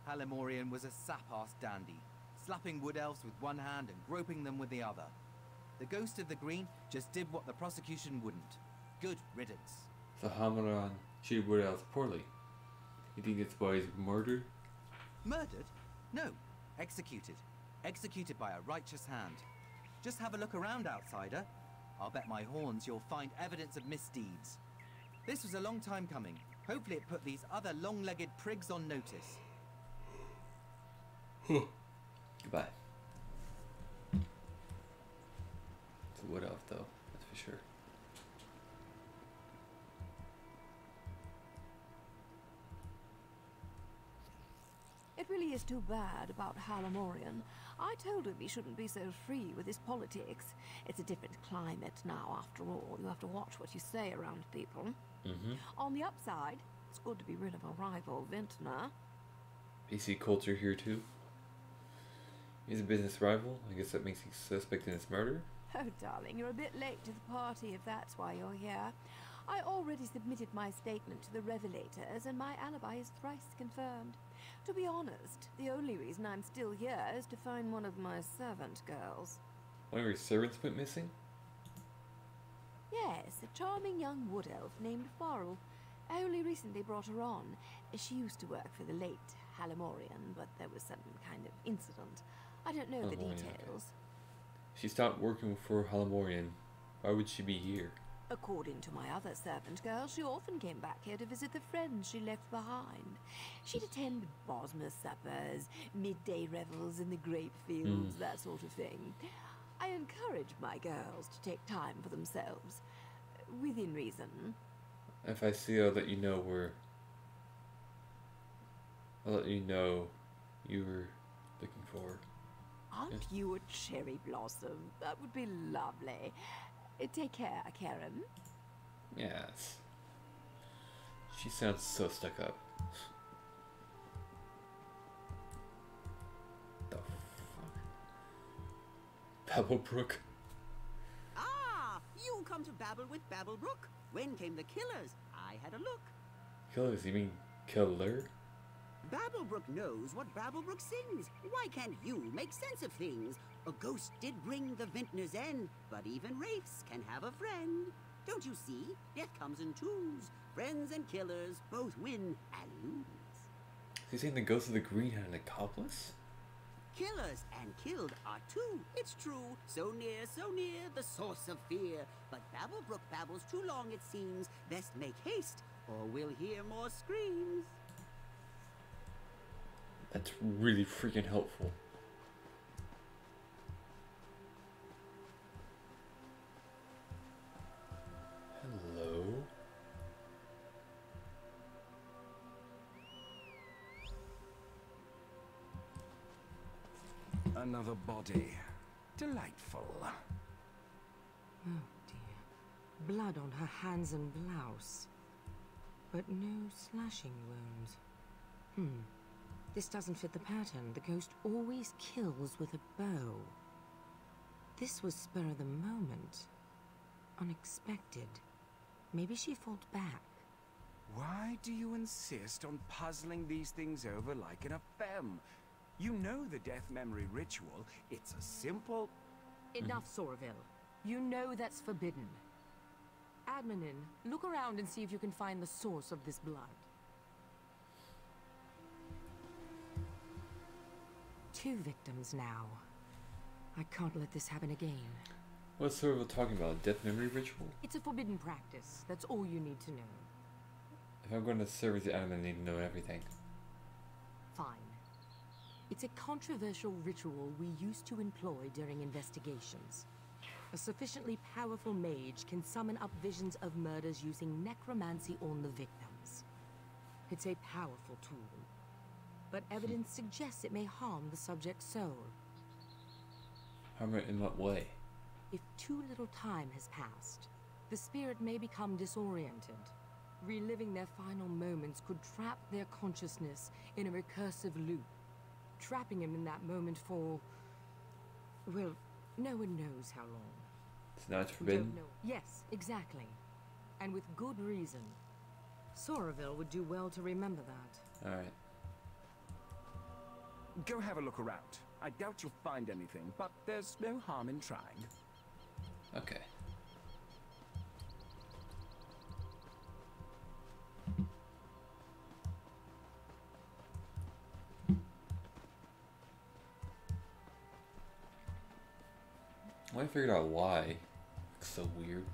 Halimorian was a sap-ass dandy, slapping wood elves with one hand and groping them with the other. The Ghost of the Green just did what the prosecution wouldn't. Good riddance. So Halmoran treated wood elves poorly. You think this boy is murdered? Murdered? No, executed. Executed by a righteous hand. Just have a look around, outsider. I'll bet my horns you'll find evidence of misdeeds. This was a long time coming. Hopefully it put these other long-legged prigs on notice. Goodbye. It's a wood elf, though, that's for sure. It really is too bad about Halimorian. I told him he shouldn't be so free with his politics. It's a different climate now, after all. You have to watch what you say around people. On the upside, it's good to be rid of a rival vintner. PC culture here, too. He's a business rival. I guess that makes you suspect in his murder? Oh, darling, you're a bit late to the party if that's why you're here. I already submitted my statement to the Revelators, and my alibi is thrice confirmed. To be honest, the only reason I'm still here is to find one of my servant girls. One of your servants went missing? Yes, a charming young wood elf named Farrell. I only recently brought her on. She used to work for the late Halimorian, but there was some kind of incident. I don't know the details. She stopped working for Halimorian. Why would she be here? According to my other servant girl, she often came back here to visit the friends she left behind. She'd attend Bosma suppers, midday revels in the grape fields, that sort of thing. I encourage my girls to take time for themselves, within reason. If I see, I'll let you know I'll let you know you were looking for. Aren't you a cherry blossom? That would be lovely. Take care, Karen. Yes. She sounds so stuck up. The fuck? Babblebrook? Ah, you come to babble with Babblebrook? When came the killers? I had a look. Killers? You mean killer? Babblebrook knows what Babblebrook sings. Why can't you make sense of things? A ghost did bring the vintner's end, but even wraiths can have a friend. Don't you see? Death comes in twos. Friends and killers both win and lose. So you're saying the Ghost of the Green had an accomplice? Killers and killed are two. It's true. So near, the source of fear. But Babblebrook babbles too long, it seems. Best make haste, or we'll hear more screams. That's really freaking helpful. Hello? Another body. Delightful. Oh dear. Blood on her hands and blouse. But no slashing wounds. This doesn't fit the pattern. The ghost always kills with a bow. This was spur of the moment. Unexpected. Maybe she fought back. Why do you insist on puzzling these things over like an femme? You know the death memory ritual. It's a simple... Enough, Soraville. You know that's forbidden. Admin, look around and see if you can find the source of this blood. 2 victims now. I can't let this happen again. What's Sorrel talking about? Death memory ritual? It's a forbidden practice. That's all you need to know. If I'm going to serve as the admin, I need to know everything. Fine. It's a controversial ritual we used to employ during investigations. A sufficiently powerful mage can summon up visions of murders using necromancy on the victims. It's a powerful tool, but evidence suggests it may harm the subject's soul. Harm it in what way? If too little time has passed, the spirit may become disoriented. Reliving their final moments could trap their consciousness in a recursive loop, trapping him in that moment for, well, no one knows how long. So now it's We forbidden? don't know. Yes, exactly. And with good reason. Sorreville would do well to remember that. Alright. Go have a look around. I doubt you'll find anything, but there's no harm in trying. Okay. I figured out why. It's so weird.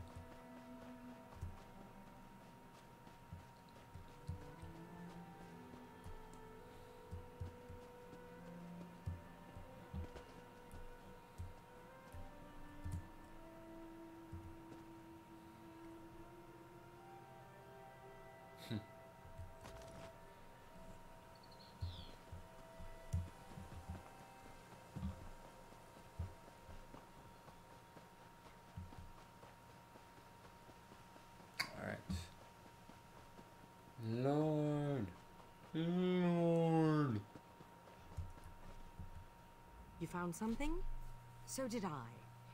Lord. Lord. You found something? So did I.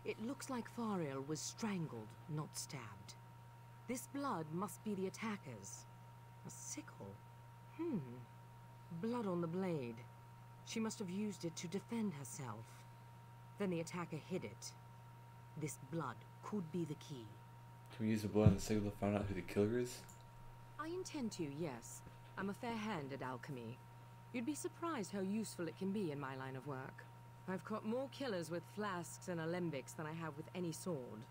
It looks like Fariel was strangled, not stabbed. This blood must be the attacker's. A sickle? Blood on the blade. She must have used it to defend herself. Then the attacker hid it. This blood could be the key. Can we use the blood on the sickle to find out who the killer is? I intend to, yes. I'm a fair hand at alchemy. You'd be surprised how useful it can be in my line of work. I've caught more killers with flasks and alembics than I have with any sword.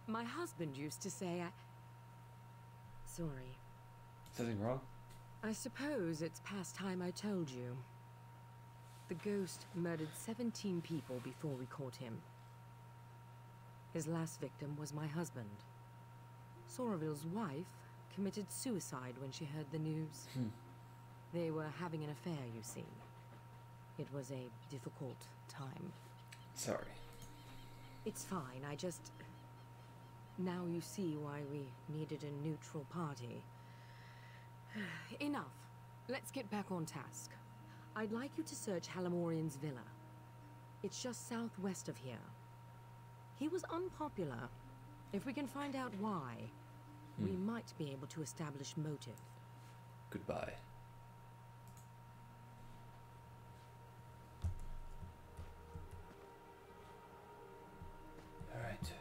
My husband used to say Sorry. Something wrong? I suppose it's past time I told you. The ghost murdered 17 people before we caught him. His last victim was my husband. Sorreville's wife committed suicide when she heard the news. They were having an affair, you see. It was a difficult time. Sorry. It's fine, I just... Now you see why we needed a neutral party. Enough. Let's get back on task. I'd like you to search Halamorian's villa. It's just southwest of here. He was unpopular. If we can find out why, we might be able to establish motive. Goodbye. Alright.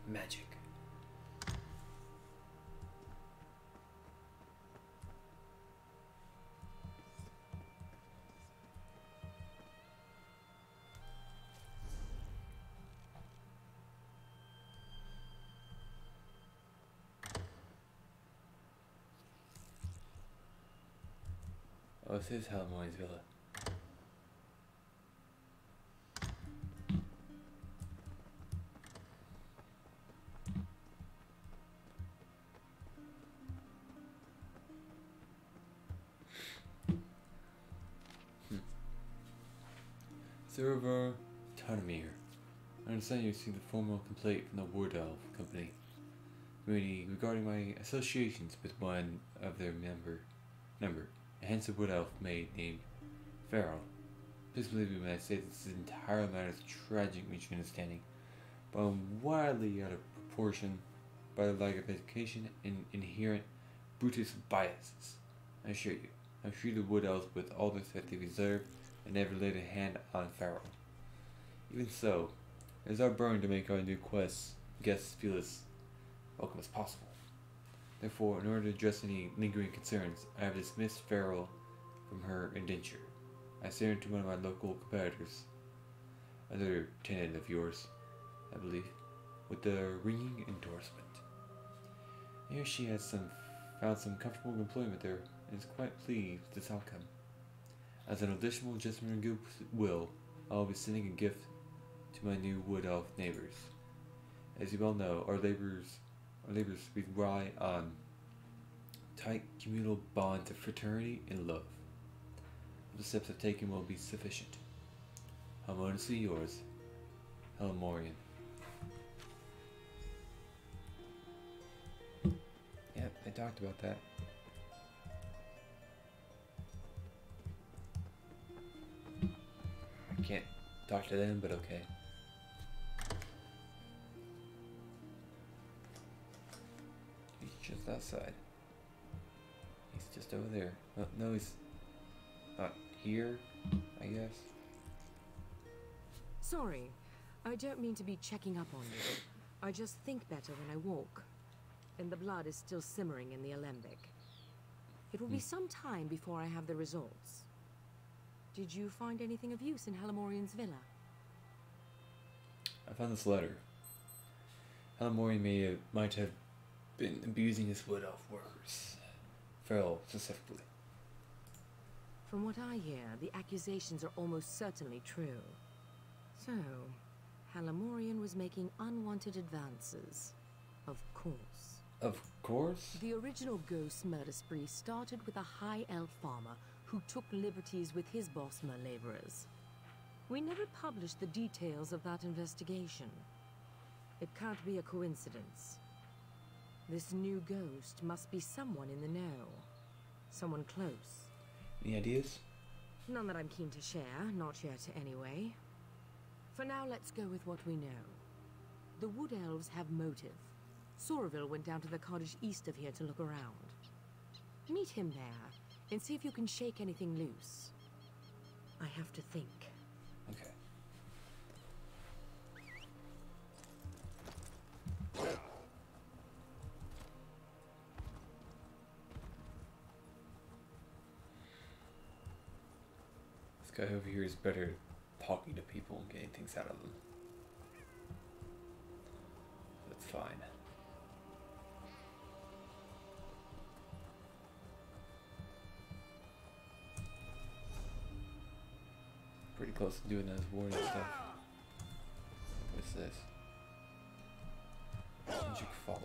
Magic. Oh, this is Halamorian's villa. Server Tanamir. I understand you received a formal complaint from the Ward Elf Company. community regarding my associations with one of their number, a handsome wood elf maid named Farrell. Please believe me when I say this entire matter is tragic misunderstanding, but I'm wildly out of proportion by the lack of education and inherent Brutus biases. I assure you, I treat the wood elves with all the respect they deserve and never laid a hand on Farrell. Even so, it is our burden to make our new guests feel as welcome as possible. Therefore, in order to address any lingering concerns, I have dismissed Farrell from her indenture. I sent her to one of my local competitors, another tenant of yours, I believe, with a ringing endorsement. Here she has found some comfortable employment there and is quite pleased with this outcome. As an additional adjustment of goodwill, I will be sending a gift to my new wood elf neighbors. As you well know, our labors rely on tight communal bonds of fraternity and love. The steps I've taken will be sufficient. Harmoniously yours, Helmorian. Yep, I talked about that. I can't talk to them, but okay. He's just outside. He's just over there. Oh, no, he's not here, I guess. Sorry, I don't mean to be checking up on you. I just think better when I walk. And the blood is still simmering in the alembic. It will be some time before I have the results. Did you find anything of use in Helmorian's villa? I found this letter. Helmorian might have been abusing his wood elf workers. Farrell specifically. From what I hear, the accusations are almost certainly true. So, Helmorian was making unwanted advances. Of course. Of course? The original ghost murder spree started with a high elf farmer who took liberties with his Bosmer laborers. We never published the details of that investigation. It can't be a coincidence. This new ghost must be someone in the know. Someone close. Any ideas? None that I'm keen to share, not yet anyway. For now, let's go with what we know. The Wood Elves have motive. Soraville went down to the cottage east of here to look around. Meet him there, and see if you can shake anything loose. I have to think. Okay. This guy over here is better at talking to people and getting things out of them. That's fine. Pretty close to doing those warning stuff. What's this? Magic Frolic.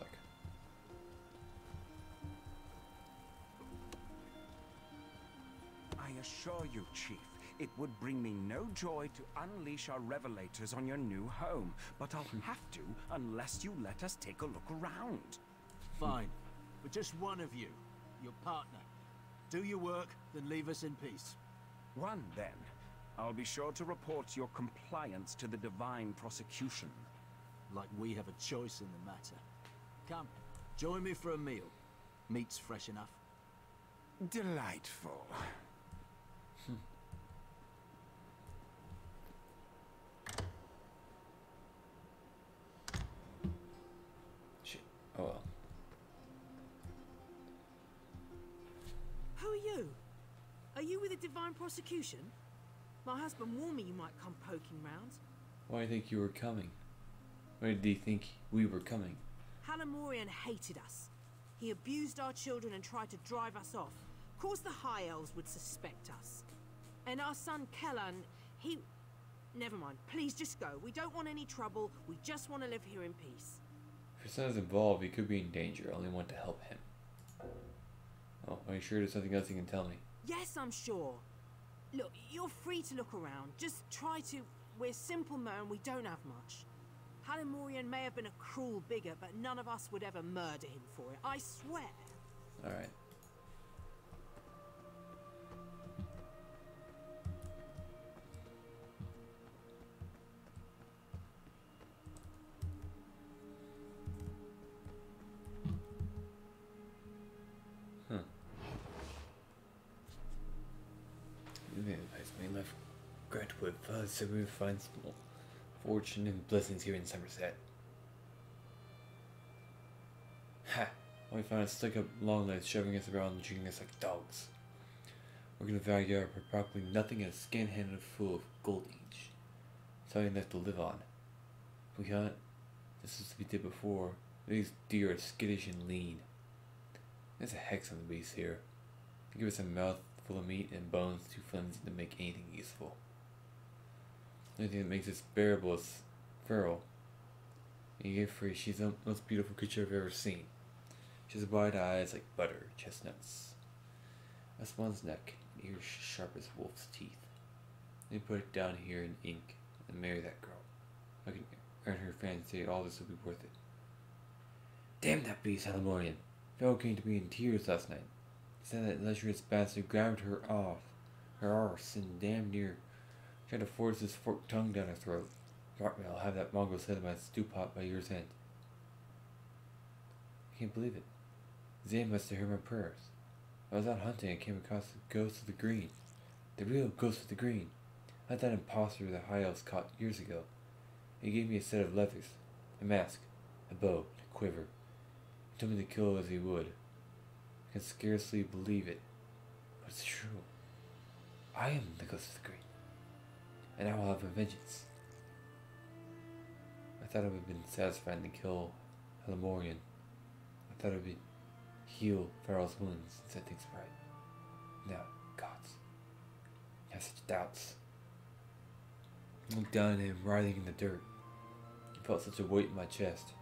I assure you, Chief, it would bring me no joy to unleash our revelators on your new home, but I'll have to unless you let us take a look around. Fine, but just one of you, your partner. Do your work, then leave us in peace. One, then. I'll be sure to report your compliance to the Divine Prosecution. Like we have a choice in the matter. Come, join me for a meal. Meat's fresh enough. Delightful. Shit. Oh well. Who are you? Are you with the Divine Prosecution? My husband warned me you might come poking round. Why do you think you were coming? Why did he think we were coming? Helmorian hated us. He abused our children and tried to drive us off. Of course the High Elves would suspect us. And our son Kellan, he... Never mind, please just go. We don't want any trouble. We just want to live here in peace. If your son is involved, he could be in danger. I only want to help him. Oh, are you sure there's something else you can tell me? Yes, I'm sure. Look, you're free to look around. Just try to... We're simple men, we don't have much. Halimorian may have been a cruel bigot, but none of us would ever murder him for it, I swear. Alright. Huh. Maybe I left Grantwood. Father said we would find small fortune and blessings here in Somerset. Ha! We found us stuck up long legs, shoving us around and treating us like dogs. Working the backyard for practically nothing and a scant handful of gold each. Something left to live on. We hunt, just as we did before. These deer are skittish and lean. There's a hex on the beast here. They give us a mouth full of meat and bones too flimsy to make anything useful. The only thing that makes us bearable is feral. And you get free, she's the most beautiful creature I've ever seen. She has wide eyes like butter, chestnuts. A swan's neck, and ears sharp as wolf's teeth. They put it down here in ink and marry that girl. I can earn her fancy, all this will be worth it. Damn that beast, Halimorian. Phil came to me in tears last night. He said that lecherous bastard grabbed her off her arse and damn near tried to force his forked tongue down her throat. I'll have that mongrel set in my stew pot by year's end. I can't believe it. Zane must have heard my prayers. I was out hunting and came across the ghost of the green. The real ghost of the green. Not that imposter the high elves caught years ago. He gave me a set of leathers, a mask, a bow, and a quiver. He told me to kill as he would. I can scarcely believe it, but it's true. I am the ghost of the green, and I will have a vengeance. I thought it would have been satisfying to kill Halimorian. I thought it would heal Farrell's wounds and set things right. Now, gods, I have such doubts. I looked down at him writhing in the dirt. I felt such a weight in my chest.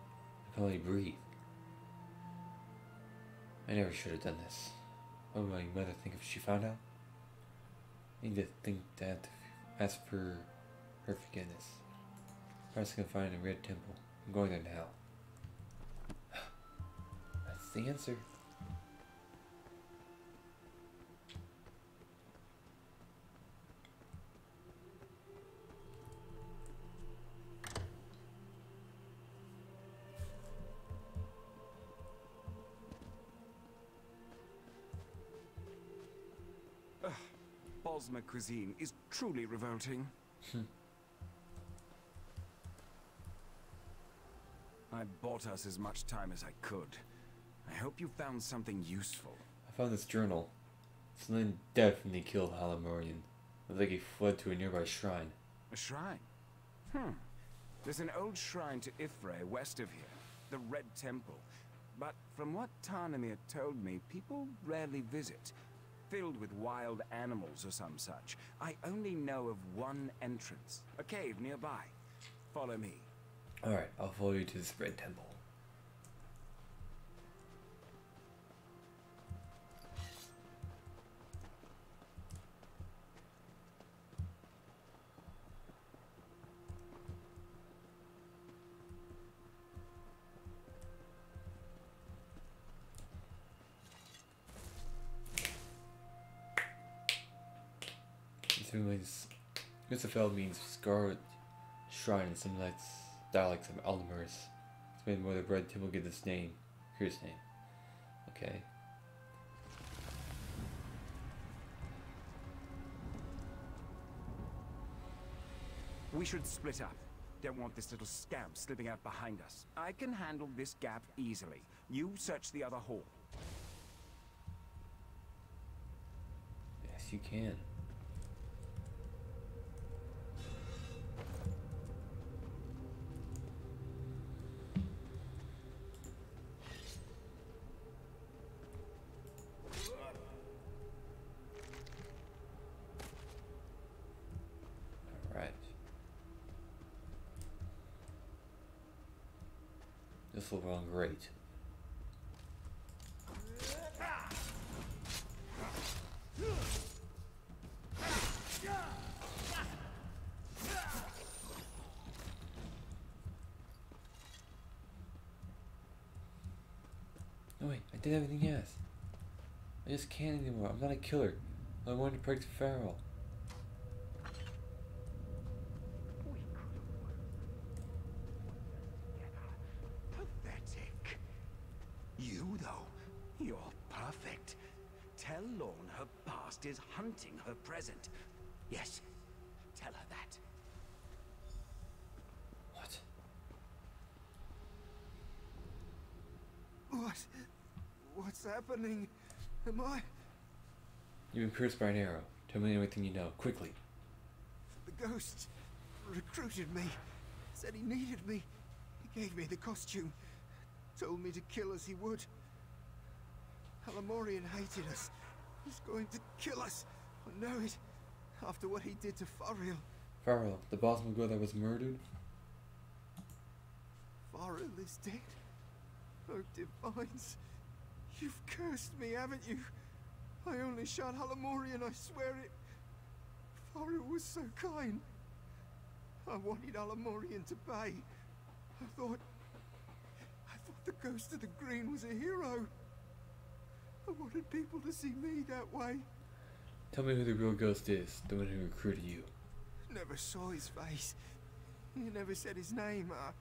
I could only breathe. I never should have done this. What would my mother think if she found out? I need to think that to ask for her forgiveness. Perhaps I can find a red temple. I'm going there now. That's the answer. Bosmer cuisine is truly revolting. I bought us as much time as I could. I hope you found something useful. I found this journal. Selene definitely killed Halimorian. It looked like he fled to a nearby shrine. A shrine? There's an old shrine to Ifre west of here, the Red Temple. But from what Tarnamir told me, people rarely visit. Filled with wild animals or some such. I only know of one entrance, a cave nearby. Follow me. Alright, I'll follow you to this red temple. Gustafel means scarlet shrine in some dialects of Aldemers. Explain where the red temple gets its name. Here's its name. Okay. We should split up. Don't want this little scamp slipping out behind us. I can handle this gap easily. You search the other hall. Yes, you can. This will run great. No wait, I did everything yes. I just can't anymore. I'm not a killer. I wanted to break the feral. Pathetic. You, though, you're perfect. Tell Lorne her past is hunting her present. Yes, tell her that. What? What's happening? Am I... You've been pierced by an arrow. Tell me everything you know, quickly. The ghost recruited me. Said he needed me. He gave me the costume. Told me to kill as he would. Alamorian hated us. He's going to kill us. I know it. After what he did to Fariel. Farrell, the Bosman girl that was murdered? Fariel is dead. Oh, Divines. You've cursed me, haven't you? I only shot Alamorian, I swear it. Fariel was so kind. I wanted Alamorian to pay. I thought the Ghost of the Green was a hero. I wanted people to see me that way. Tell me who the real ghost is, the one who recruited you. Never saw his face. He never said his name. I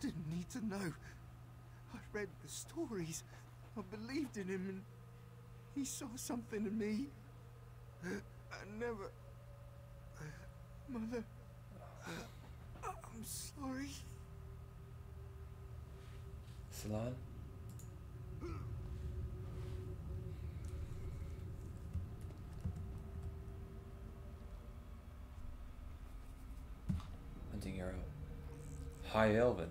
didn't need to know. I read the stories. I believed in him and he saw something in me. I never... Mother... I'm sorry. Salon? Hunting arrow. High Elven.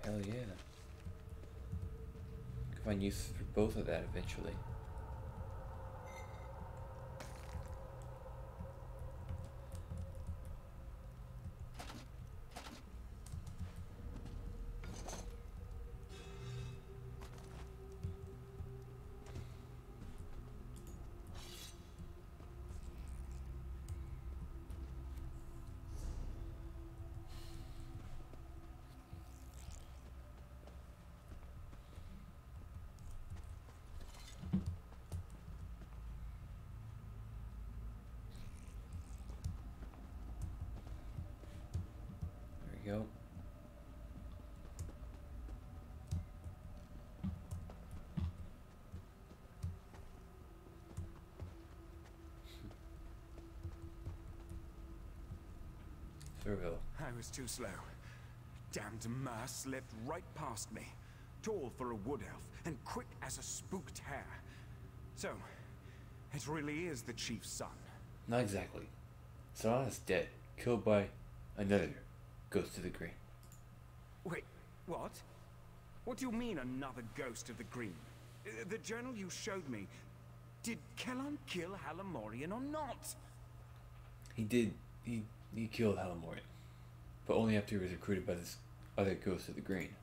Hell yeah. Could find use for both of that eventually. There we go. Thurville. I was too slow. Damned Mer slipped right past me. Tall for a wood elf, and quick as a spooked hare. So, it really is the chief's son. Not exactly. Solana's dead, killed by another Ghost of the Green. Wait, what? What do you mean, another Ghost of the Green? The journal you showed me, did Kellan kill Alamorian or not? He did. He killed Alamorian, but only after he was recruited by this other Ghost of the Green.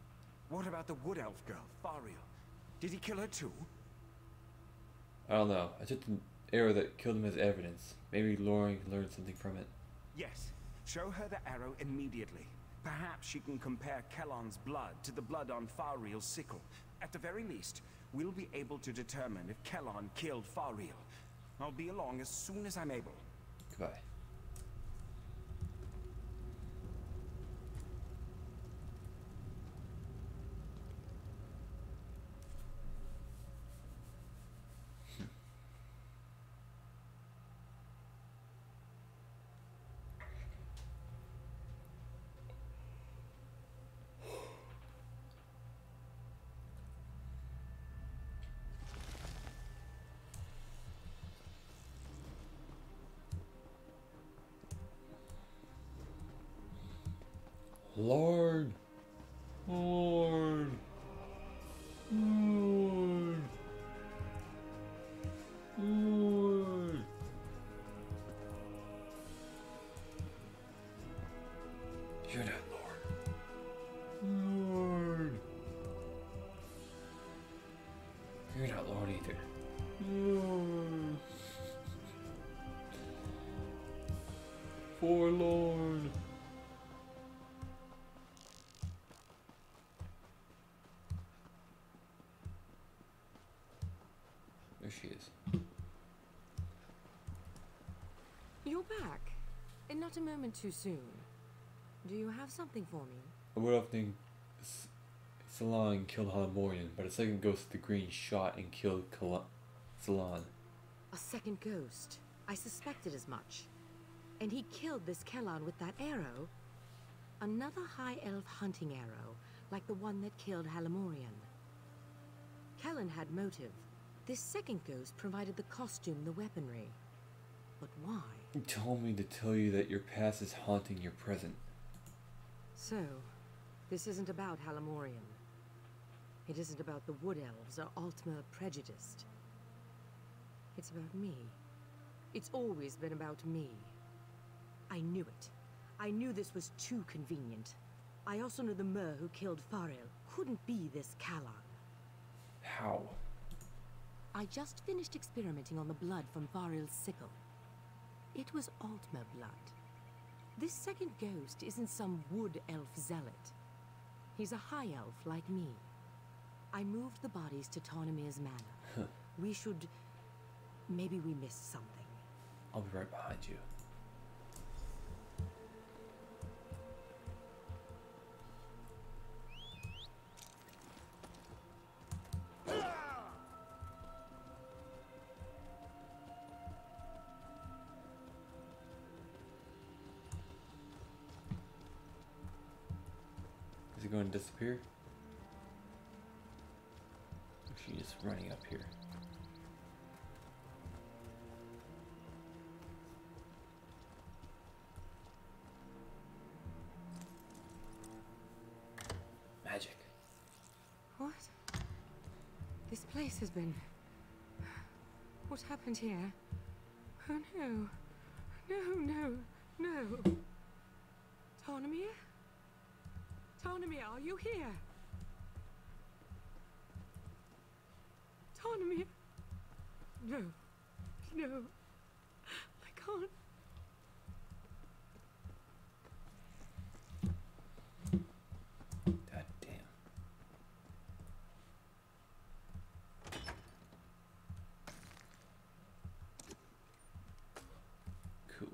What about the wood elf girl, Fariel? Did he kill her too? I don't know. I took the arrow that killed him as evidence. Maybe Lauren can learn something from it. Yes. Show her the arrow immediately. Perhaps she can compare Kellan's blood to the blood on Fariel's sickle. At the very least, we'll be able to determine if Kellan killed Fariel. I'll be along as soon as I'm able. Goodbye. Lord. Lord. Lord. Lord. You're not Lord. Lord. You're not Lord either. Forlorn. There she is. You're back. And not a moment too soon. Do you have something for me? I went off named Salon killed Halamorian, but a second ghost of the green shot and killed Salon. A second ghost. I suspected as much. And he killed this Kellan with that arrow. Another high elf hunting arrow, like the one that killed Halamorian. Kellan had motive. This second ghost provided the costume, the weaponry. But why? He told me to tell you that your past is haunting your present. So, this isn't about Halamorian. It isn't about the Wood Elves or Altmer prejudiced. It's about me. It's always been about me. I knew it. I knew this was too convenient. I also knew the Mer who killed Faril couldn't be this Kellan. How? I just finished experimenting on the blood from Faril's sickle. It was Altmer blood. This second ghost isn't some wood elf zealot. He's a high elf like me. I moved the bodies to Tarnamir's manor. We should... Maybe we missed something. I'll be right behind you. Is he going to disappear? Or is she just running up here? Magic. What? This place has been... What happened here? Oh no. No. Tarnamir? Tarnamir, are you here? Tarnamir? No. I can't. God damn. Cool.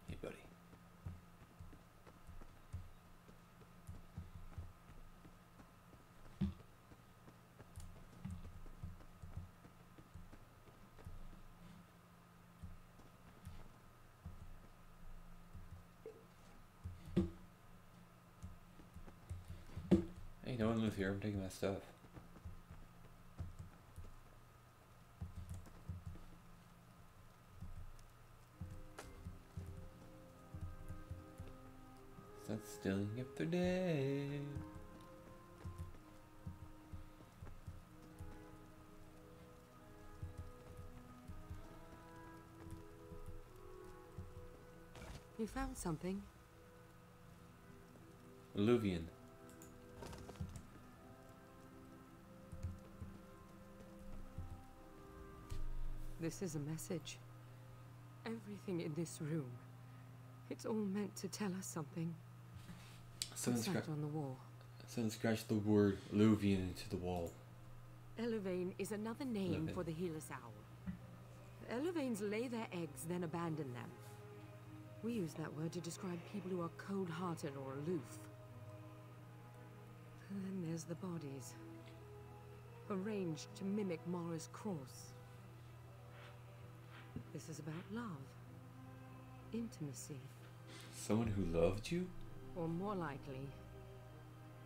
Hey, buddy. Hey, no one lives here. I'm taking my stuff. Start stealing if they're dead. You found something? Alluvian. This is a message. Everything in this room. It's all meant to tell us something. What's that on the wall? Someone scratched the word Alluvian into the wall. Elevane is another name Elevane. for the Healer's Owl. Elevanes lay their eggs, then abandon them. We use that word to describe people who are cold-hearted or aloof. And then there's the bodies. Arranged to mimic Mara's course. This is about love. Intimacy. Someone who loved you? Or more likely,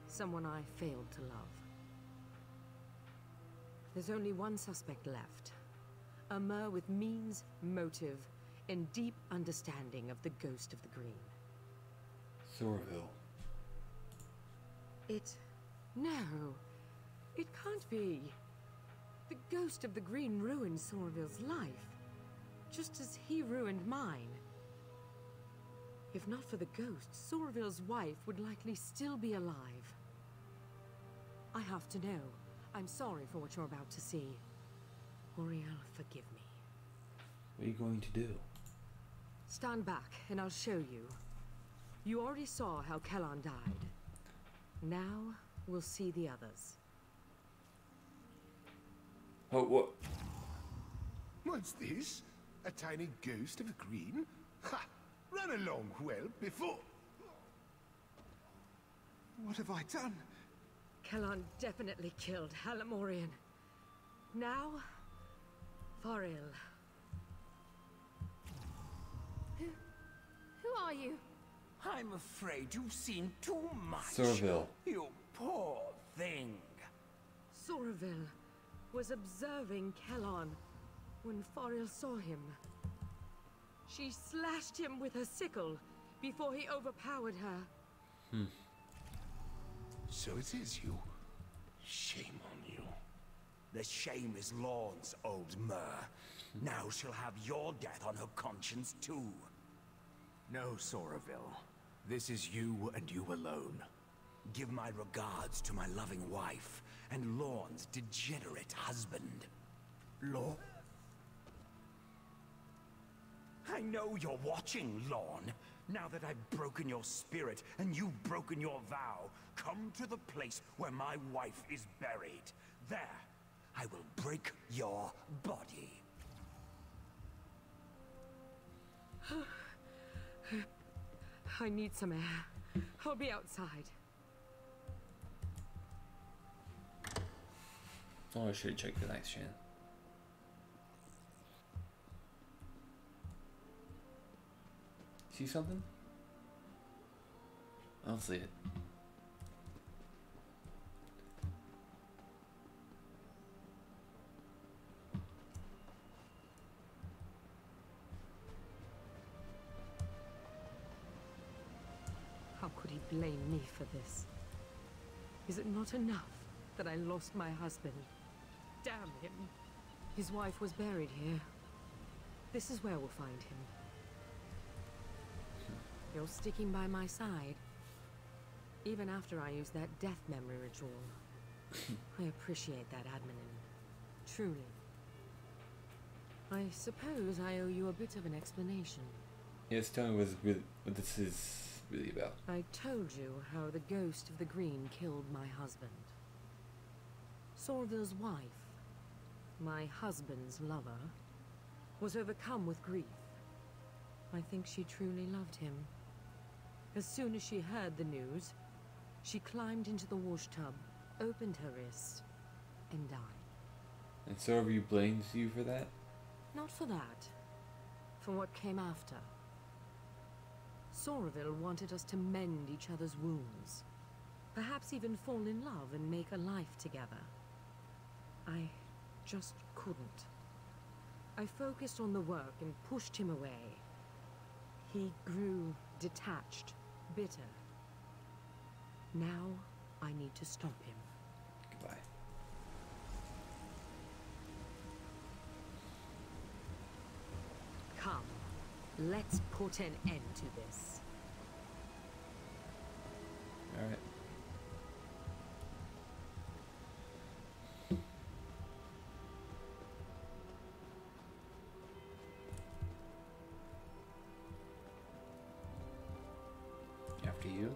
someone I failed to love. There's only one suspect left. A Mer with means, motive, and deep understanding of the ghost of the green. Sorville. No. It can't be. The ghost of the green ruined Sorville's life. just as he ruined mine. If not for the ghost, Sorville's wife would likely still be alive. I have to know. I'm sorry for what you're about to see. Oriel, forgive me. What are you going to do? Stand back, and I'll show you. You already saw how Kellan died. Now, we'll see the others. Oh, what? What's this? A tiny ghost of a queen? Ha! Run along, well, before... What have I done? Kellan definitely killed Halamorian. Now, Faril. Who are you? I'm afraid you've seen too much. Sorville. You poor thing. Sorville was observing Kellan when Faril saw him. She slashed him with her sickle before he overpowered her. So it is you. Shame on you. The shame is Lorne's, old Mur. Now she'll have your death on her conscience too. No, Sorville. This is you and you alone. Give my regards to my loving wife and Lorne's degenerate husband. Lorne? I know you're watching, Lorne. Now that I've broken your spirit and you've broken your vow, come to the place where my wife is buried. There, I will break your body. I need some air. I'll be outside. Oh, I should check the next gen. See something? I don't see it. How could he blame me for this? Is it not enough that I lost my husband? Damn him! His wife was buried here. This is where we'll find him. You're sticking by my side. Even after I use that death memory ritual. I appreciate that, Admin. Truly. I suppose I owe you a bit of an explanation. Yes, tell me what this is really about. I told you how the ghost of the Green killed my husband. Sorville's wife, my husband's lover, was overcome with grief. I think she truly loved him. As soon as she heard the news, she climbed into the wash tub, opened her wrist, and died. And Sorville blames you for that? Not for that. For what came after. Sorville wanted us to mend each other's wounds. Perhaps even fall in love and make a life together. I just couldn't. I focused on the work and pushed him away. He grew detached, bitter. Now I need to stop him. Goodbye. Come, let's put an end to this. All right. After you.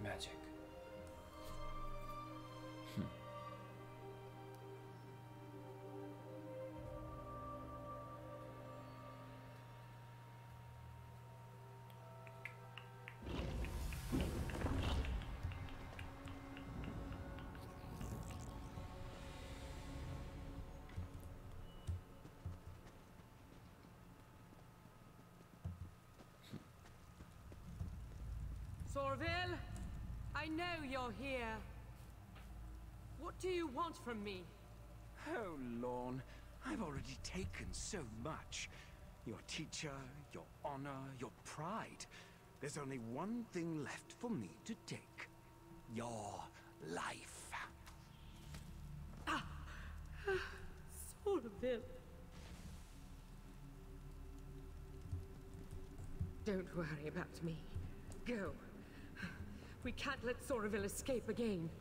Magic. Sorville, I know you're here. What do you want from me? Oh, Lorne, I've already taken so much. Your teacher, your honor, your pride. There's only one thing left for me to take. Your life. Don't worry about me. Go. We can't let Soraville escape again.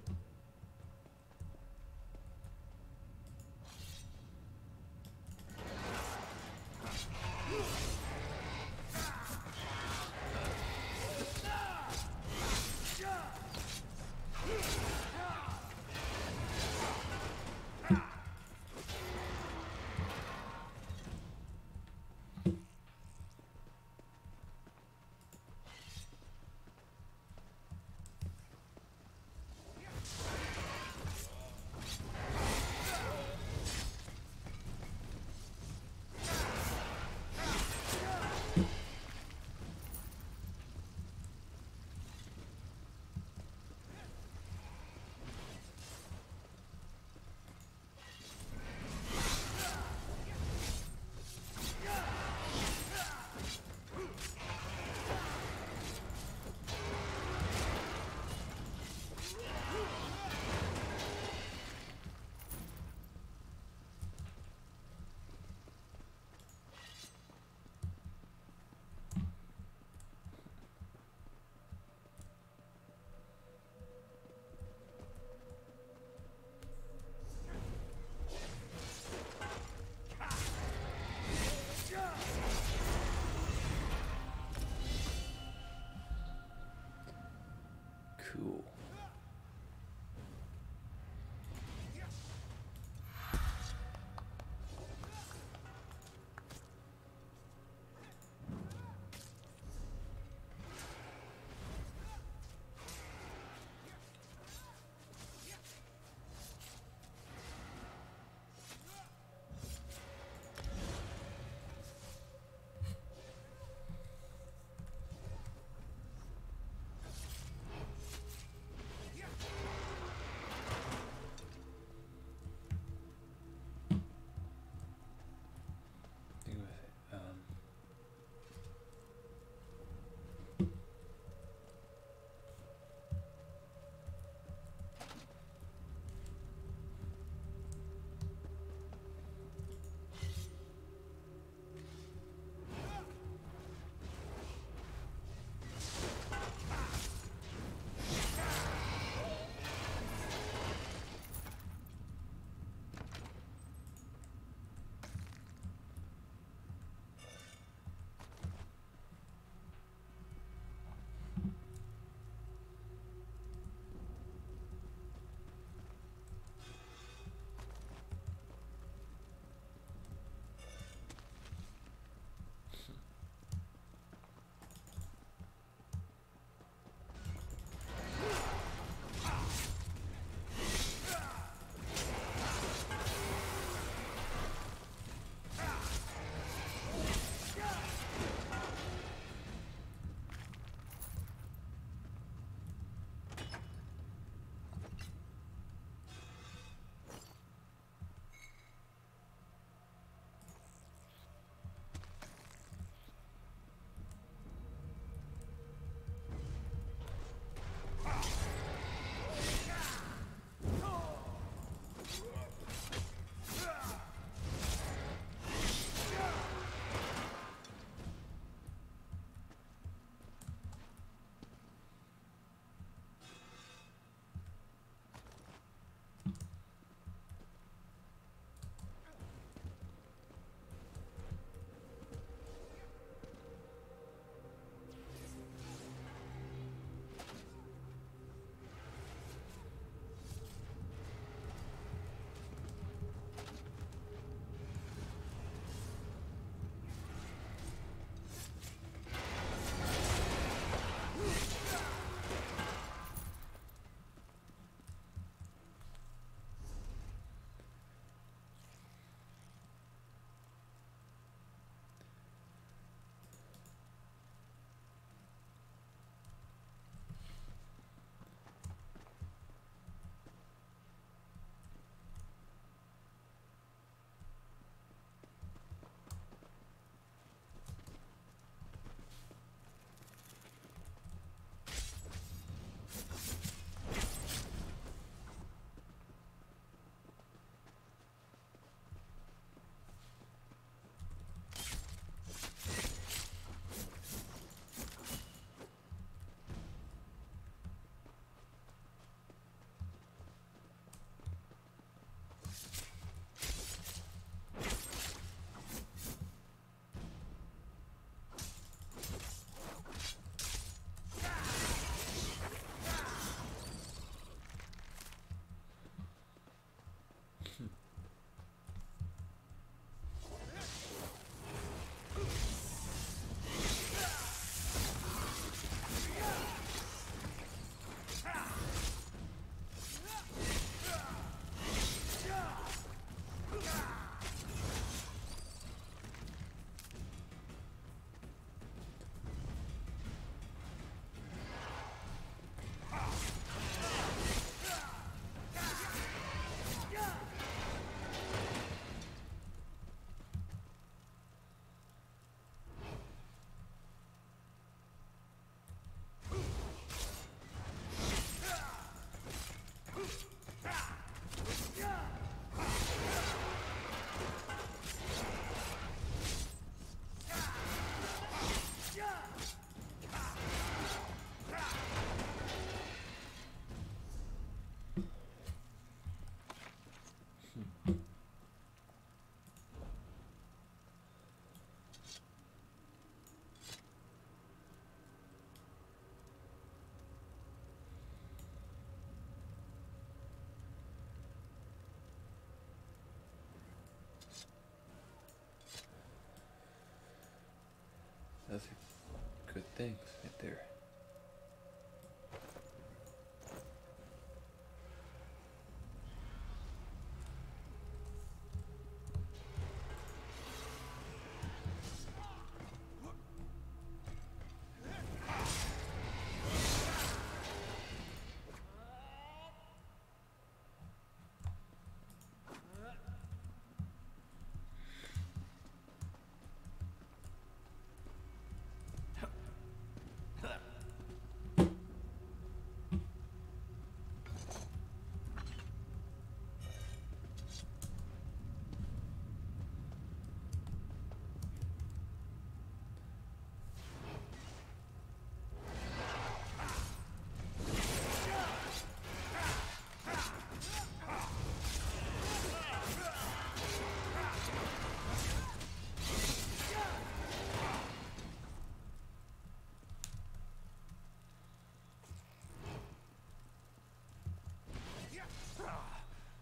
That's a good thing right there.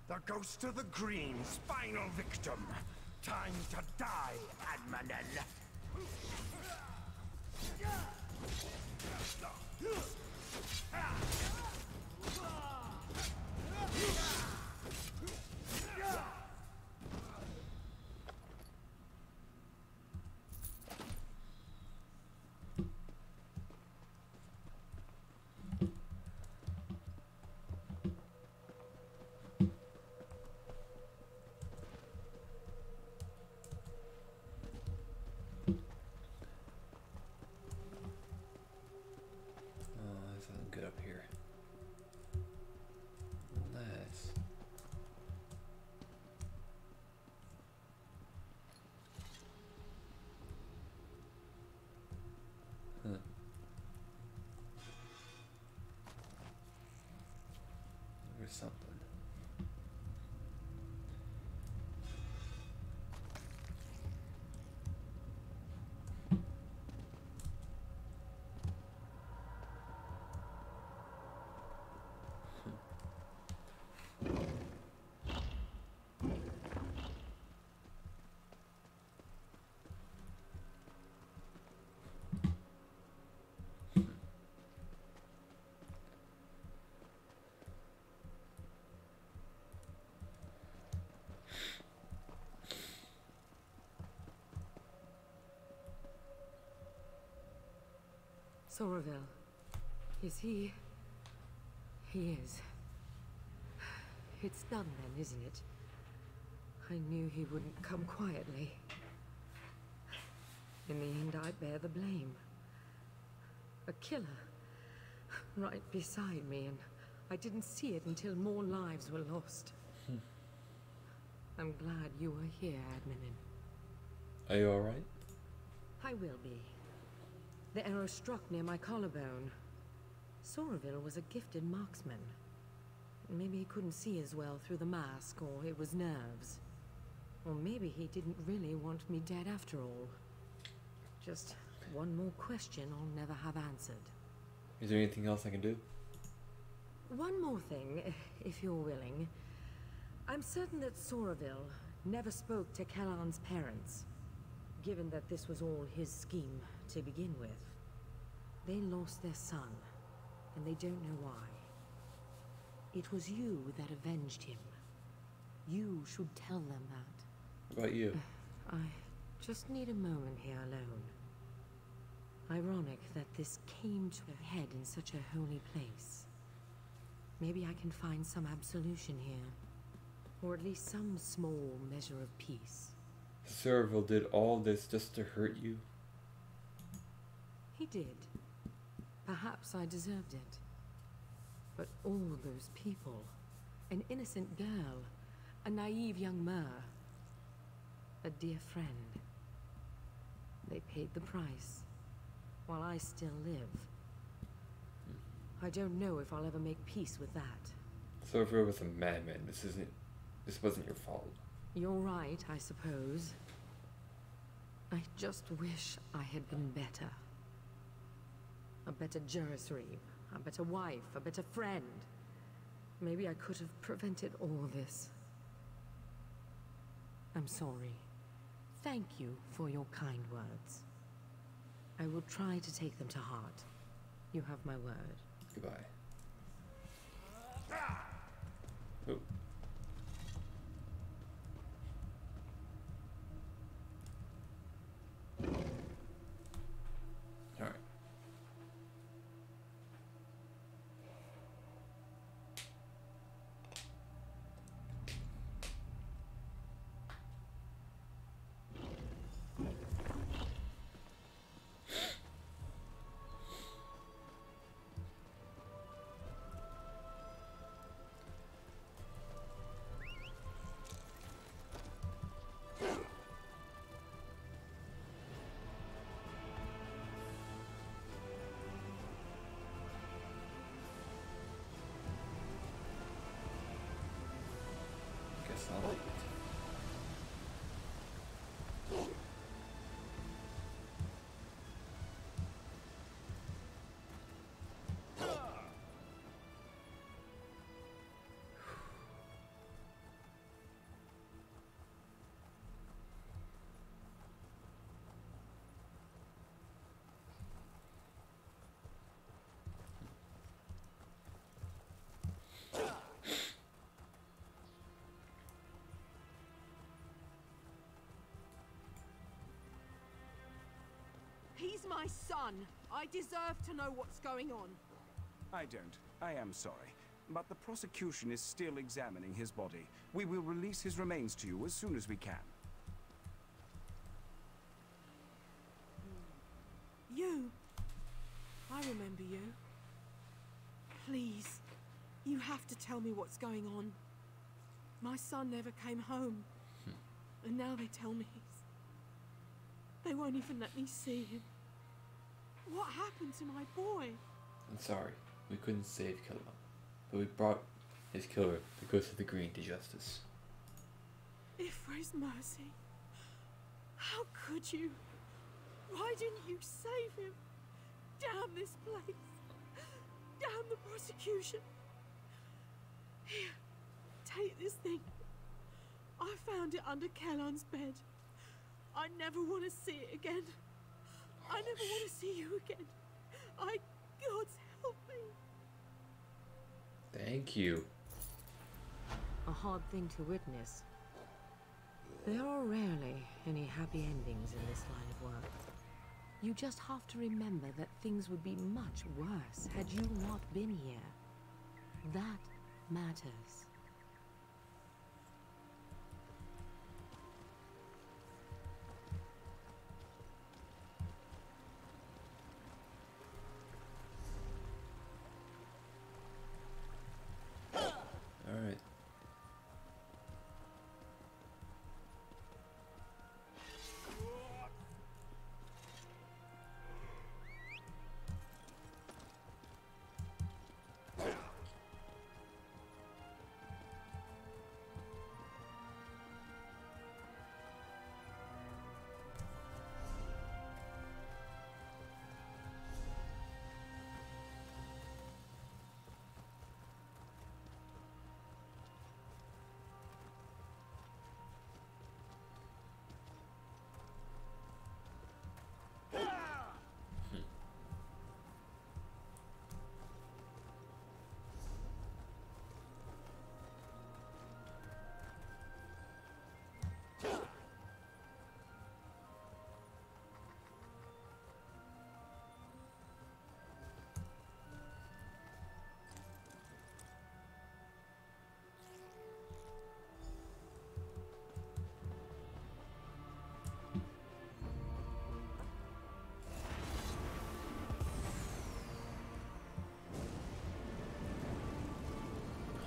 The ghost of the Green's final victim. Time to die, Admanen. Good up here. Nice. Huh. There's something. Soraville. Is he... He is. It's done then, isn't it? I knew he wouldn't come quietly. In the end, I bear the blame. A killer. Right beside me, and I didn't see it until more lives were lost. I'm glad you were here, Admanin. Are you alright? I will be. The arrow struck near my collarbone. Soraville was a gifted marksman. Maybe he couldn't see as well through the mask, or it was nerves. Or maybe he didn't really want me dead after all. Just one more question I'll never have answered. Is there anything else I can do? One more thing, if you're willing. I'm certain that Soraville never spoke to Kellan's parents, given that this was all his scheme to begin with. They lost their son, and they don't know why. It was you that avenged him. You should tell them that. What about you? I just need a moment here alone. Ironic that this came to a head in such a holy place. Maybe I can find some absolution here. Or at least some small measure of peace. Soraville did all this just to hurt you? He did. Perhaps I deserved it. But all those people, an innocent girl, a naive young Mer, a dear friend, they paid the price, while I still live. I don't know if I'll ever make peace with that. Soraville was a madman. This isn't This wasn't your fault. You're right, I suppose. I just wish I had been better. A better Restream, a better wife, a better friend. Maybe I could have prevented all this. I'm sorry. Thank you for your kind words. I will try to take them to heart. You have my word. Goodbye. Oh. Alright. Guess not. He's my son. I deserve to know what's going on. I don't. I am sorry. But the prosecution is still examining his body. We will release his remains to you as soon as we can. You. I remember you. Please, you have to tell me what's going on. My son never came home. And now they tell me they won't even let me see him. What happened to my boy? I'm sorry. We couldn't save Killua. But we brought his killer, the Ghost of the Green, to justice. Ifre's mercy. How could you? Why didn't you save him? Damn this place. Damn the prosecution. Here, take this thing. I found it under Kellan's bed. I never want to see it again. I never want to see you again. God help me. Thank you. A hard thing to witness. There are rarely any happy endings in this line of work. You just have to remember that things would be much worse had you not been here. That matters. Alright.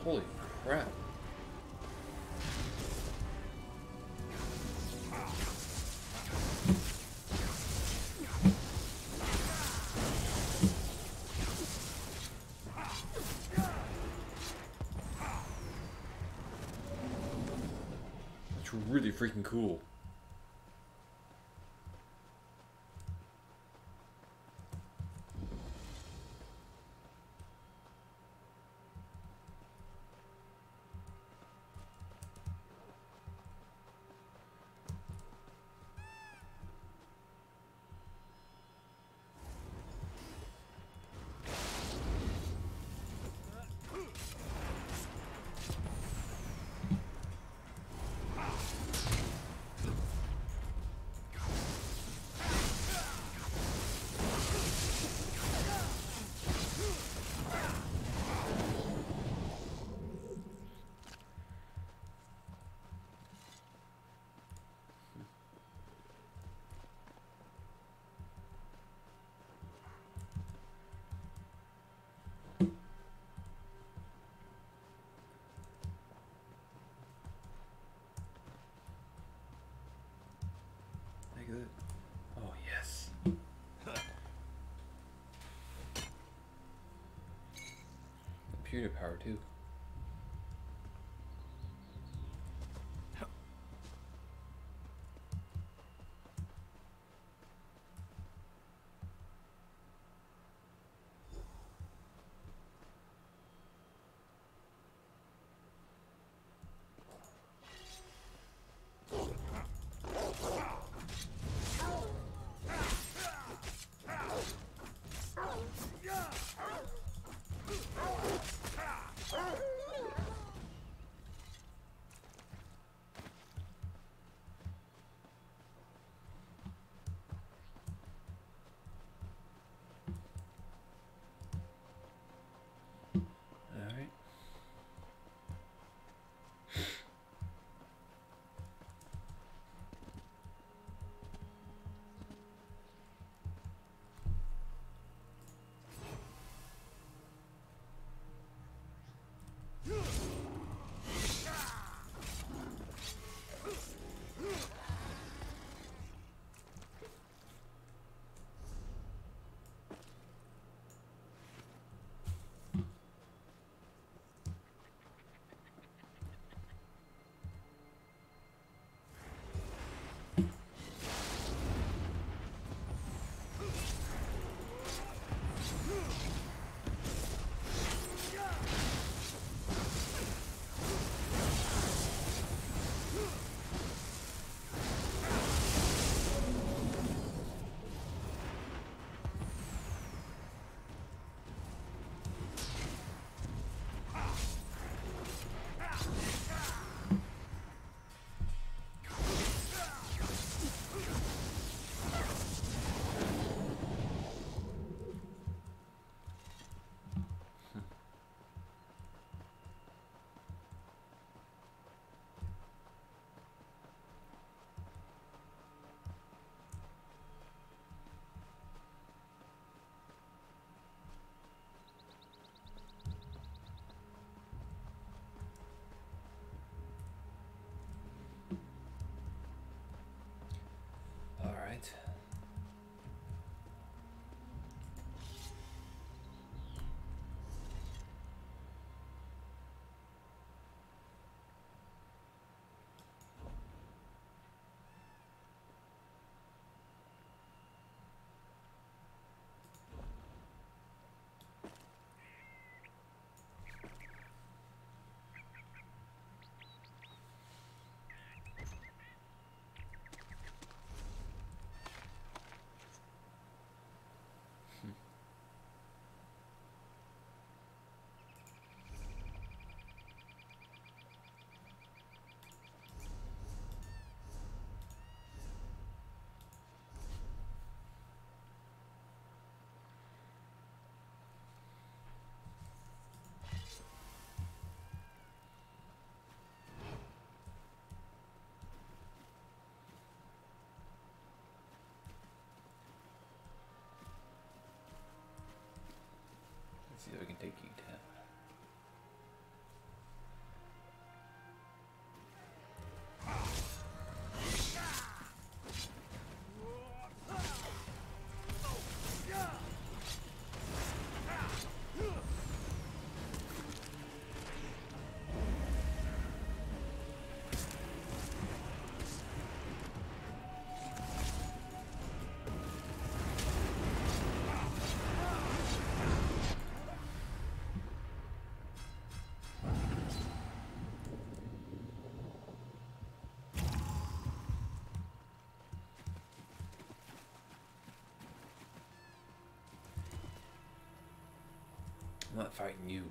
Holy crap. It's really freaking cool. Good. Oh, yes. Computer power, too. I'm not fighting you.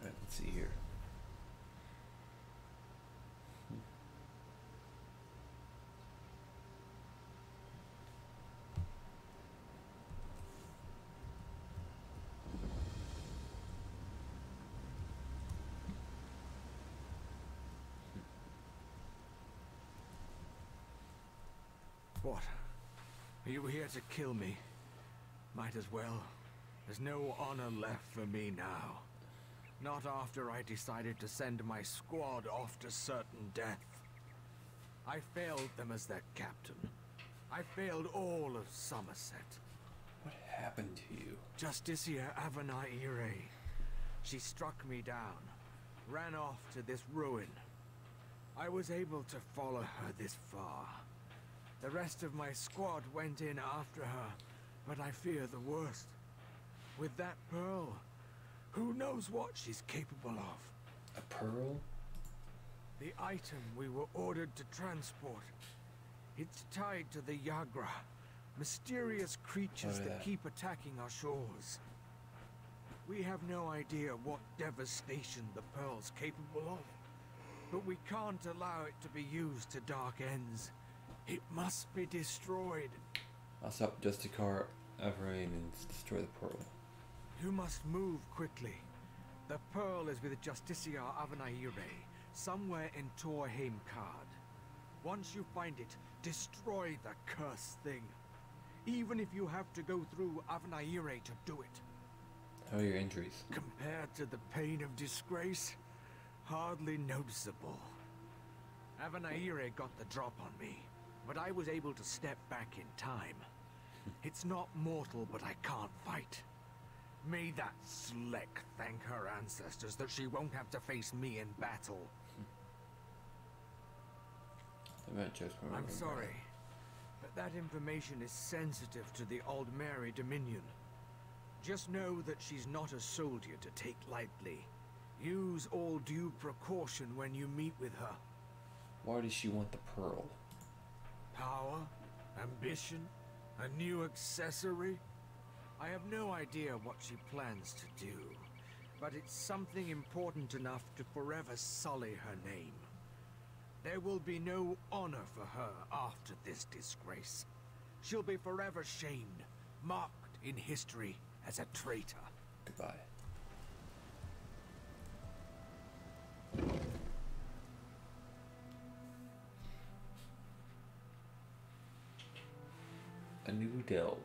Alright, let's see here. What? Are you here to kill me? Might as well. There's no honor left for me now. Not after I decided to send my squad off to certain death. I failed them as their captain. I failed all of Somerset. What happened to you? Justicia Avanaire. She struck me down, ran off to this ruin. I was able to follow her this far. The rest of my squad went in after her, but I fear the worst. With that pearl, who knows what she's capable of? A pearl? The item we were ordered to transport. It's tied to the Yagra, mysterious creatures that keep attacking our shores. We have no idea what devastation the pearl's capable of, but we can't allow it to be used to dark ends. It must be destroyed. I'll stop Justicar Everrain and destroy the pearl. You must move quickly. The pearl is with Justicia Avanaire, somewhere in Torheim Card. Once you find it, destroy the cursed thing. Even if you have to go through Avanaire to do it. How are your injuries? Compared to the pain of disgrace, hardly noticeable. Avanaire got the drop on me, but I was able to step back in time. It's not mortal, but I can't fight. May that Sleck thank her ancestors that she won't have to face me in battle. I'm sorry, but that information is sensitive to the Old Mary Dominion. Just know that she's not a soldier to take lightly. Use all due precaution when you meet with her. Why does she want the pearl? Power? Ambition? A new accessory? I have no idea what she plans to do, but it's something important enough to forever sully her name. There will be no honor for her after this disgrace. She'll be forever shamed, marked in history as a traitor. Goodbye. A new delve.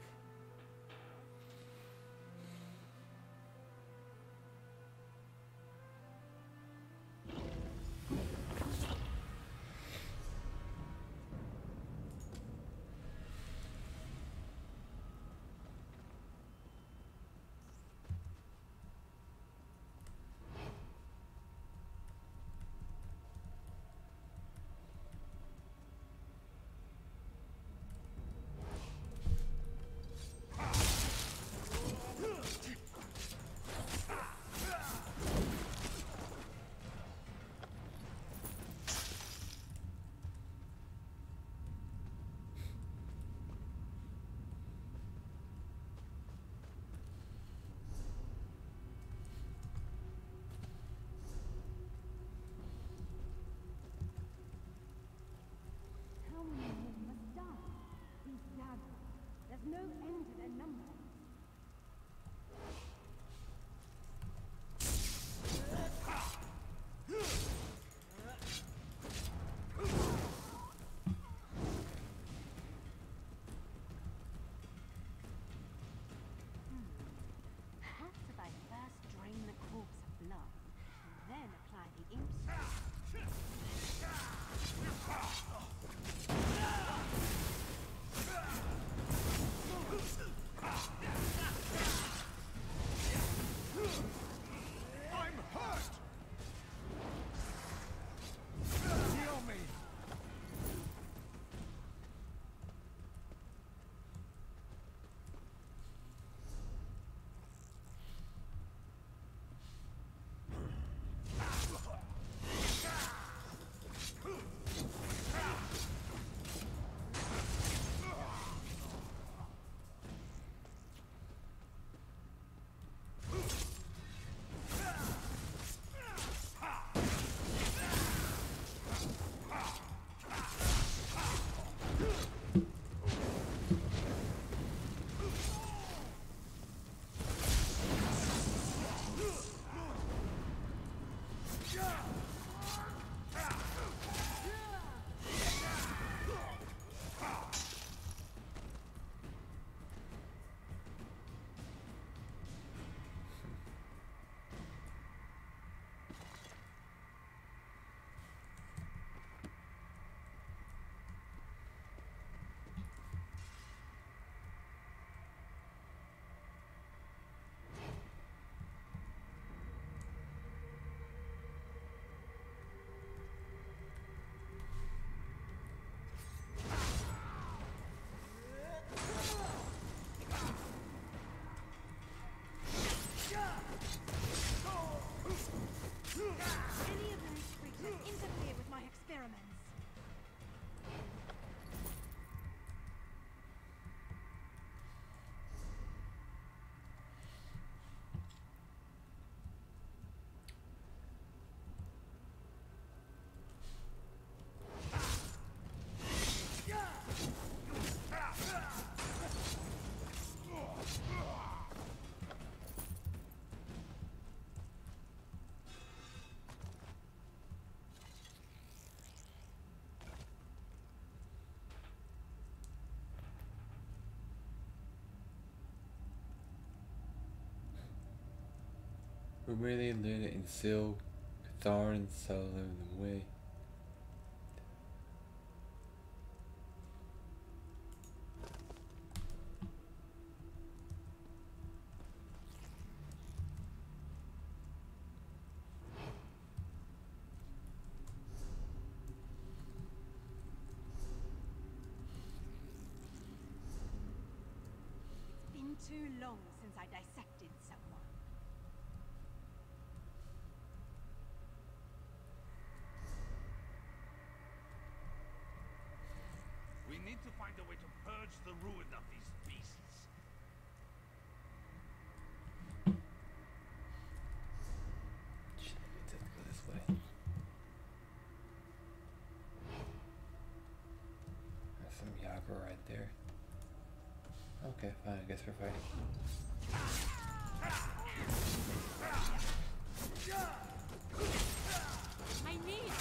There's no end to their number. Really Luna and Silk, Thorn, solo them away. It's been too long since I dissected someone. We need to find a way to purge the ruin of these beasts. Let's go this way. There's some Yaga right there. Okay, fine, I guess we're fighting. I need.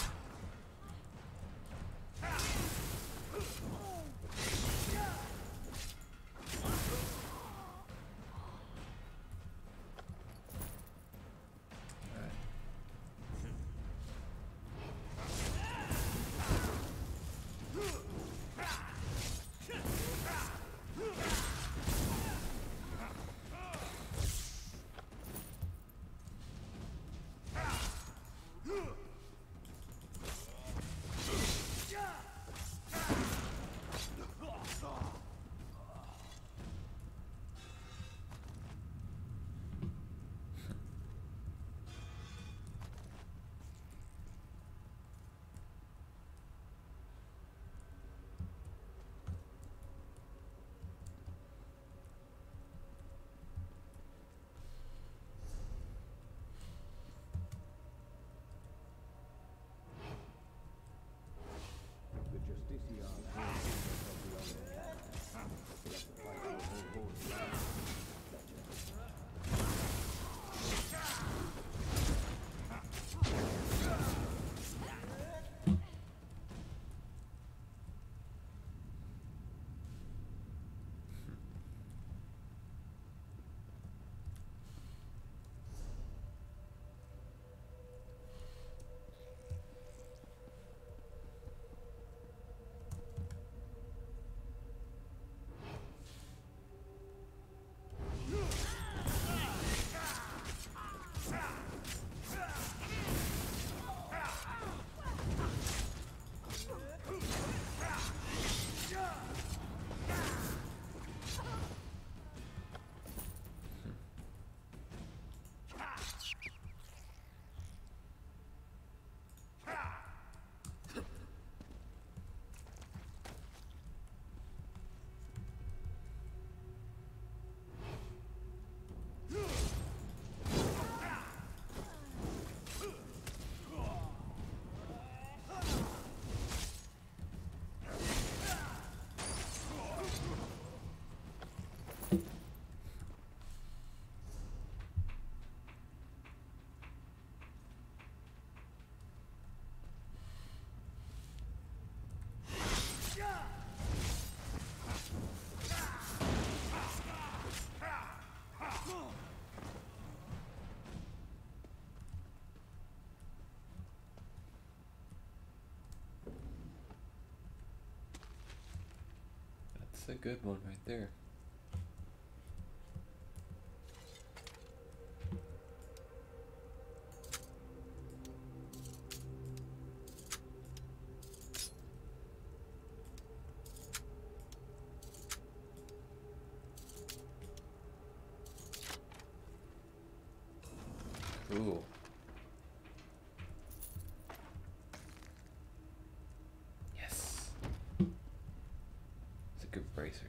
That's a good one right there. Cool. Yes. It's a good bracers.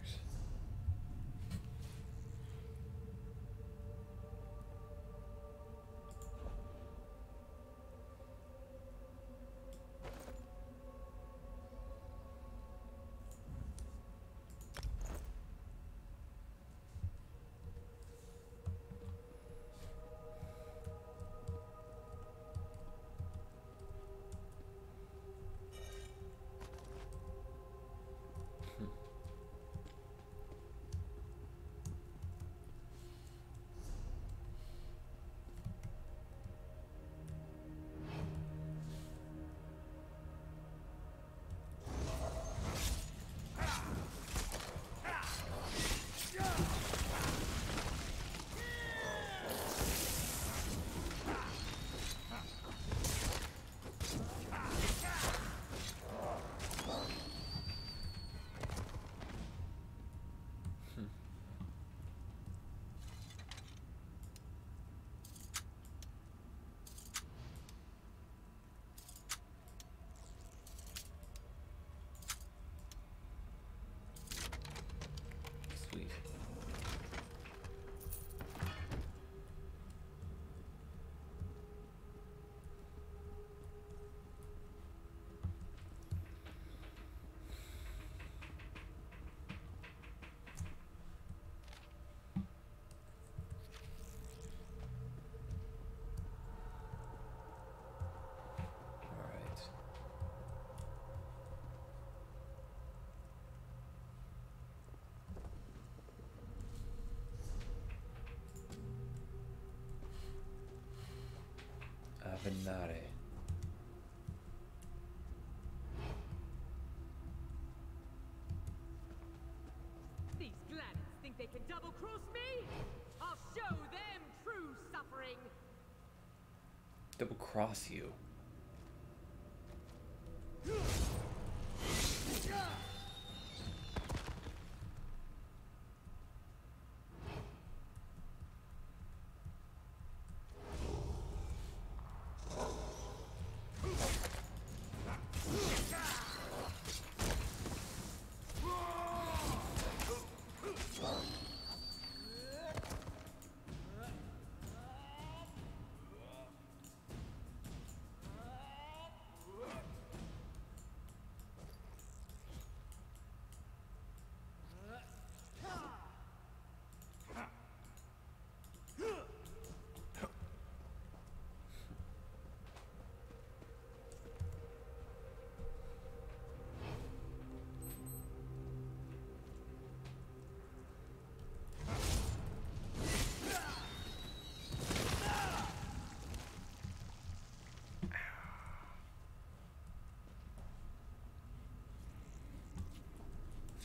Panare. These glands think they can double-cross me? I'll show them true suffering! Double cross you.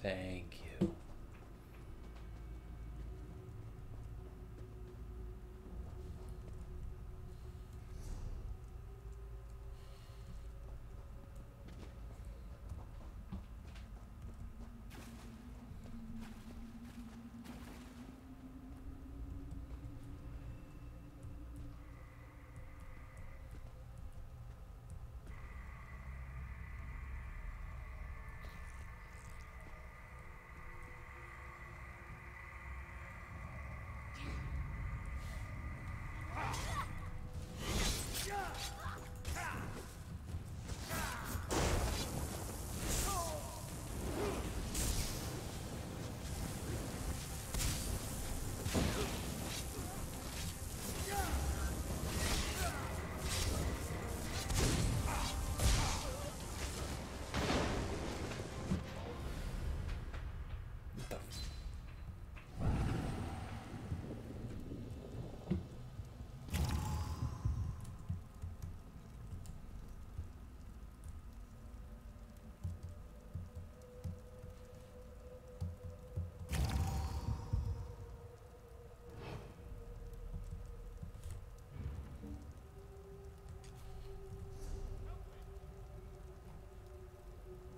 Thank you.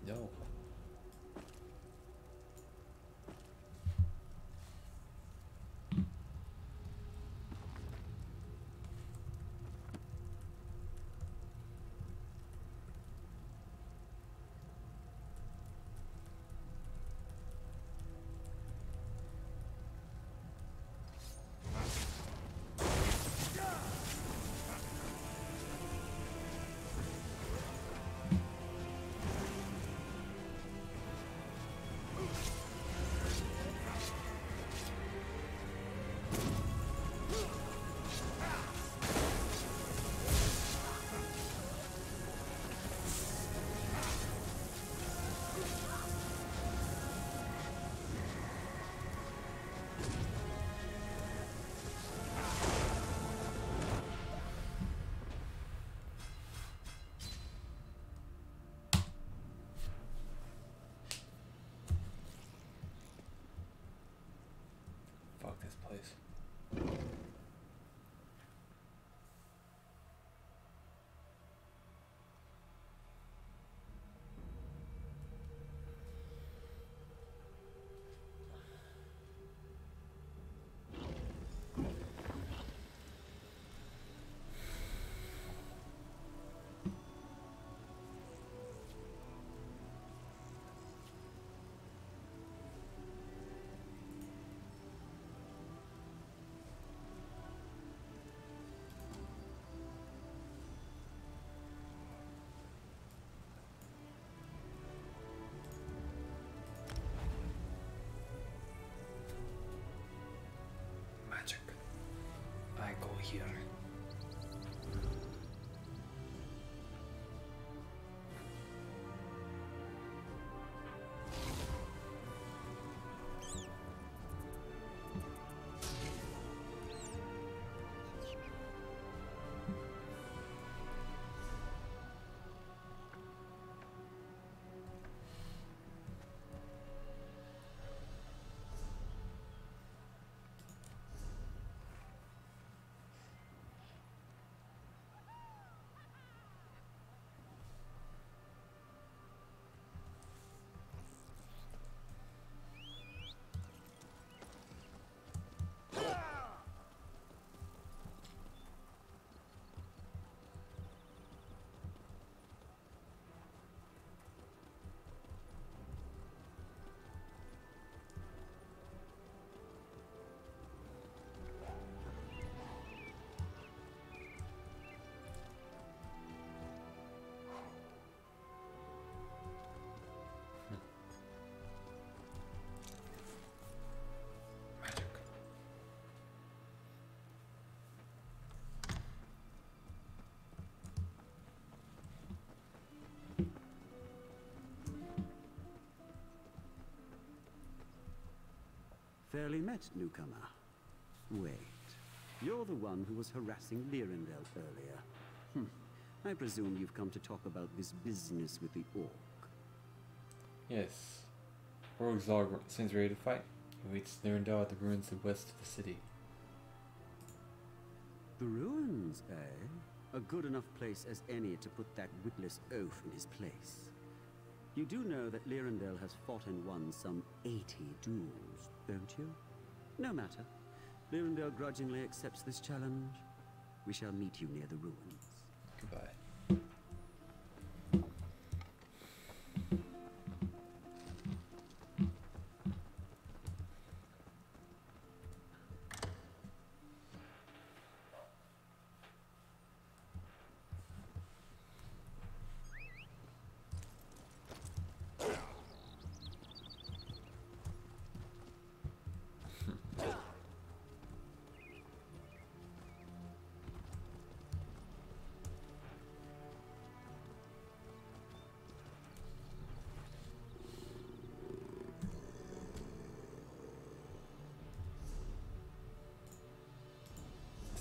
No. Fuck this place. Magic. I go here. fairly met, newcomer. Wait. You're the one who was harassing Lyrindel earlier. I presume you've come to talk about this business with the orc. Yes. Rogzog seems ready to fight. He waits Lyrindel at the ruins to the west of the city. The ruins, eh? A good enough place as any to put that witless oaf in his place. You do know that Lyrindel has fought and won some 80 duels, don't you? No matter. Lyrindel grudgingly accepts this challenge. We shall meet you near the ruins. Goodbye.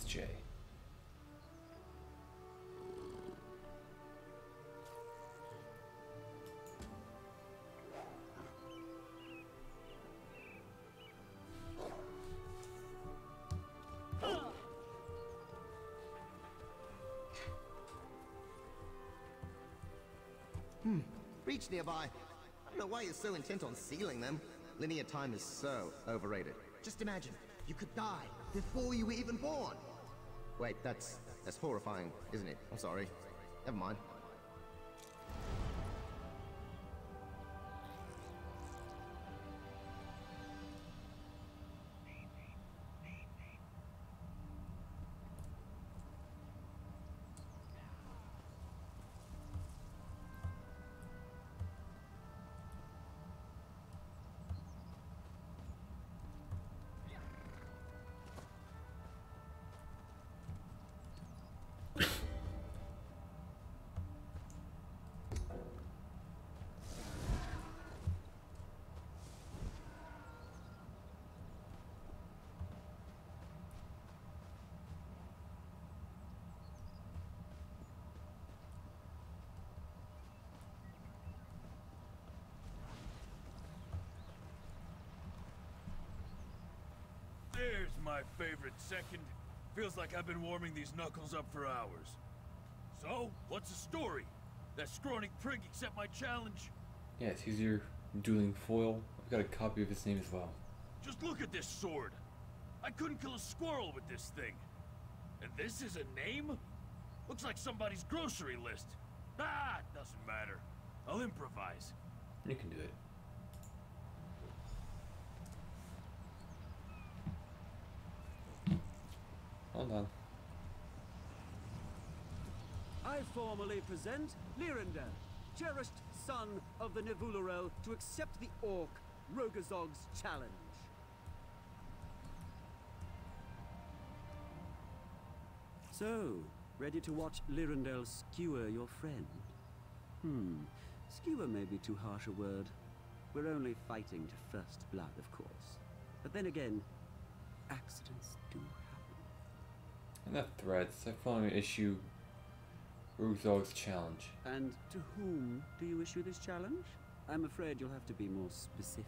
Jay. Breach nearby. I don't know why you're so intent on sealing them. Linear time is so overrated. Just imagine, you could die before you were even born. Wait, that's horrifying, isn't it? I'm sorry. Never mind. There's my favorite second. Feels like I've been warming these knuckles up for hours. So, what's the story? That scrawny prig accept my challenge? Yes, he's your dueling foil. I've got a copy of his name as well. Just look at this sword. I couldn't kill a squirrel with this thing. And this is a name? Looks like somebody's grocery list. Ah, it doesn't matter. I'll improvise. You can do it. Hold on. I formally present Lyrindel, cherished son of the Nevulurel, to accept the orc Rogazog's challenge. So, ready to watch Lyrindel skewer your friend? Skewer may be too harsh a word. We're only fighting to first blood, of course. But then again, accidents do happen. Enough threats. I finally issue Rugzog's challenge. And to whom do you issue this challenge? I'm afraid you'll have to be more specific.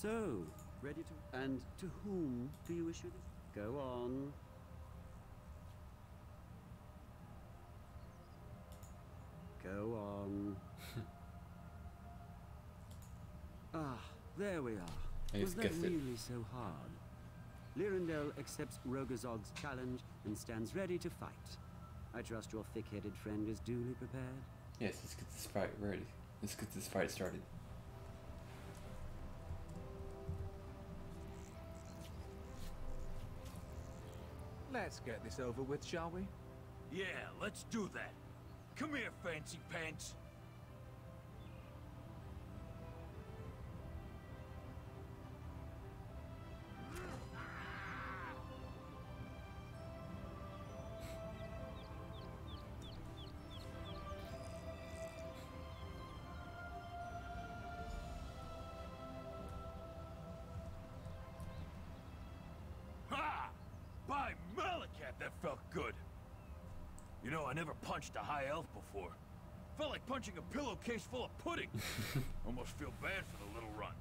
So, ready to... And to whom do you issue this? Go on. Go on. There we are. I Was just that guessed it. really so hard? Lyrandel accepts Rogazog's challenge and stands ready to fight. I trust your thick-headed friend is duly prepared. Yes, let's get this fight ready. Let's get this fight started. Let's get this over with, shall we? Yeah, let's do that. Come here, fancy pants. Ha! By Malakat, that felt good. You know, I never punched a high elf before. Felt like punching a pillowcase full of pudding. Almost feel bad for the little run.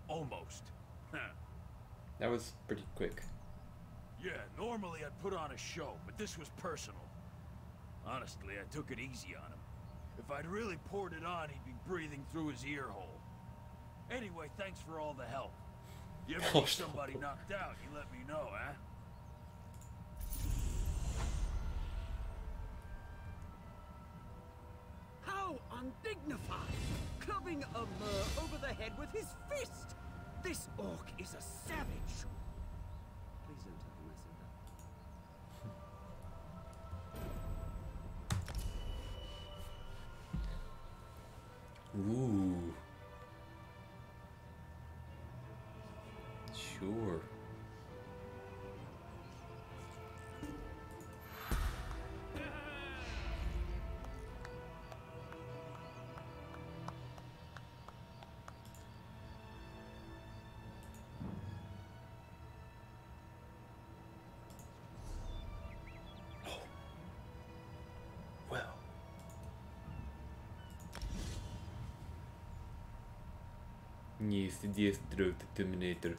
Almost. That was pretty quick. Yeah, normally I'd put on a show, but this was personal. Honestly, I took it easy on him. If I'd really poured it on, he'd be breathing through his ear hole. Anyway, thanks for all the help. You ever need somebody knocked out, you let me know, huh? How undignified! Clubbing a mer over the head with his fist! This orc is a savage! Please don't tell him I said that. Ooh. Sure. Well. Есть Deathstroke Terminator.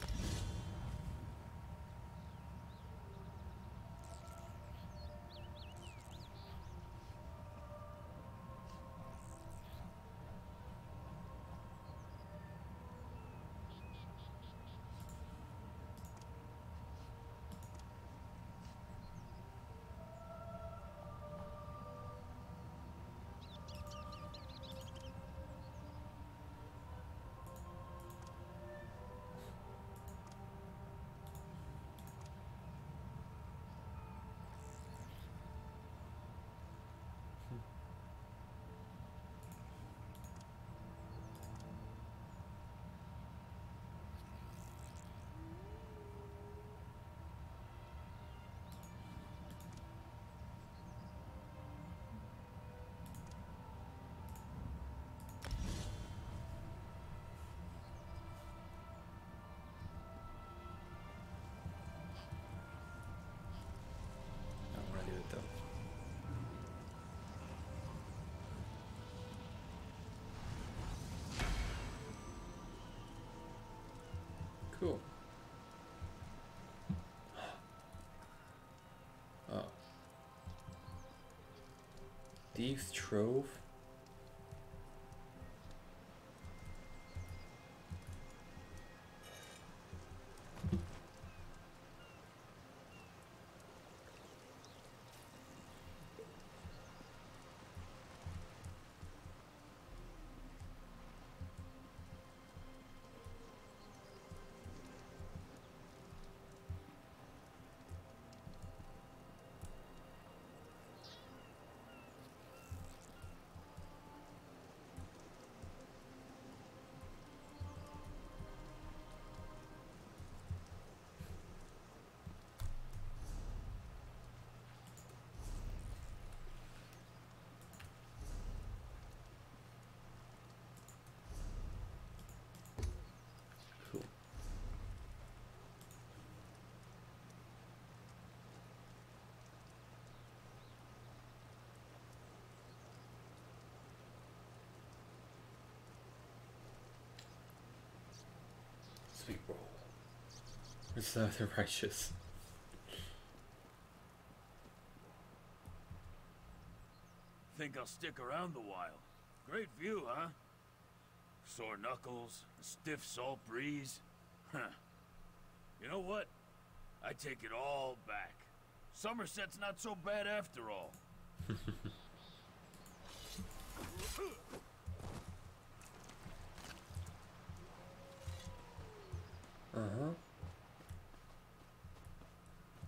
I'm ready with them. Cool. Oh. Thieves Trove? Sweet roll. Where's the other righteous? Think I'll stick around a while. Great view, huh? Sore knuckles, a stiff salt breeze. Huh. You know what? I take it all back. Somerset's not so bad after all. Uh-huh.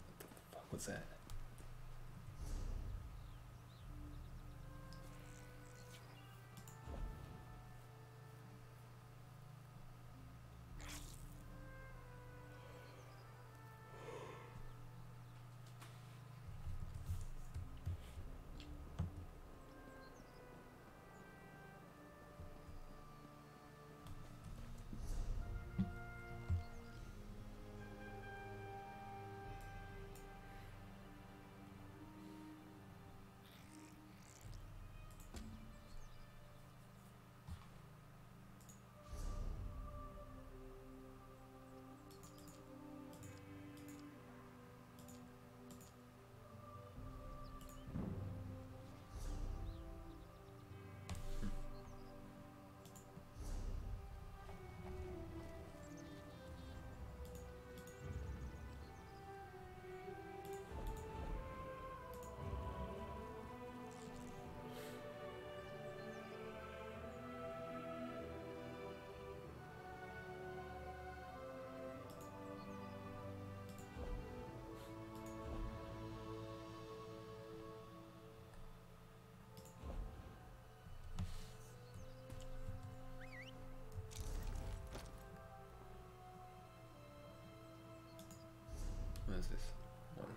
What the fuck was that? What is this? One.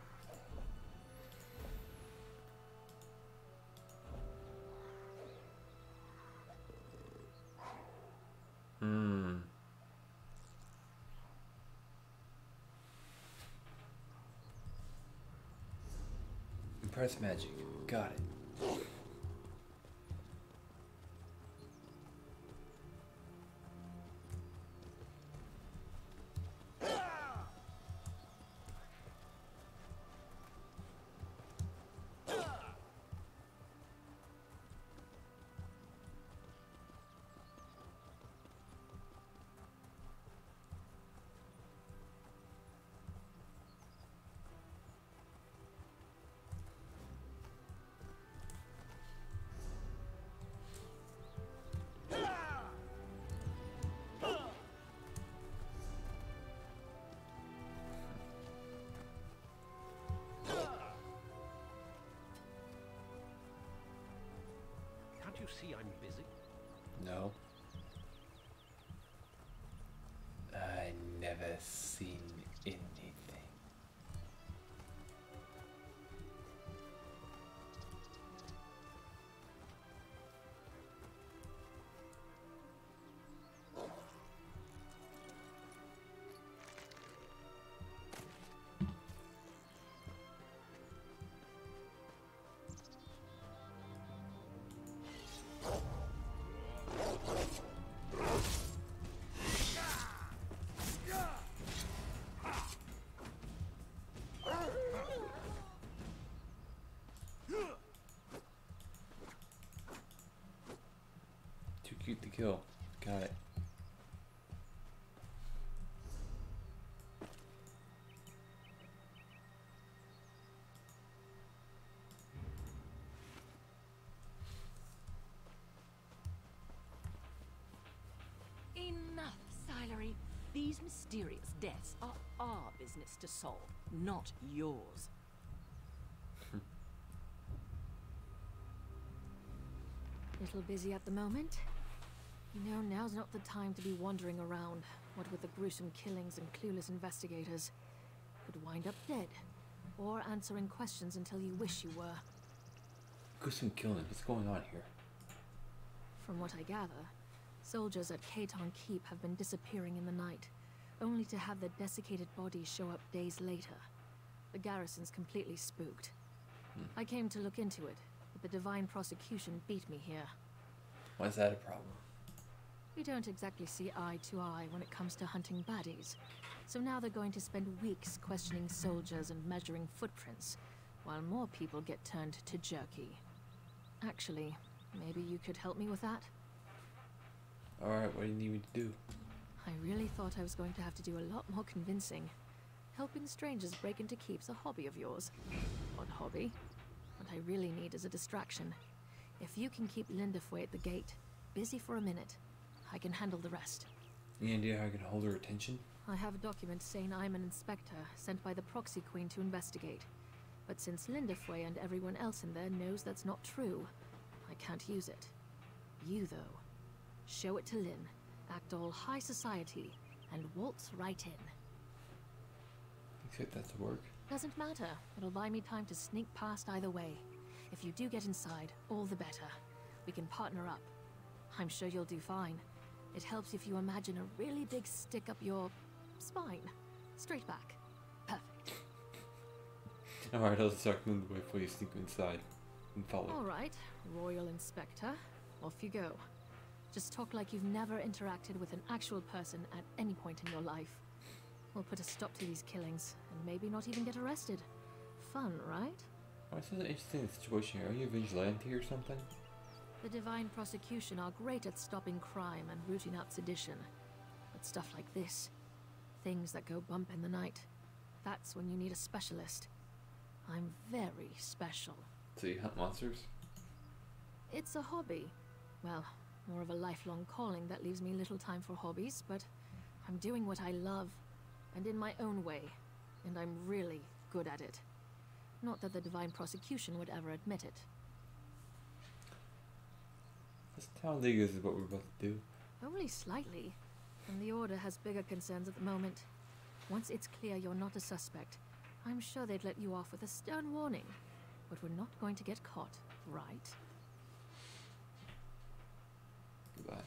Impress magic. Got it. Can't you see I'm busy? No. I never seen anything. Too cute to kill. Got it. Enough, Silery. These mysterious deaths are our business to solve, not yours. Little busy at the moment. You know, now's not the time to be wandering around, what with the gruesome killings and clueless investigators. Could wind up dead, or answering questions until you wish you were. Gruesome killing. What's going on here? From what I gather, soldiers at Katon Keep have been disappearing in the night, only to have their desiccated bodies show up days later. The garrison's completely spooked. I came to look into it, but the Divine Prosecution beat me here. Why is that a problem? We don't exactly see eye to eye when it comes to hunting baddies, so now they're going to spend weeks questioning soldiers and measuring footprints, while more people get turned to jerky. Actually, maybe you could help me with that? Alright, what do you need me to do? I really thought I was going to have to do a lot more convincing. Helping strangers break into keep's a hobby of yours. Odd hobby. What I really need is a distraction. If you can keep Lindefoy at the gate, busy for a minute, I can handle the rest. Any idea how I can hold her attention? I have a document saying I'm an inspector sent by the Proxy Queen to investigate. But since Lindefoy and everyone else in there knows that's not true, I can't use it. You, though. Show it to Lynn, act all high society, and waltz right in. Expect that to work. Doesn't matter. It'll buy me time to sneak past either way. If you do get inside, all the better. We can partner up. I'm sure you'll do fine. It helps if you imagine a really big stick up your spine. Straight back. Perfect. Alright, I'll start moving the way before you sneak inside and follow. Alright, Royal Inspector. Off you go. Just talk like you've never interacted with an actual person at any point in your life. We'll put a stop to these killings, and maybe not even get arrested. Fun, right? Oh, it's an interesting situation here. Are you a vigilante or something? The Divine Prosecution are great at stopping crime and rooting out sedition. But stuff like this, things that go bump in the night, that's when you need a specialist. I'm very special. So you hunt monsters? It's a hobby. Well, more of a lifelong calling that leaves me little time for hobbies, but I'm doing what I love, and in my own way, and I'm really good at it. Not that the Divine Prosecution would ever admit it. This town league is what we're about to do. Only slightly, and the Order has bigger concerns at the moment. Once it's clear you're not a suspect, I'm sure they'd let you off with a stern warning. But we're not going to get caught, right? Goodbye.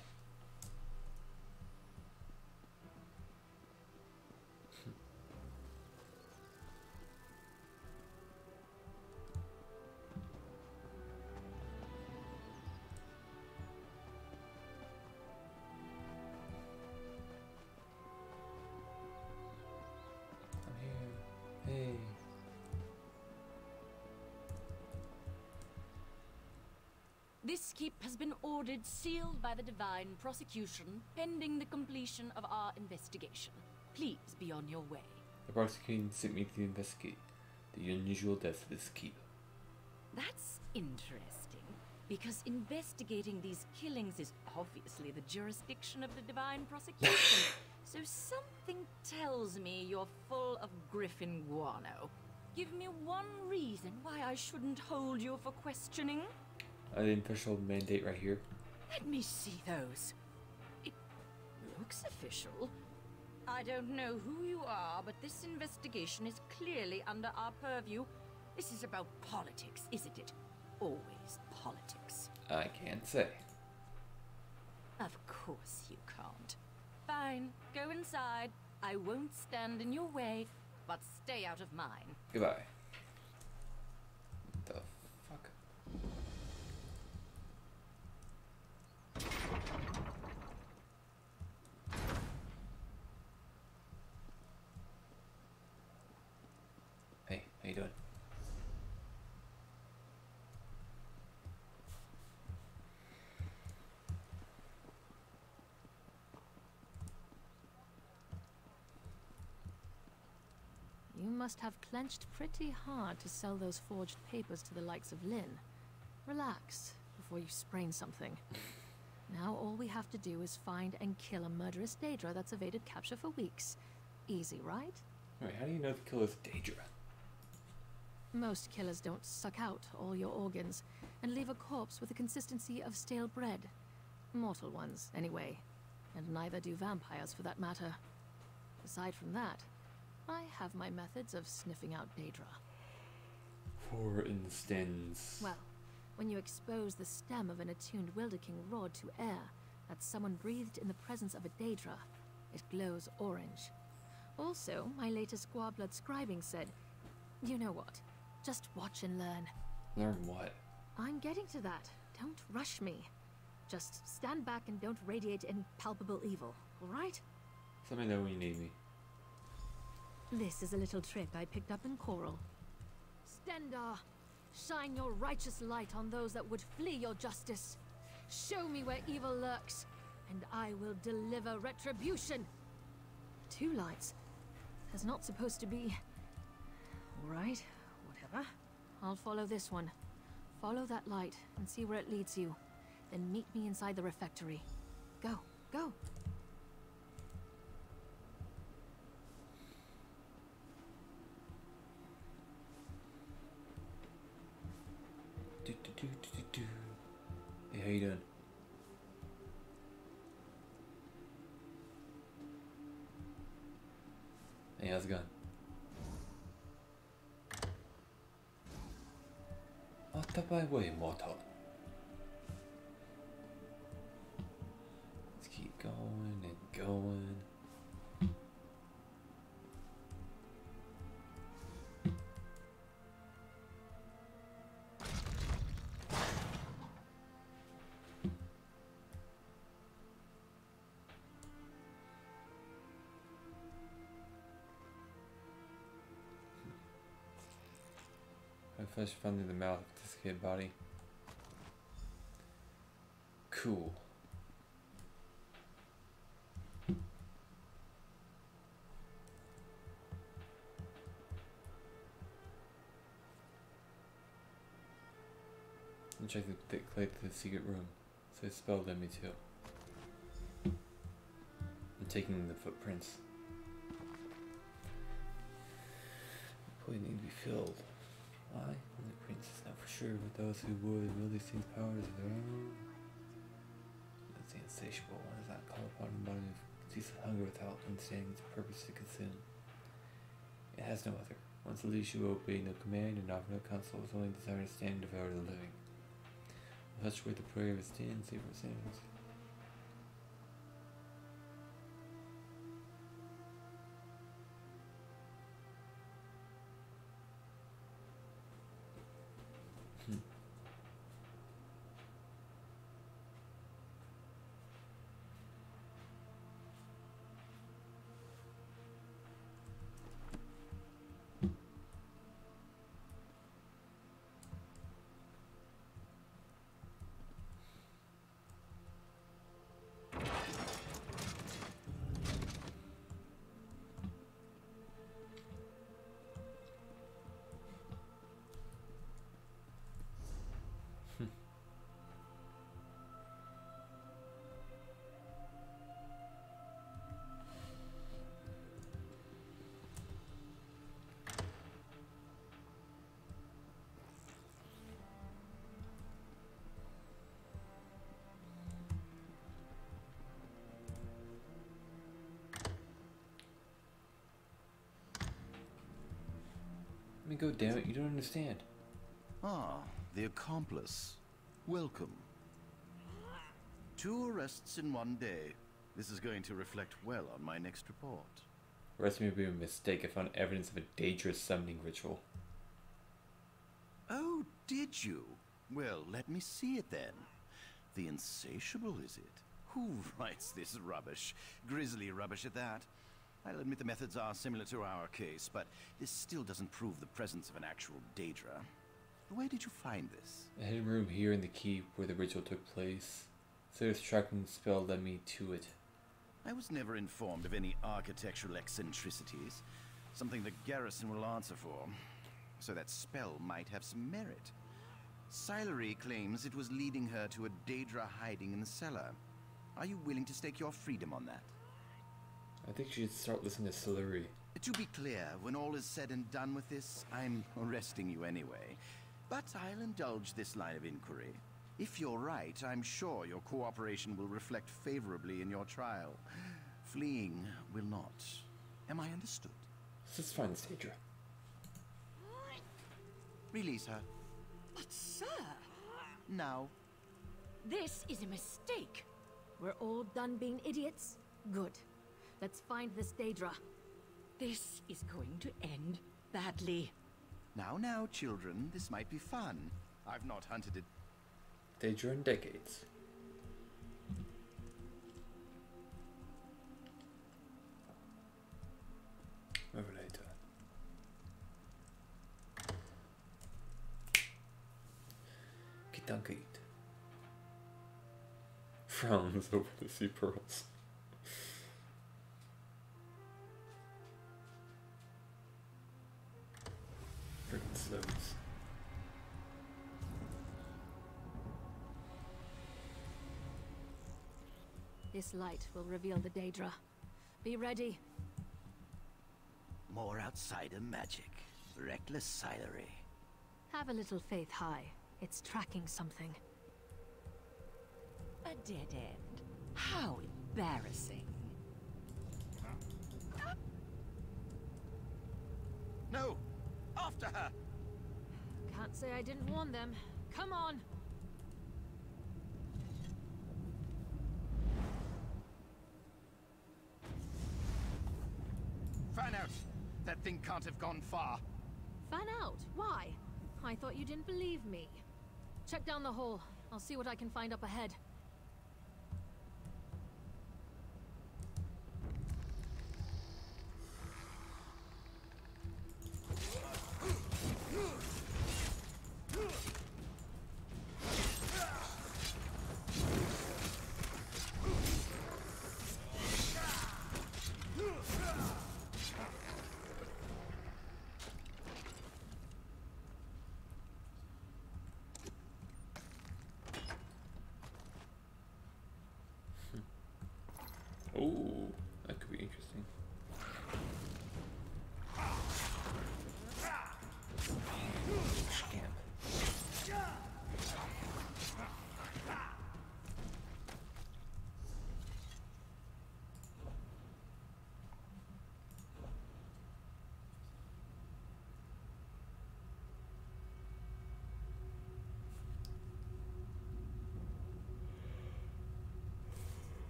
Hey. This keep has been ordered sealed by the Divine Prosecution, pending the completion of our investigation. Please be on your way. The prosecution sent me to investigate the unusual deaths of this keep. That's interesting, because investigating these killings is obviously the jurisdiction of the Divine Prosecution. So something tells me you're full of Griffin guano. Give me one reason why I shouldn't hold you for questioning. The official mandate right here. Let me see those. It looks official. I don't know who you are, but this investigation is clearly under our purview. This is about politics, isn't it? Always politics. I can't say. Of course you can't. Fine, go inside. I won't stand in your way, but stay out of mine. Goodbye. The fuck? Hey, how you doing? You must have clenched pretty hard to sell those forged papers to the likes of Lynn. Relax before you sprain something. Now all we have to do is find and kill a murderous Daedra that's evaded capture for weeks. Easy, right? Wait, how do you know the killer's Daedra? Most killers don't suck out all your organs and leave a corpse with the consistency of stale bread. Mortal ones, anyway. And neither do vampires, for that matter. Aside from that, I have my methods of sniffing out Daedra. For instance... Well, when you expose the stem of an attuned Wilderking rod to air that someone breathed in the presence of a Daedra, it glows orange. Also, my latest Squabblood scribing said, you know what? Just watch and learn. Learn what? I'm getting to that. Don't rush me. Just stand back and don't radiate any palpable evil, alright? Let me know when you need me. This is a little trick I picked up in Coral. Stendar, shine your righteous light on those that would flee your justice. Show me where evil lurks, and I will deliver retribution. 2 lights. There's not supposed to be... Alright, whatever. I'll follow this one. Follow that light and see where it leads you. Then meet me inside the refectory. Go, go! Hey, how you doing? Hey, how's it going? Ottabai mortal. Let's keep going and going. I first found in the mouth of this kid body. Cool. And check the thick clay to the secret room. So it spelled at me too. I'm taking the footprints. Probably need to be filled. Why? And the princess not for sure, but those who would will these things powers of their own. That's the insatiable one is not called upon the body of ceaseless hunger without understanding its purpose to consume. It has no other. Once the leash will obey no command and offer no counsel, its only desire to stand and devour the living. Such way the prayer of his stand, save our sins. Let me go, damn it, you don't understand. Ah, the accomplice. Welcome. 2 arrests in 1 day. This is going to reflect well on my next report. Arrest me would be a mistake. I found evidence of a dangerous summoning ritual. Oh, did you? Well, let me see it then. The Insatiable, is it? Who writes this rubbish? Grisly rubbish at that. I'll admit the methods are similar to our case, but this still doesn't prove the presence of an actual Daedra. Where did you find this? A hidden room here in the keep where the ritual took place. Clear's tracking spell led me to it. I was never informed of any architectural eccentricities. Something the garrison will answer for. So that spell might have some merit. Silery claims it was leading her to a Daedra hiding in the cellar. Are you willing to stake your freedom on that? I think you should start listening to Silery. To be clear, when all is said and done with this, I'm arresting you anyway. But I'll indulge this line of inquiry. If you're right, I'm sure your cooperation will reflect favorably in your trial. Fleeing will not. Am I understood? Let's find this Daedra. Release her. But sir! Now. This is a mistake. We're all done being idiots? Good. Let's find this Daedra. This is going to end badly. Now, children, this might be fun. I've not hunted it. Daedra in decades. Maybe later. Kitanka eat. frowns over the sea pearls. Freaking slugs. This light will reveal the Daedra. Be ready. More outsider magic. Reckless silery. Have a little faith, High. It's tracking something. A dead end. How embarrassing. No! After her! Can't say I didn't warn them. Come on! Fan out! That thing can't have gone far. Fan out? Why? I thought you didn't believe me. Check down the hole. I'll see what I can find up ahead. Oh, that could be interesting.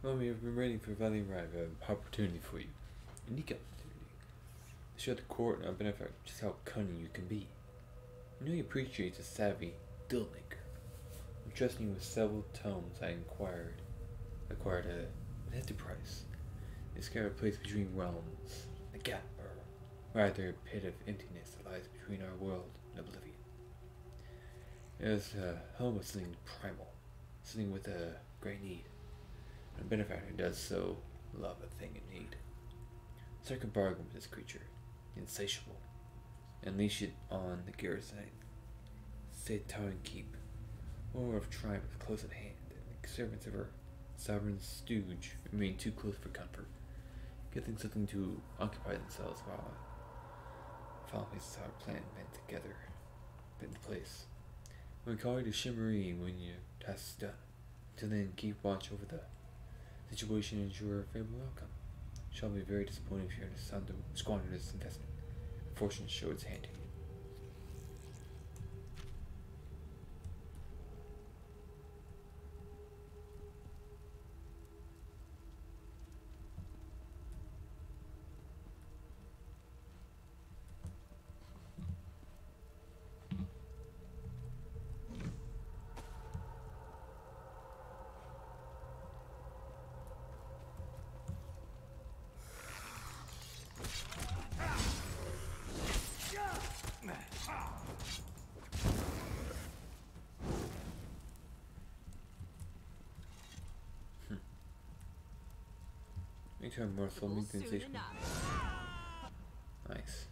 Mommy, I've been waiting for a valiant opportunity for you. A unique opportunity. To show the court and our benefit just how cunning you can be. I know he appreciates a savvy deal maker. I'm trusting you with several tomes I acquired at an hefty price. They scare a place between realms, a gap, or rather a pit of emptiness that lies between our world and oblivion. It is a home of something primal, something with a great need. When a benefactor does so love a thing in need. Strike a bargain with this creature, insatiable, and unleash it on the garrison. Say Town Keep, or of triumph is close at hand, and the servants of her sovereign stooge remain too close for comfort, getting something to occupy themselves while places our plan bent into place. We call you to Shimmery when your task is done. Till then, keep watch over the situation and ensure a favorable outcome. Shall be very disappointed if you are to squander this investment. Fortune showed its hand to you. Make more filming sensation. Nice.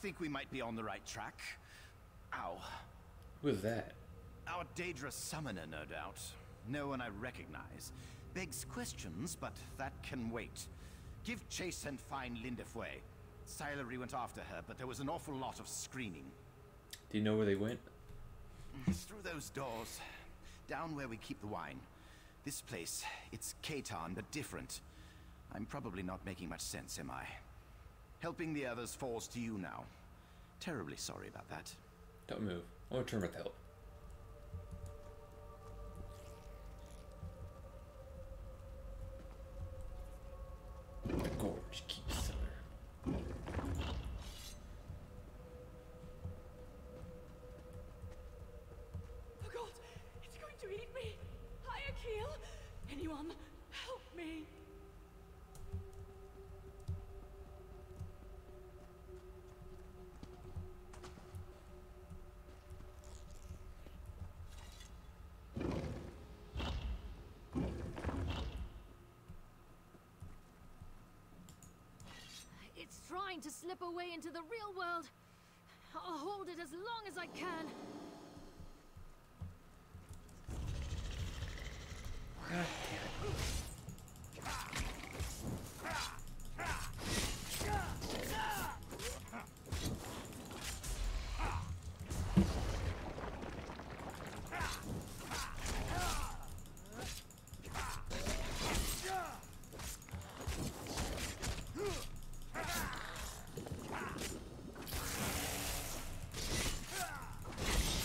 think we might be on the right track. Ow. Who is that? Our Daedra summoner, no doubt. No one I recognize. Begs questions, but that can wait. Give chase and find Lindefway. Silery went after her, but there was an awful lot of screaming. Do you know where they went? Through those doors. Down where we keep the wine. This place, it's Katan, but different. I'm probably not making much sense, am I? Helping the others falls to you now. Terribly sorry about that. Don't move. I want to turn with help. The gorge keeps cellar. Oh God, it's going to eat me. Hayakil, anyone, help me. It's trying to slip away into the real world. I'll hold it as long as I can. God damn it.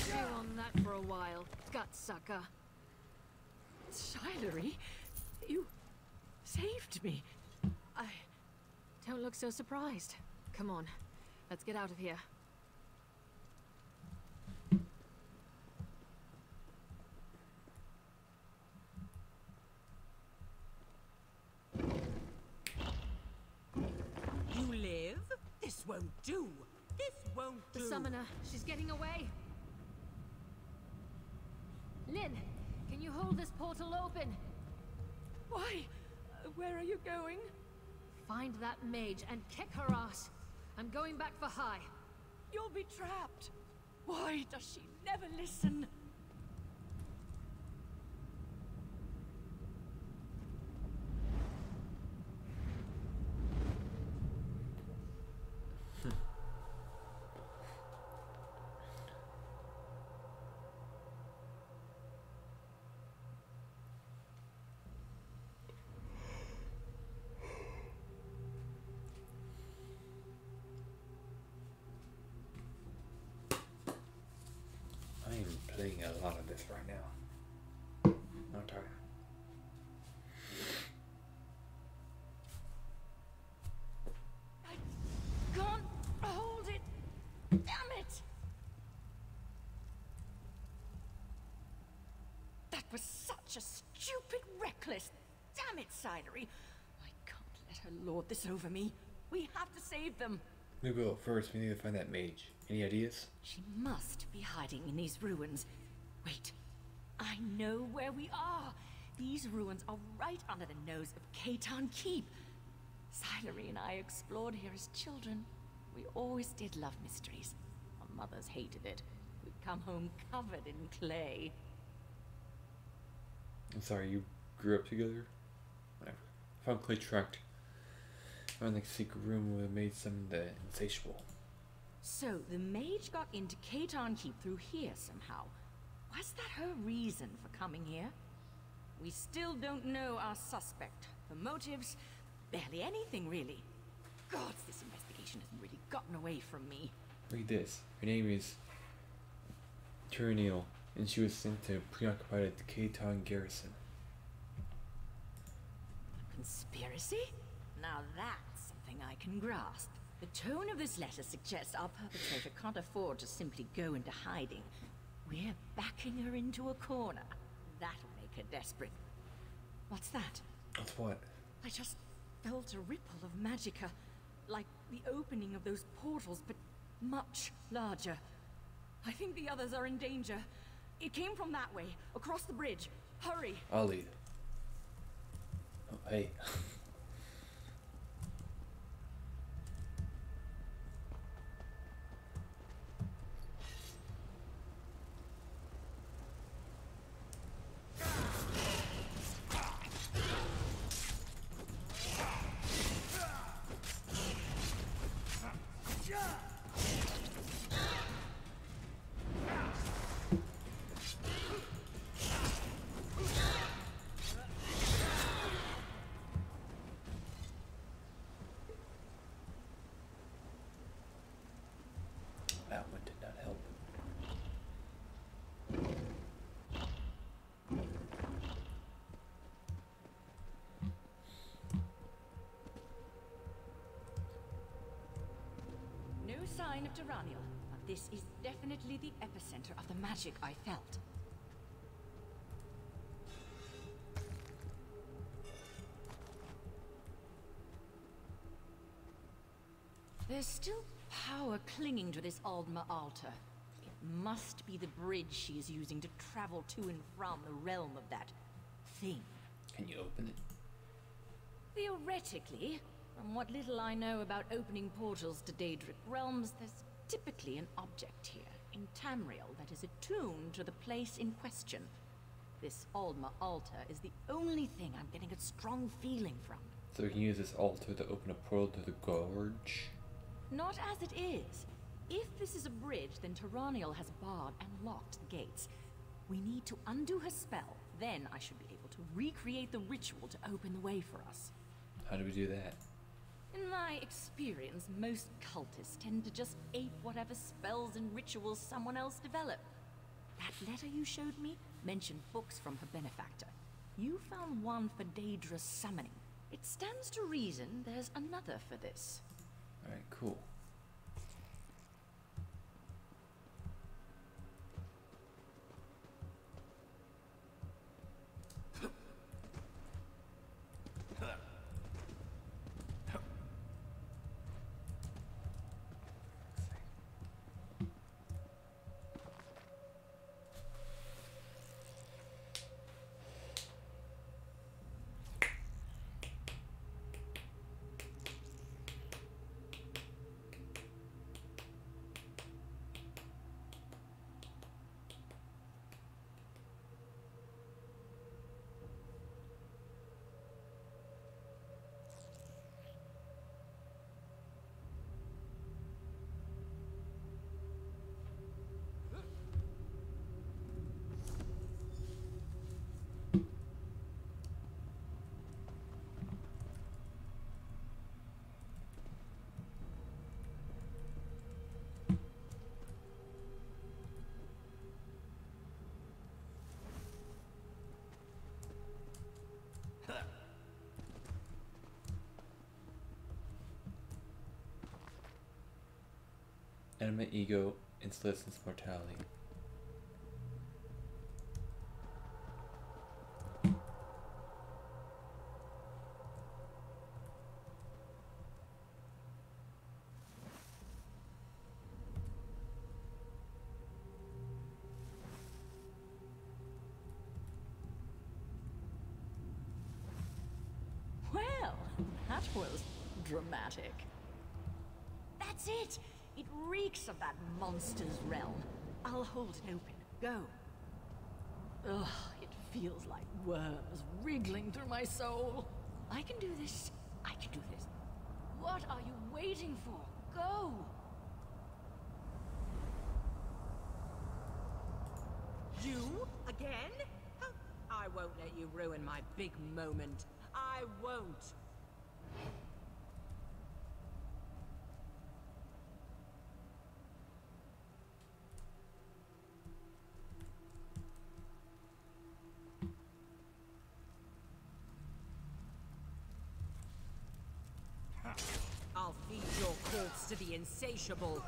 Chew on that for a while, gut sucker. Silery, you saved me. Don't look so surprised. Come on, let's get out of here. You live? This won't do. This won't do. The summoner, she's getting away. Lynn, can you hold this portal open? Why? Where are you going? Find that mage and kick her ass. I'm going back for High. You'll be trapped. Why does she never listen? I am playing a lot of this right now. Not tired. I can't hold it. Damn it! That was such a stupid, reckless. Damn it, Silery. I can't let her lord this over me. We have to save them. We will. First, we need to find that mage. Any ideas? She must be hiding in these ruins. Wait, I know where we are. These ruins are right under the nose of Katan Keep. Silery and I explored here as children. We always did love mysteries. Our mothers hated it. We'd come home covered in clay. I'm sorry, you grew up together? Whatever. Found clay trapped. Found the secret room where made some the insatiable. So, the mage got into Katan Keep through here somehow. Was that her reason for coming here? We still don't know our suspect. The motives, barely anything really. God, this investigation has really gotten away from me. Read this. Her name is Tyranneal, and she was sent to preoccupied at the Katan garrison. Conspiracy? Now that's something I can grasp. The tone of this letter suggests our perpetrator can't afford to simply go into hiding. We're backing her into a corner. That'll make her desperate. What's that? That's what? I just felt a ripple of magicka. Like the opening of those portals, but much larger. I think the others are in danger. It came from that way, across the bridge. Hurry! I'll lead. Oh, hey. like Duranial, but this is definitely the epicenter of the magic I felt. There's still power clinging to this Aldma altar. It must be the bridge she is using to travel to and from the realm of that thing. Can you open it? Theoretically, from what little I know about opening portals to Daedric realms, there's typically an object here, in Tamriel, that is attuned to the place in question. This Aldma altar is the only thing I'm getting a strong feeling from. So we can use this altar to open a portal to the gorge? Not as it is. If this is a bridge, then Duranial has barred and locked the gates. We need to undo her spell. Then I should be able to recreate the ritual to open the way for us. How do we do that? In my experience, most cultists tend to just ape whatever spells and rituals someone else developed. That letter you showed me mentioned books from her benefactor. You found one for Daedra's summoning. It stands to reason there's another for this. Alright, cool. Animate ego, installance mortality. Well, that was dramatic. That's it! It reeks of that monster's realm. I'll hold it open. Go. Ugh, it feels like worms wriggling through my soul. I can do this. I can do this. What are you waiting for? Go! You? Again? Huh, I won't let you ruin my big moment. I won't. I'll feed your corpse to the insatiable.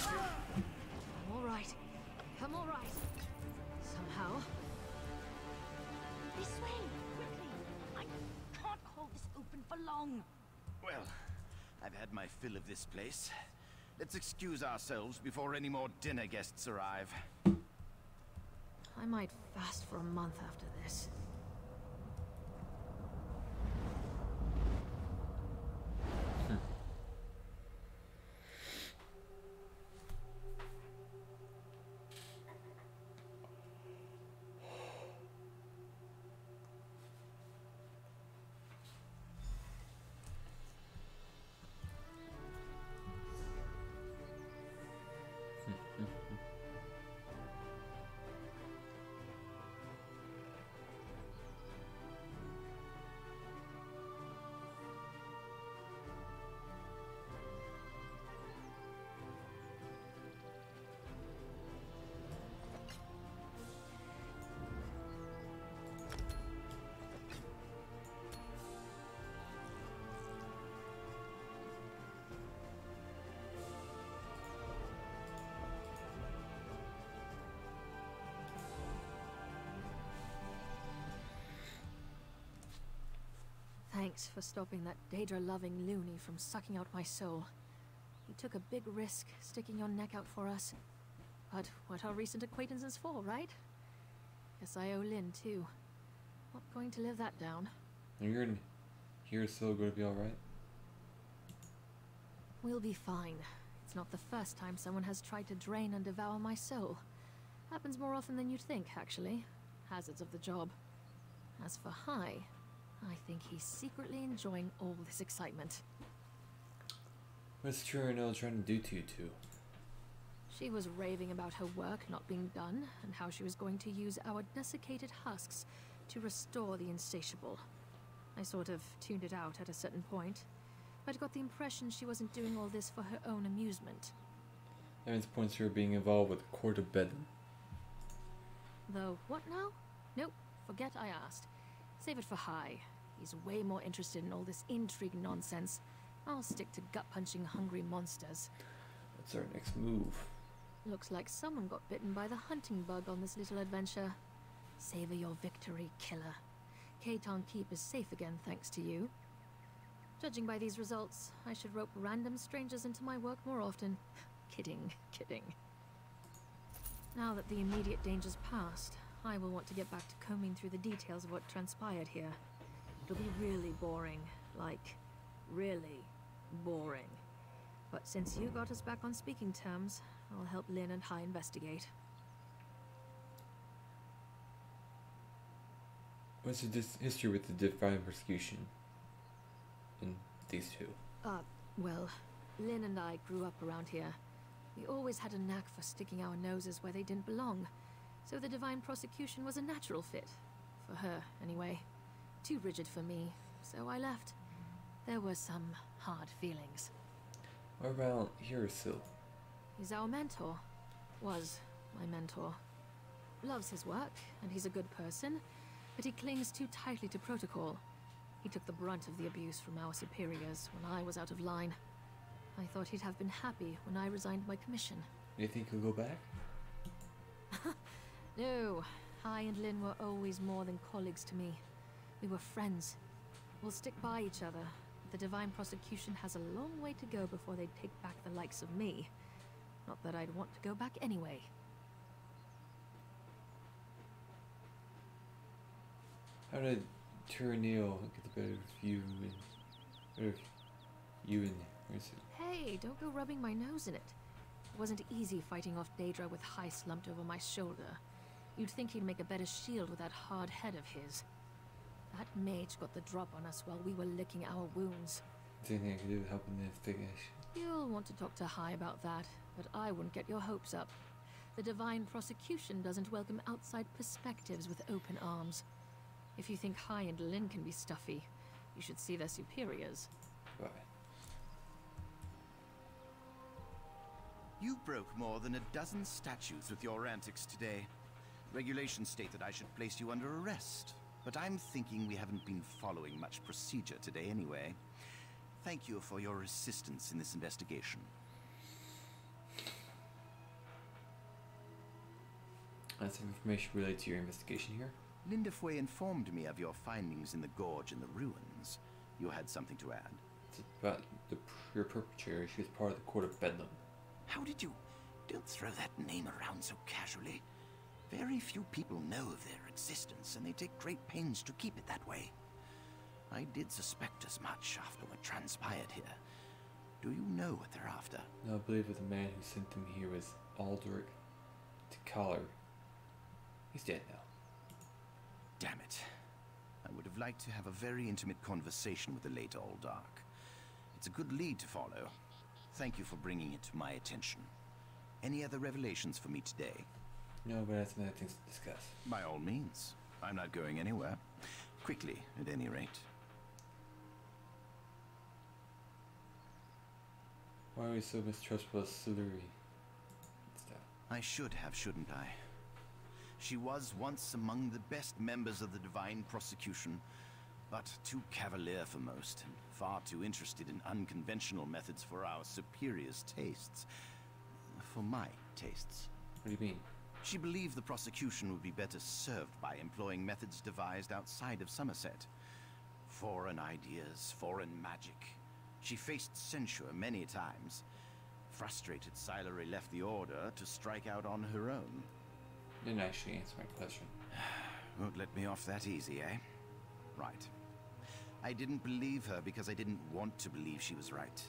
I'm all right. I'm all right. Somehow. This way, quickly. I can't hold this open for long. Well, I've had my fill of this place. Let's excuse ourselves before any more dinner guests arrive. I might fast for a month after this. thanks for stopping that Daedra-loving loony from sucking out my soul. You took a big risk sticking your neck out for us. But what are recent acquaintances for, right? Guess I owe Lynn, too. Not going to live that down. You're still going to be alright? We'll be fine. It's not the first time someone has tried to drain and devour my soul. Happens more often than you'd think, actually. Hazards of the job. As for Hai, I think he's secretly enjoying all this excitement. What's Tyranel trying to do to you two? She was raving about her work not being done, and how she was going to use our desiccated husks to restore the insatiable. I sort of tuned it out at a certain point, but got the impression she wasn't doing all this for her own amusement. That points to her being involved with the Court of Bedlam. Though, what now? Nope, forget I asked. Save it for Hai. He's way more interested in all this intrigue nonsense. I'll stick to gut-punching hungry monsters. What's our next move? Looks like someone got bitten by the hunting bug on this little adventure. Savor your victory, killer. Keitan Keep is safe again thanks to you. Judging by these results, I should rope random strangers into my work more often. Kidding, kidding. Now that the immediate danger's passed, I will want to get back to combing through the details of what transpired here. It'll be really boring, like, really boring. But since you got us back on speaking terms, I'll help Lynn and Hai investigate. What's the history with the divine persecution in these two? Well, Lynn and I grew up around here. We always had a knack for sticking our noses where they didn't belong, so the divine prosecution was a natural fit. For her, anyway. Too rigid for me, so I left. There were some hard feelings. What about Hirasil? He's our mentor. Was my mentor. Loves his work, and he's a good person, but he clings too tightly to protocol. He took the brunt of the abuse from our superiors when I was out of line. I thought he'd have been happy when I resigned my commission. Do you think he'll go back? No. Hai and Lynn were always more than colleagues to me. We were friends. We'll stick by each other. The divine prosecution has a long way to go before they take back the likes of me. Not that I'd want to go back anyway. How did Tyranel get the better of you and Hirasil? Hey, don't go rubbing my nose in it. It wasn't easy fighting off Daedra with Hai slumped over my shoulder. You'd think he'd make a better shield with that hard head of his. That mage got the drop on us while we were licking our wounds. Is there anything I can do to help in the investigation? You'll want to talk to Hai about that, but I wouldn't get your hopes up. The divine prosecution doesn't welcome outside perspectives with open arms. If you think Hai and Lynn can be stuffy, you should see their superiors. Bye. You broke more than a dozen statutes with your antics today. Regulations state that I should place you under arrest, but I'm thinking we haven't been following much procedure today anyway. Thank you for your assistance in this investigation. That's some information related to your investigation here. Lindefway informed me of your findings in the gorge and the ruins. You had something to add? It's about your perpetrator. She was part of the Court of Bedlam. How did you... Don't throw that name around so casually. Very few people know of their existence, and they take great pains to keep it that way. I did suspect as much after what transpired here. Do you know what they're after? No, I believe the man who sent them here was Aldrich Takalar. He's dead now. Damn it. I would have liked to have a very intimate conversation with the late Aldark. It's a good lead to follow. Thank you for bringing it to my attention. Any other revelations for me today? No, but that's another thing to discuss. By all means. I'm not going anywhere. Quickly, at any rate. Why are we so mistrustful of Sillery? I should have, shouldn't I? She was once among the best members of the divine prosecution, but too cavalier for most, and far too interested in unconventional methods for our superiors' tastes. For my tastes. What do you mean? She believed the prosecution would be better served by employing methods devised outside of Somerset. Foreign ideas, foreign magic. She faced censure many times. Frustrated, Silery left the Order to strike out on her own. Didn't actually answer my question. Won't let me off that easy, eh? Right. I didn't believe her because I didn't want to believe she was right.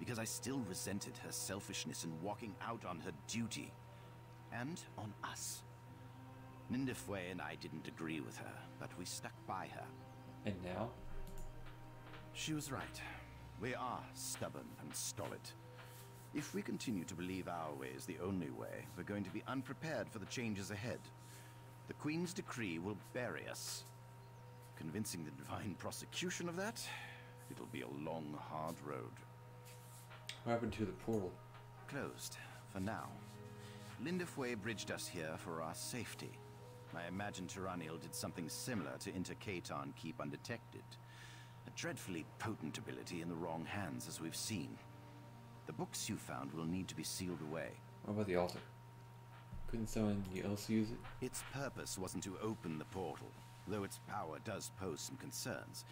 Because I still resented her selfishness in walking out on her duty. And on us. Nindafwe and I didn't agree with her, but we stuck by her. And now? She was right. We are stubborn and stolid. If we continue to believe our way is the only way, we're going to be unprepared for the changes ahead. The Queen's decree will bury us. Convincing the divine prosecution of that, it'll be a long, hard road. What happened to the portal? Closed, for now. Lindafwe bridged us here for our safety. I imagine Tyranniel did something similar to enter Katan Keep undetected. A dreadfully potent ability in the wrong hands, as we've seen. The books you found will need to be sealed away. What about the altar? Couldn't someone else use it? Its purpose wasn't to open the portal, though its power does pose some concerns.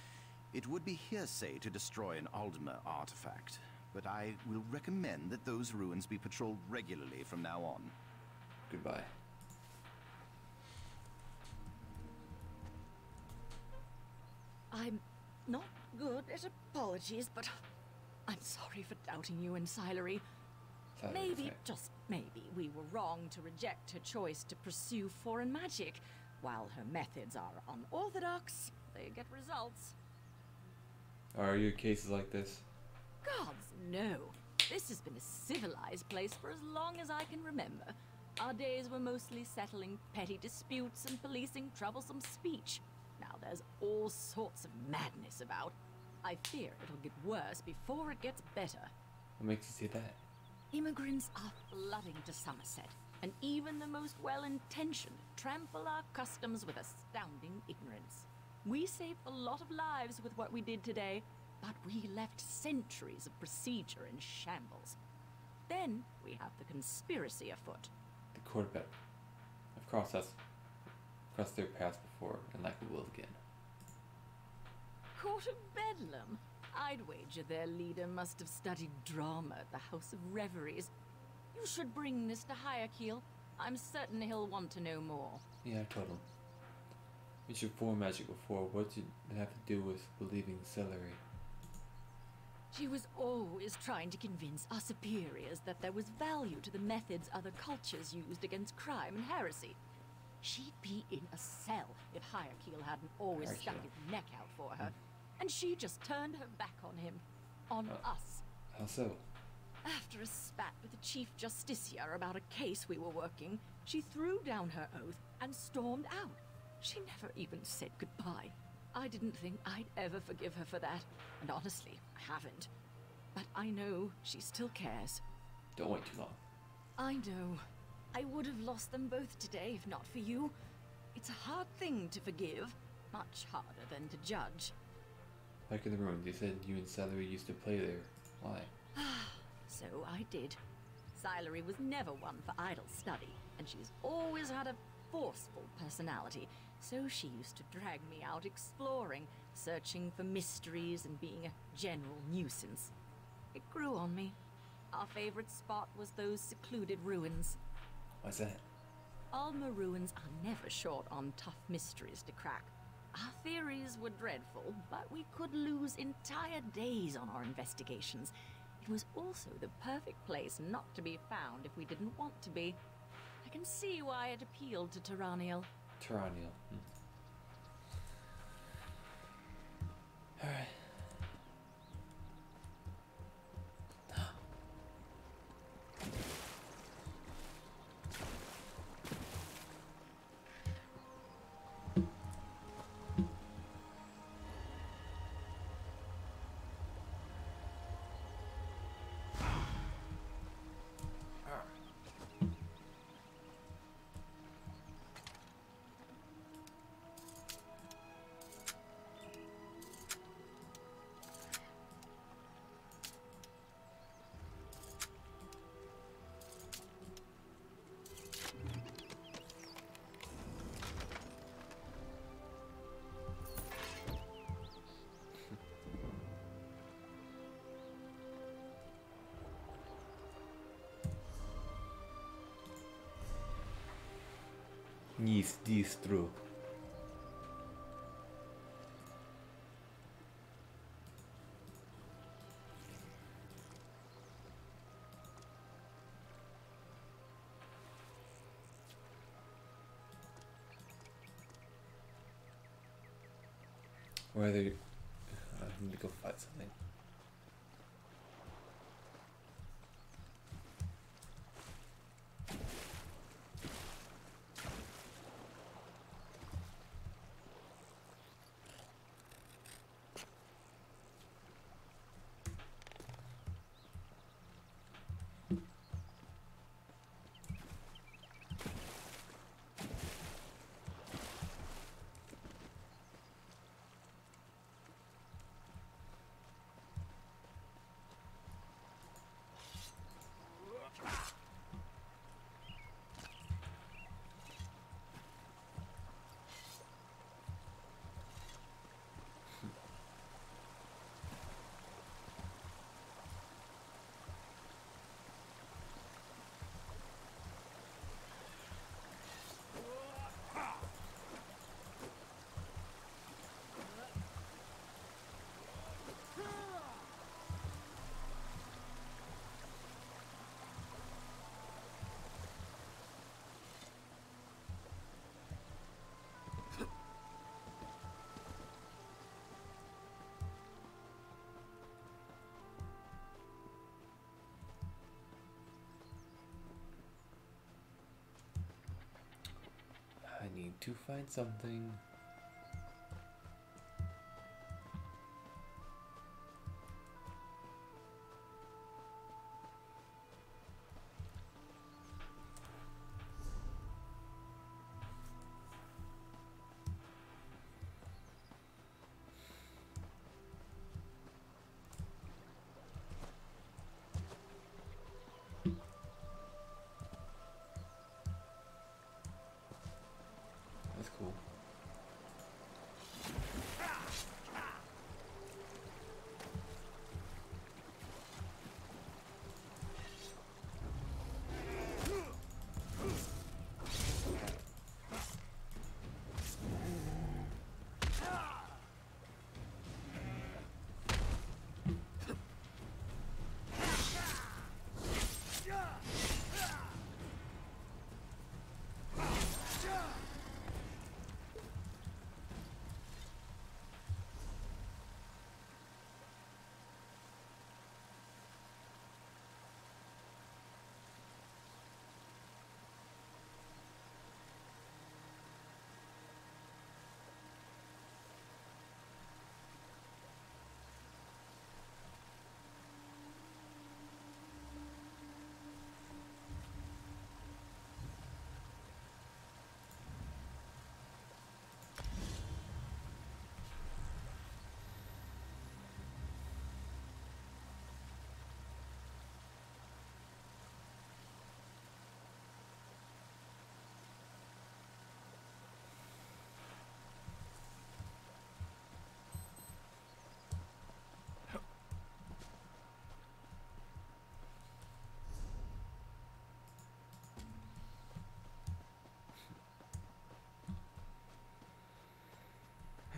It would be hearsay to destroy an Aldmer artifact, but I will recommend that those ruins be patrolled regularly from now on. Goodbye. I'm not good at apologies, but I'm sorry for doubting you and Silery. Maybe, just maybe, we were wrong to reject her choice to pursue foreign magic. While her methods are unorthodox, they get results. Are your cases like this? Gods, no. This has been a civilized place for as long as I can remember. Our days were mostly settling petty disputes and policing troublesome speech. Now there's all sorts of madness about. I fear it'll get worse before it gets better. What makes you say that? Immigrants are flooding to Somerset, and even the most well-intentioned trample our customs with astounding ignorance. We saved a lot of lives with what we did today, but we left centuries of procedure in shambles. Then we have the conspiracy afoot. The quarterback. I've crossed their paths before, and likely will again. Court of Bedlam? I'd wager their leader must have studied drama at the House of Reveries. You should bring this to Hierkeel. I'm certain he'll want to know more. Yeah, I told him. It's your foreign magic before. What did it have to do with believing Celery? She was always trying to convince our superiors that there was value to the methods other cultures used against crime and heresy. She'd be in a cell if Hierkeel hadn't always stuck his neck out for her. And she just turned her back on him. On us. How so? After a spat with the Chief Justiciar about a case we were working, she threw down her oath and stormed out. She never even said goodbye. I didn't think I'd ever forgive her for that. And honestly, I haven't. But I know she still cares. Don't wait too long. I know. I would have lost them both today if not for you. It's a hard thing to forgive. Much harder than to judge. Back in the room, they said you and Celery used to play there. Why? So I did. Silery was never one for idle study, and she's always had a forceful personality, so she used to drag me out exploring, searching for mysteries and being a general nuisance. It grew on me. Our favorite spot was those secluded ruins. Why's that? Alma ruins are never short on tough mysteries to crack. Our theories were dreadful, but we could lose entire days on our investigations. It was also the perfect place not to be found if we didn't want to be. I can see why it appealed to Tyranniel. Tyranniel. Alright. Yes, this true. Whether I need to go fight something. I need to find something. That's cool.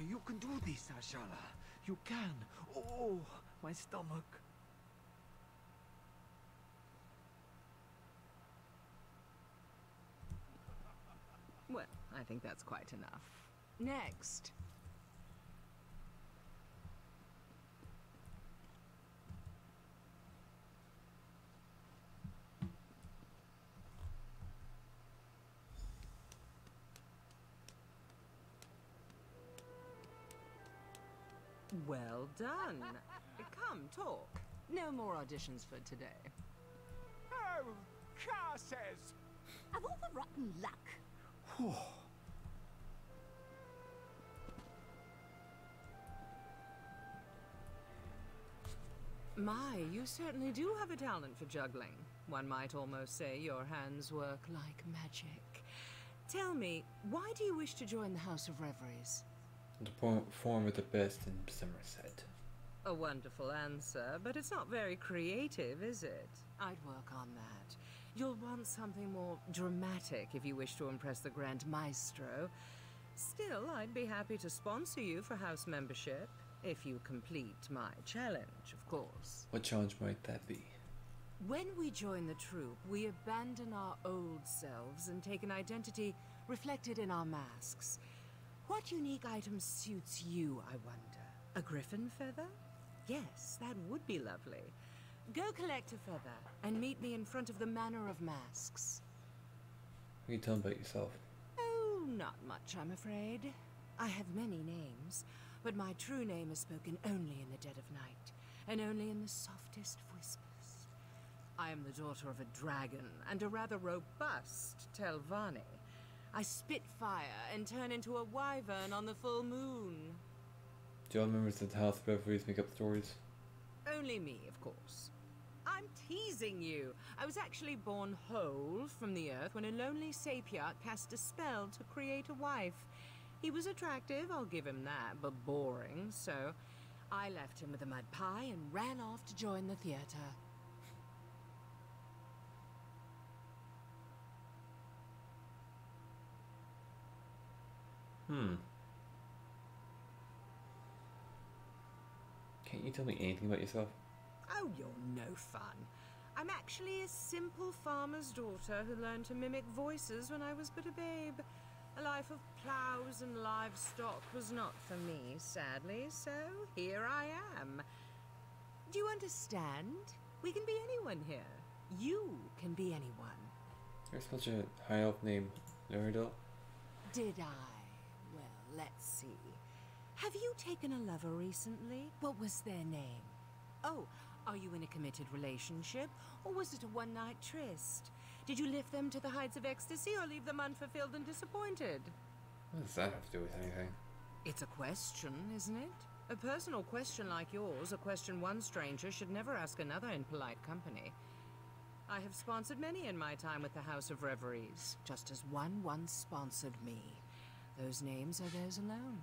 You can do this, Ashala. You can. Oh, my stomach. Well, I think that's quite enough. Next. Well done. Come, talk. No more auditions for today. Oh, curses! Of all the rotten luck. My, you certainly do have a talent for juggling. One might almost say your hands work like magic. Tell me, why do you wish to join the House of Reveries? To perform with the best in Somerset. A wonderful answer, but it's not very creative, is it? I'd work on that. You'll want something more dramatic if you wish to impress the Grand Maestro. Still, I'd be happy to sponsor you for house membership, if you complete my challenge, of course. What challenge might that be? When we join the troupe, we abandon our old selves and take an identity reflected in our masks. What unique item suits you, I wonder? A griffin feather? Yes, that would be lovely. Go collect a feather and meet me in front of the Manor of Masks. What can you tell me about yourself? Oh, not much, I'm afraid. I have many names, but my true name is spoken only in the dead of night, and only in the softest whispers. I am the daughter of a dragon and a rather robust Telvanni. I spit fire and turn into a wyvern on the full moon. Do all members of the House of Referees make up stories? Only me, of course. I'm teasing you. I was actually born whole from the earth when a lonely sapiart cast a spell to create a wife. He was attractive, I'll give him that, but boring, so I left him with a mud pie and ran off to join the theater. Can't you tell me anything about yourself? Oh, you're no fun. I'm actually a simple farmer's daughter who learned to mimic voices when I was but a babe. A life of plows and livestock was not for me, sadly, so here I am. Do you understand? We can be anyone here. You can be anyone. There's such a high elf named Nerdell. Did I? Well, let's see. Have you taken a lover recently? What was their name? Oh, are you in a committed relationship? Or was it a one-night tryst? Did you lift them to the heights of ecstasy or leave them unfulfilled and disappointed? What does that have to do with anything? It's a question, isn't it? A personal question like yours, a question one stranger should never ask another in polite company. I have sponsored many in my time with the House of Reveries, just as one once sponsored me. Those names are theirs alone.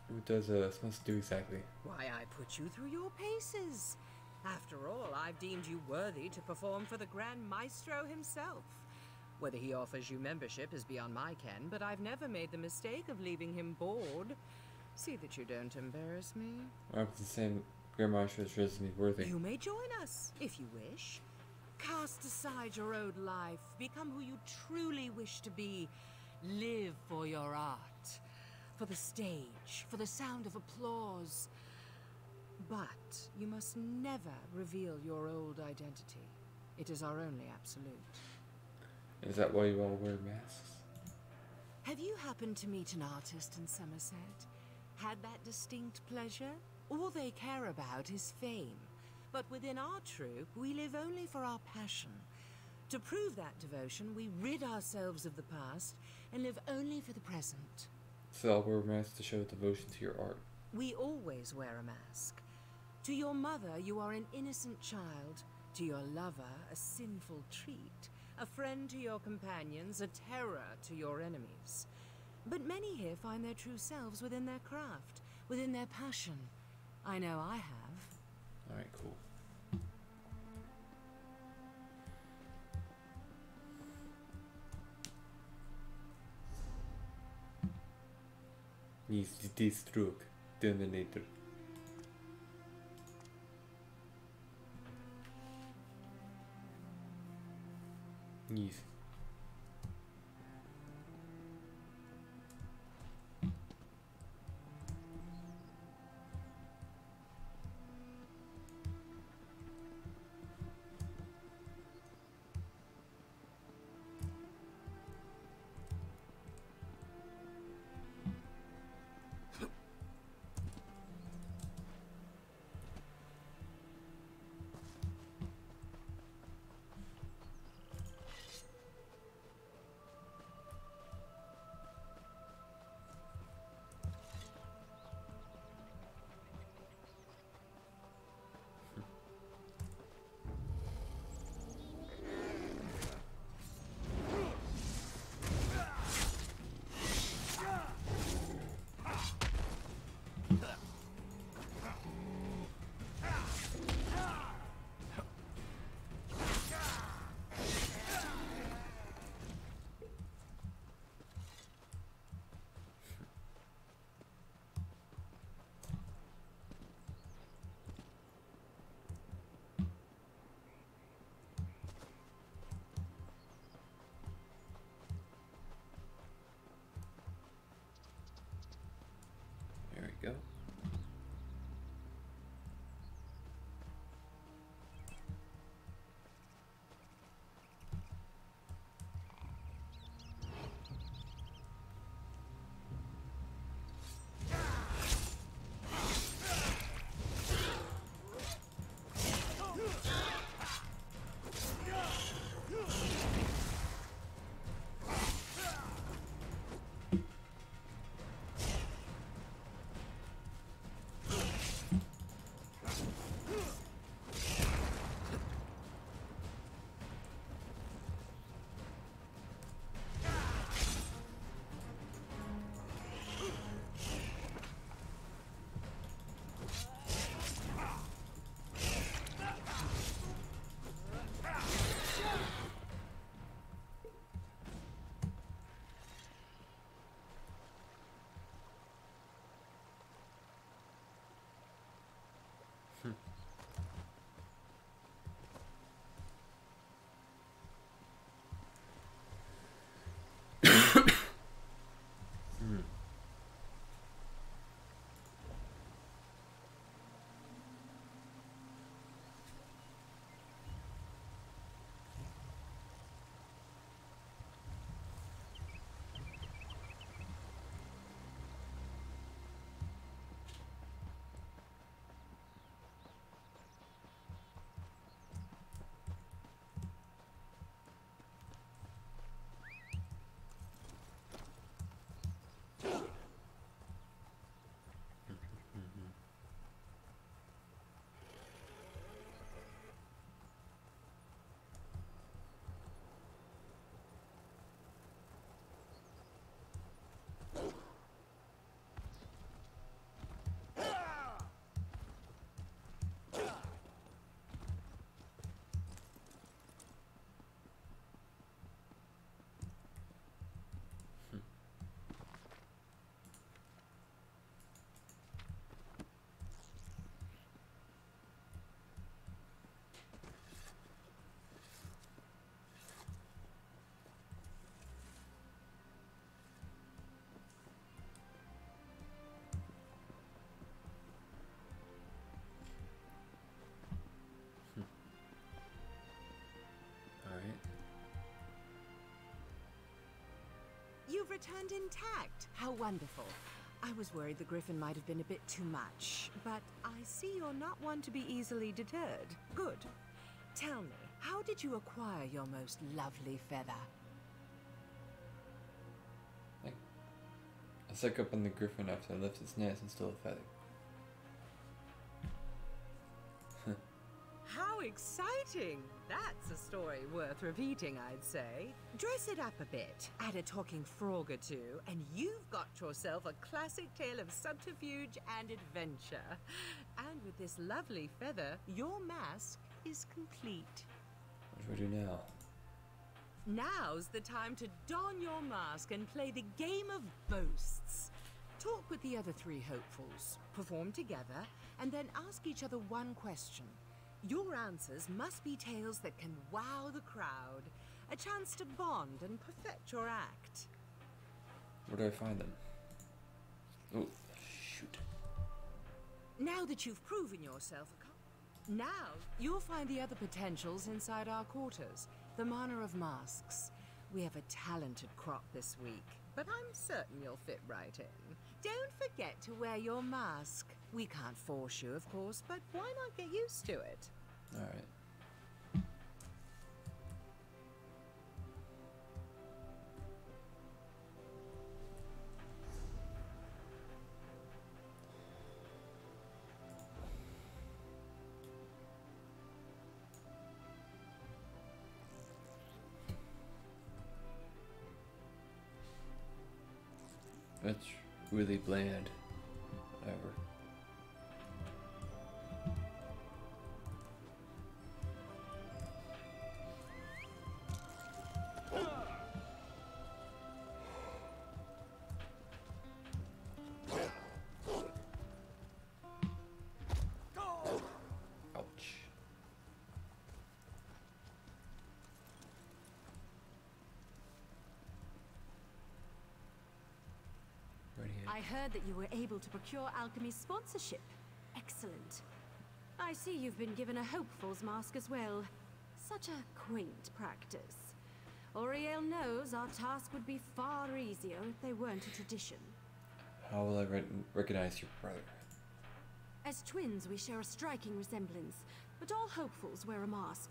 What does sponsor do exactly? Why, I put you through your paces. After all, I've deemed you worthy to perform for the Grand Maestro himself. Whether he offers you membership is beyond my ken, but I've never made the mistake of leaving him bored. See that you don't embarrass me. I'm the same Grand Maestro as me worthy. You may join us, if you wish. Cast aside your old life, become who you truly wish to be. Live for your art, for the stage, for the sound of applause. But you must never reveal your old identity. It is our only absolute. Is that why you all wear masks? Have you happened to meet an artist in Somerset? Had that distinct pleasure? All they care about is fame. But within our troupe, we live only for our passion. To prove that devotion, we rid ourselves of the past and live only for the present. So I'll wear a mask to show devotion to your art. We always wear a mask. To your mother, you are an innocent child. To your lover, a sinful treat. A friend to your companions, a terror to your enemies. But many here find their true selves within their craft, within their passion. I know I have. Alright, cool. He's Deathstroke, Terminator. Yes. You've returned intact. How wonderful. I was worried the griffin might have been a bit too much, but I see you're not one to be easily deterred. Good. Tell me, how did you acquire your most lovely feather? I stuck up on the griffin after I left its nest and stole a feather. How exciting! That's a story worth repeating, I'd say. Dress it up a bit, add a talking frog or two, and you've got yourself a classic tale of subterfuge and adventure. And with this lovely feather, your mask is complete. What do I do now? Now's the time to don your mask and play the game of boasts. Talk with the other three hopefuls, perform together, and then ask each other one question. Your answers must be tales that can wow the crowd, a chance to bond and perfect your act. Where do I find them? Oh, shoot. Now that you've proven yourself, now you'll find the other potentials inside our quarters, the Manor of Masks. We have a talented crop this week, but I'm certain you'll fit right in. Don't forget to wear your mask. We can't force you, of course, but why not get used to it? All right. That's really bland. Whatever. I heard that you were able to procure Alchemy's sponsorship. Excellent. I see you've been given a Hopeful's mask as well. Such a quaint practice. Auriel knows our task would be far easier if they weren't a tradition. How will I recognize your brother? As twins, we share a striking resemblance, but all Hopefuls wear a mask.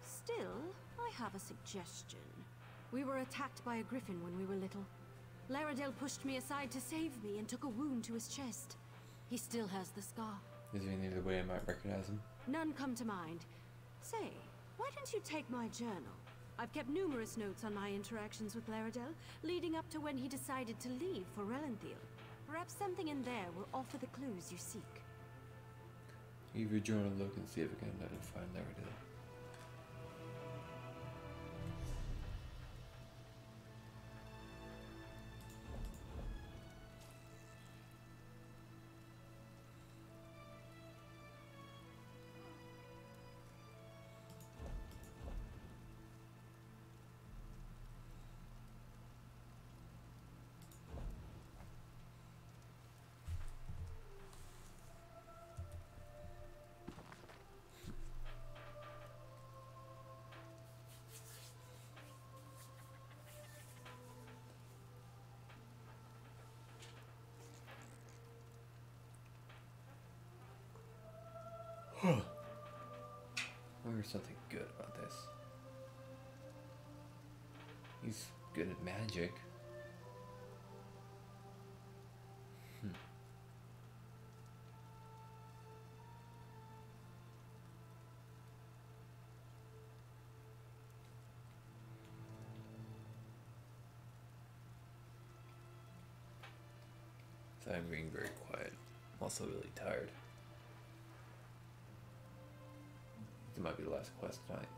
Still, I have a suggestion. We were attacked by a griffin when we were little. Laredale pushed me aside to save me and took a wound to his chest. He still has the scar. Is there any other way I might recognize him? None come to mind. Say, why don't you take my journal? I've kept numerous notes on my interactions with Laredale, leading up to when he decided to leave for Relanthiel. Perhaps something in there will offer the clues you seek. Give your journal a look and see if we can identify Laredale. There's something good about this. He's good at magic. So I'm being very quiet. I'm also really tired. It might be the last quest tonight.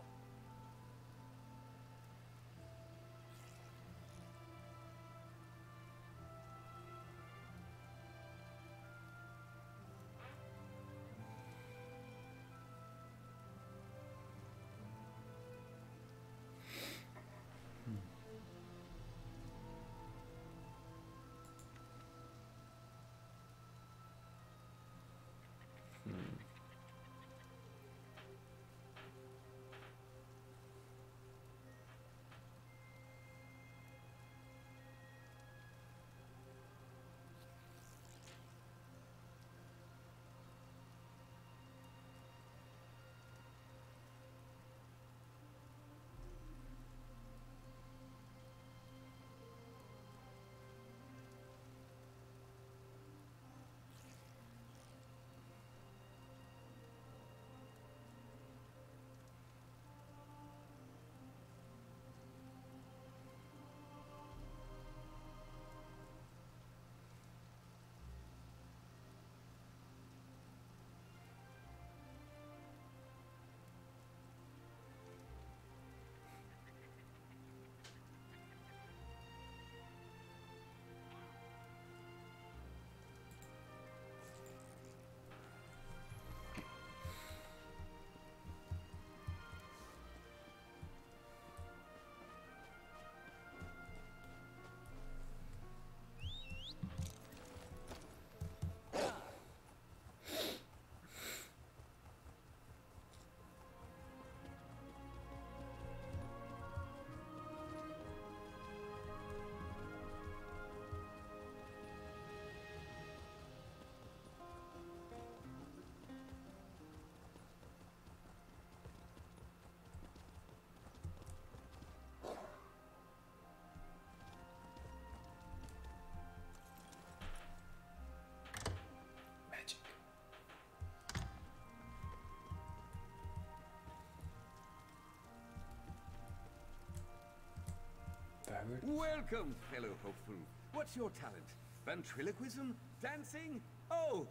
Welcome, fellow hopeful. What's your talent? Ventriloquism? Dancing? Oh,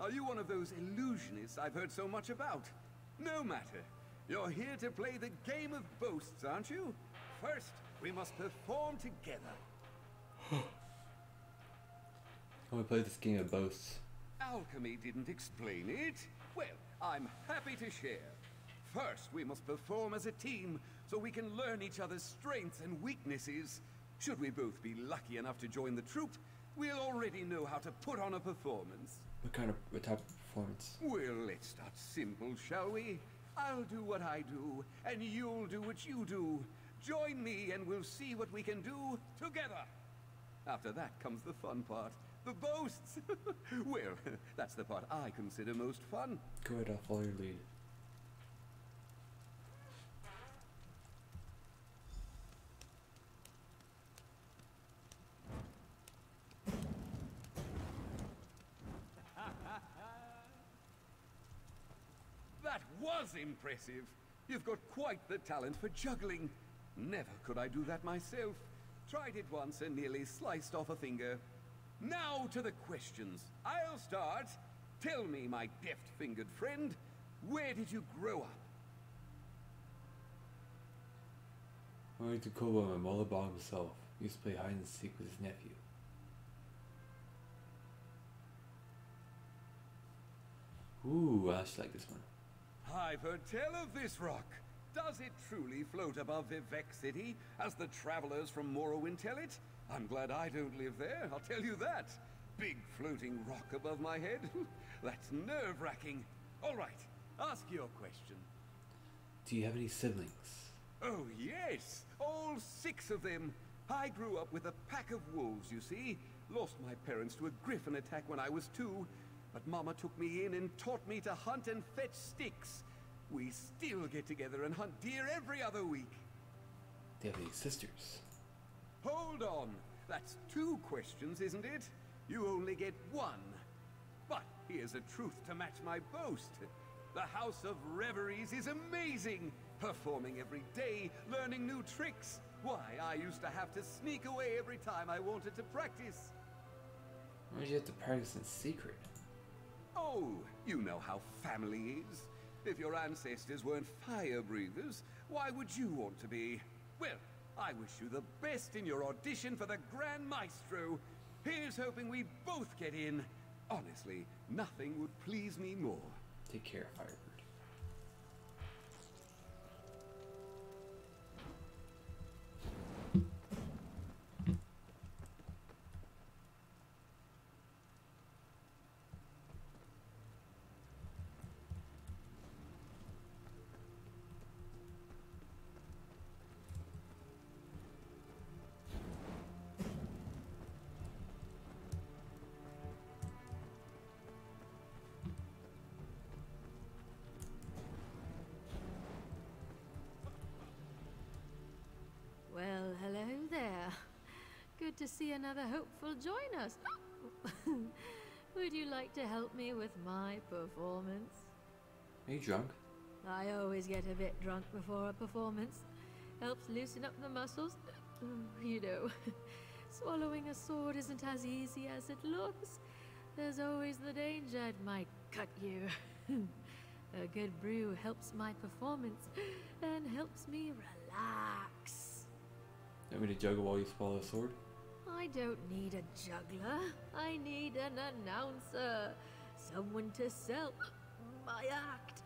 are you one of those illusionists I've heard so much about? No matter. You're here to play the game of boasts, aren't you? First, we must perform together. Can we play this game of boasts? Alchemy didn't explain it. Well, I'm happy to share. First, we must perform as a team so we can learn each other's strengths and weaknesses. Should we both be lucky enough to join the troupe, we'll already know how to put on a performance. What type of performance? Well, let's start simple, shall we? I'll do what I do, and you'll do what you do. Join me and we'll see what we can do together. After that comes the fun part, the boasts. Well, that's the part I consider most fun. Go ahead, I'll follow your lead. That was impressive. You've got quite the talent for juggling. Never could I do that myself. Tried it once and nearly sliced off a finger. Now to the questions. I'll start. Tell me, my deft-fingered friend, where did you grow up? I went to Kobo, my mother by himself. He used to play hide and seek with his nephew. Ooh, I actually like this one. I've heard tell of this rock. Does it truly float above Vivec City, as the travelers from Morrowind tell it? I'm glad I don't live there, I'll tell you that. Big floating rock above my head? That's nerve-wracking. All right, ask your question. Do you have any siblings? Oh, yes, all 6 of them. I grew up with a pack of wolves, you see. Lost my parents to a griffin attack when I was 2. but Mama took me in and taught me to hunt and fetch sticks. We still get together and hunt deer every other week. They're the sisters. Hold on. That's 2 questions, isn't it? You only get 1. But here's a truth to match my boast. The House of Reveries is amazing. Performing every day, learning new tricks. Why, I used to have to sneak away every time I wanted to practice. Why did you have to practice in secret? Oh, you know how family is. If your ancestors weren't fire breathers, why would you want to be? Well, I wish you the best in your audition for the Grand Maestro. Here's hoping we both get in. Honestly, nothing would please me more. Take care, Firebird. Well, hello there. Good to see another hopeful join us. Would you like to help me with my performance? Are you drunk? I always get a bit drunk before a performance. Helps loosen up the muscles. You know, swallowing a sword isn't as easy as it looks. There's always the danger it might cut you. A good brew helps my performance and helps me relax. Want me to juggle while you swallow a sword? I don't need a juggler. I need an announcer. Someone to sell my act.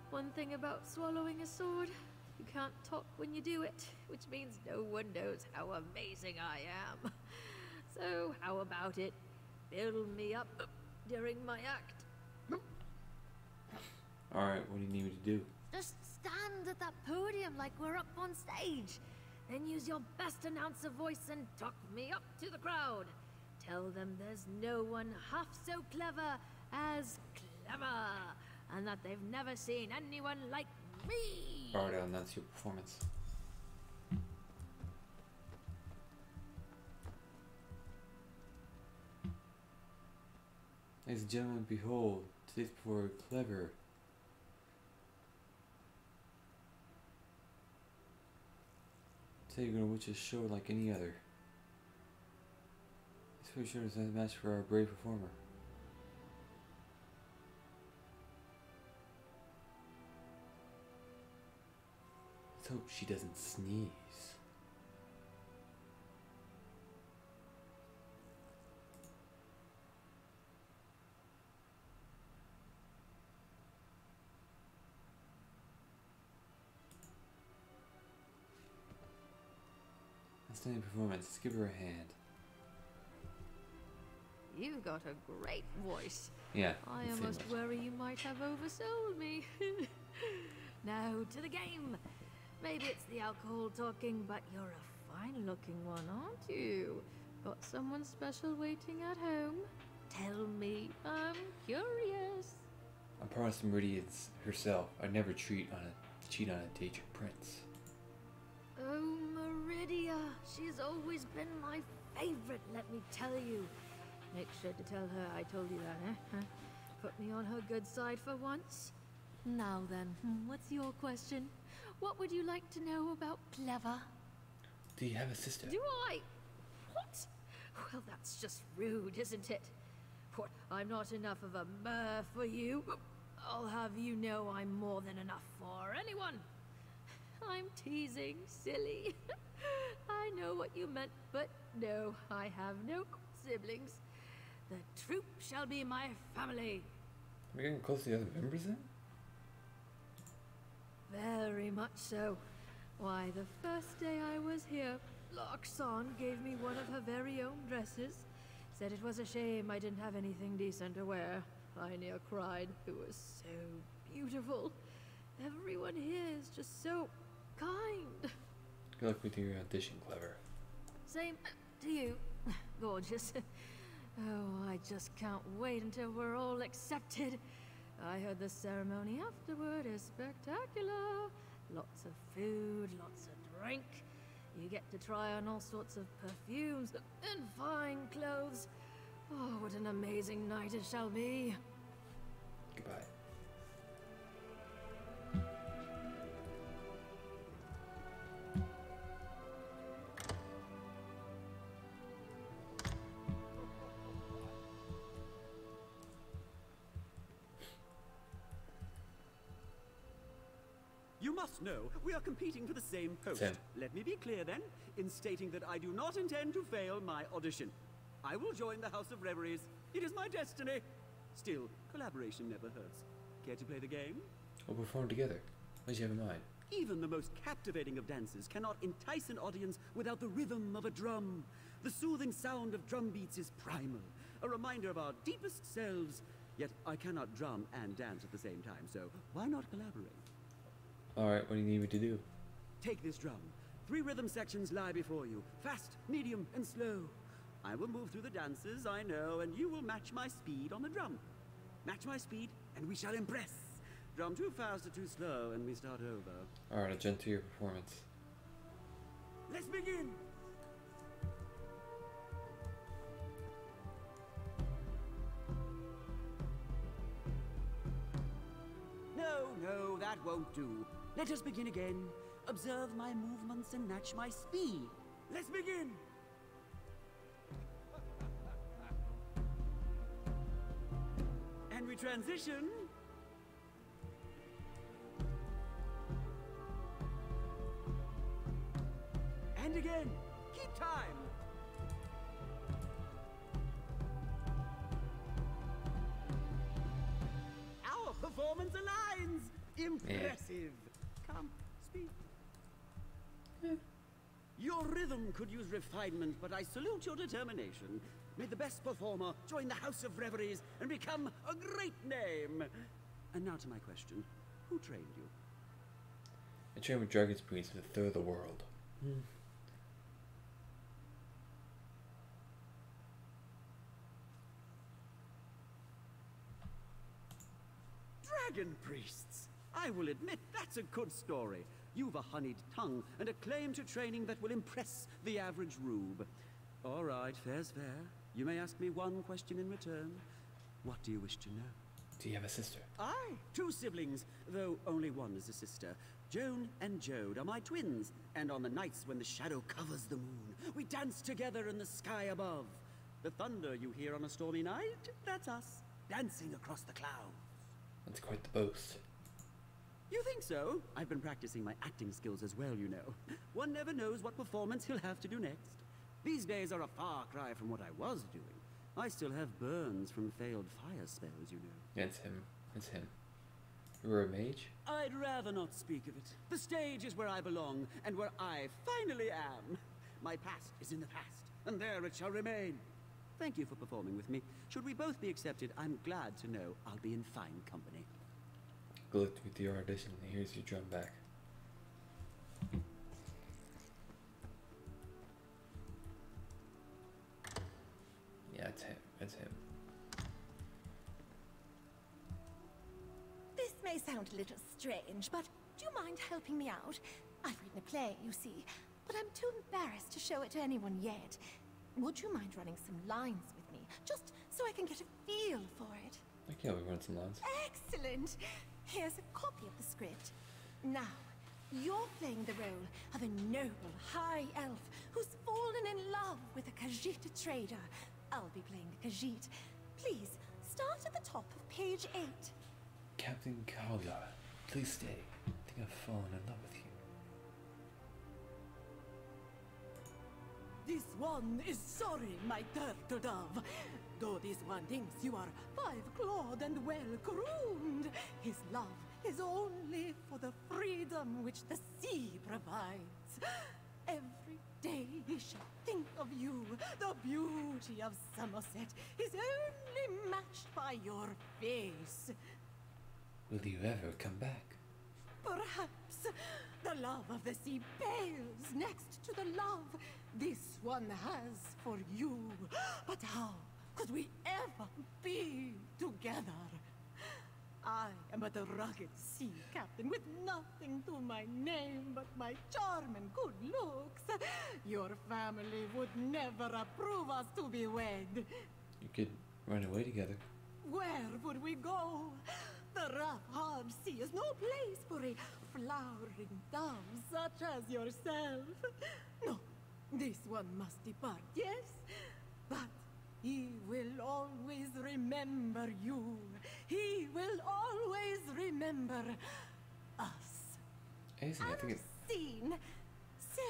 One thing about swallowing a sword, you can't talk when you do it, which means no one knows how amazing I am. So how about it? Build me up during my act. Alright, what do you need me to do? Just stand at that podium like we're up on stage. Then use your best announcer voice and talk me up to the crowd. Tell them there's no one half so clever as clever, and that they've never seen anyone like me. Alright, I'll announce your performance. Ladies and gentlemen, behold, today's performer clever. You're gonna watch a show like any other. This pretty sure is a match for our brave performer. Let's hope she doesn't sneeze. Outstanding performance. Let's give her a hand. You've got a great voice. Yeah. I almost worry you might have oversold me. Now to the game. Maybe it's the alcohol talking, but you're a fine-looking one, aren't you? Got someone special waiting at home? Tell me. I'm curious. I promised Meridian's herself I'd never cheat on a Daedric prince. Oh, Meridia. She's always been my favorite, let me tell you. Make sure to tell her I told you that, eh? Put me on her good side for once. Now then, what's your question? What would you like to know about Clever? Do you have a sister? Do I? What? Well, that's just rude, isn't it? What, I'm not enough of a mer for you? I'll have you know I'm more than enough for anyone. I'm teasing, silly. I know what you meant, but no, I have no siblings. The troop shall be my family. Are we getting close to the other members then? Very much so. Why, the first day I was here, Loxon gave me one of her very own dresses. Said it was a shame I didn't have anything decent to wear. I near cried. It was so beautiful. Everyone here is just so kind. Good luck with your audition, Clever. Same to you. Gorgeous. Oh, I just can't wait until we're all accepted. I heard the ceremony afterward is spectacular. Lots of food, lots of drink. You get to try on all sorts of perfumes and fine clothes. Oh, what an amazing night it shall be. Goodbye. You must know, we are competing for the same post. Same. Let me be clear then, in stating that I do not intend to fail my audition. I will join the House of Reveries. It is my destiny. Still, collaboration never hurts. Care to play the game? We'll perform together. What do you have in mind? Even the most captivating of dances cannot entice an audience without the rhythm of a drum. The soothing sound of drum beats is primal, a reminder of our deepest selves. Yet I cannot drum and dance at the same time, so why not collaborate? Alright, what do you need me to do? Take this drum. 3 rhythm sections lie before you. Fast, medium, and slow. I will move through the dances, I know, and you will match my speed on the drum. Match my speed, and we shall impress. Drum too fast or too slow, and we start over. Alright, I'll jump to your performance. Let's begin! No, that won't do. Let us begin again. Observe my movements and match my speed. Let's begin! And we transition. And again. Keep time. Our performance aligns. Impressive. Come, speak. Your rhythm could use refinement, but I salute your determination. May the best performer join the House of Reveries and become a great name. And now to my question. Who trained you? I trained with Dragon's Breeds for the third of the world. Dragon priests! I will admit that's a good story. You've a honeyed tongue and a claim to training that will impress the average rube. All right, fair's fair. You may ask me one question in return. What do you wish to know? Do you have a sister? Aye, 2 siblings, though only one is a sister. Joan and Jode are my twins, and on the nights when the shadow covers the moon, we dance together in the sky above. The thunder you hear on a stormy night, that's us, dancing across the clouds. That's quite the boast. You think so? I've been practicing my acting skills as well, you know. One never knows what performance he'll have to do next. These days are a far cry from what I was doing. I still have burns from failed fire spells, you know. Yeah, it's him. It's him. You were a mage? I'd rather not speak of it. The stage is where I belong, and where I finally am. My past is in the past, and there it shall remain. Thank you for performing with me. Should we both be accepted, I'm glad to know I'll be in fine company. Good luck with your audition, and here's your drum back. Yeah, it's him. It's him. This may sound a little strange, but do you mind helping me out? I've written a play, you see, but I'm too embarrassed to show it to anyone yet. Would you mind running some lines with me, just so I can get a feel for it? Okay, we run some lines. Excellent! Here's a copy of the script. Now, you're playing the role of a noble high elf who's fallen in love with a Khajiit trader. I'll be playing the Khajiit. Please, start at the top of page 8. Captain Kala, please stay. I think I've fallen in love with you. This one is sorry, my turtle dove. Though this one thinks you are 5-clawed and well-groomed, his love is only for the freedom which the sea provides. Every day he shall think of you. The beauty of Somerset is only matched by your face. Will you ever come back? Perhaps the love of the sea pales next to the love this one has for you. But how could we ever be together? I am but a rugged sea captain with nothing to my name but my charm and good looks. Your family would never approve us to be wed. You could run away together. Where would we go? The rough, hard sea is no place for a flowering dove such as yourself. No, this one must depart, yes? But he will always remember you. He will always remember us. Amazing, I think Scene. So,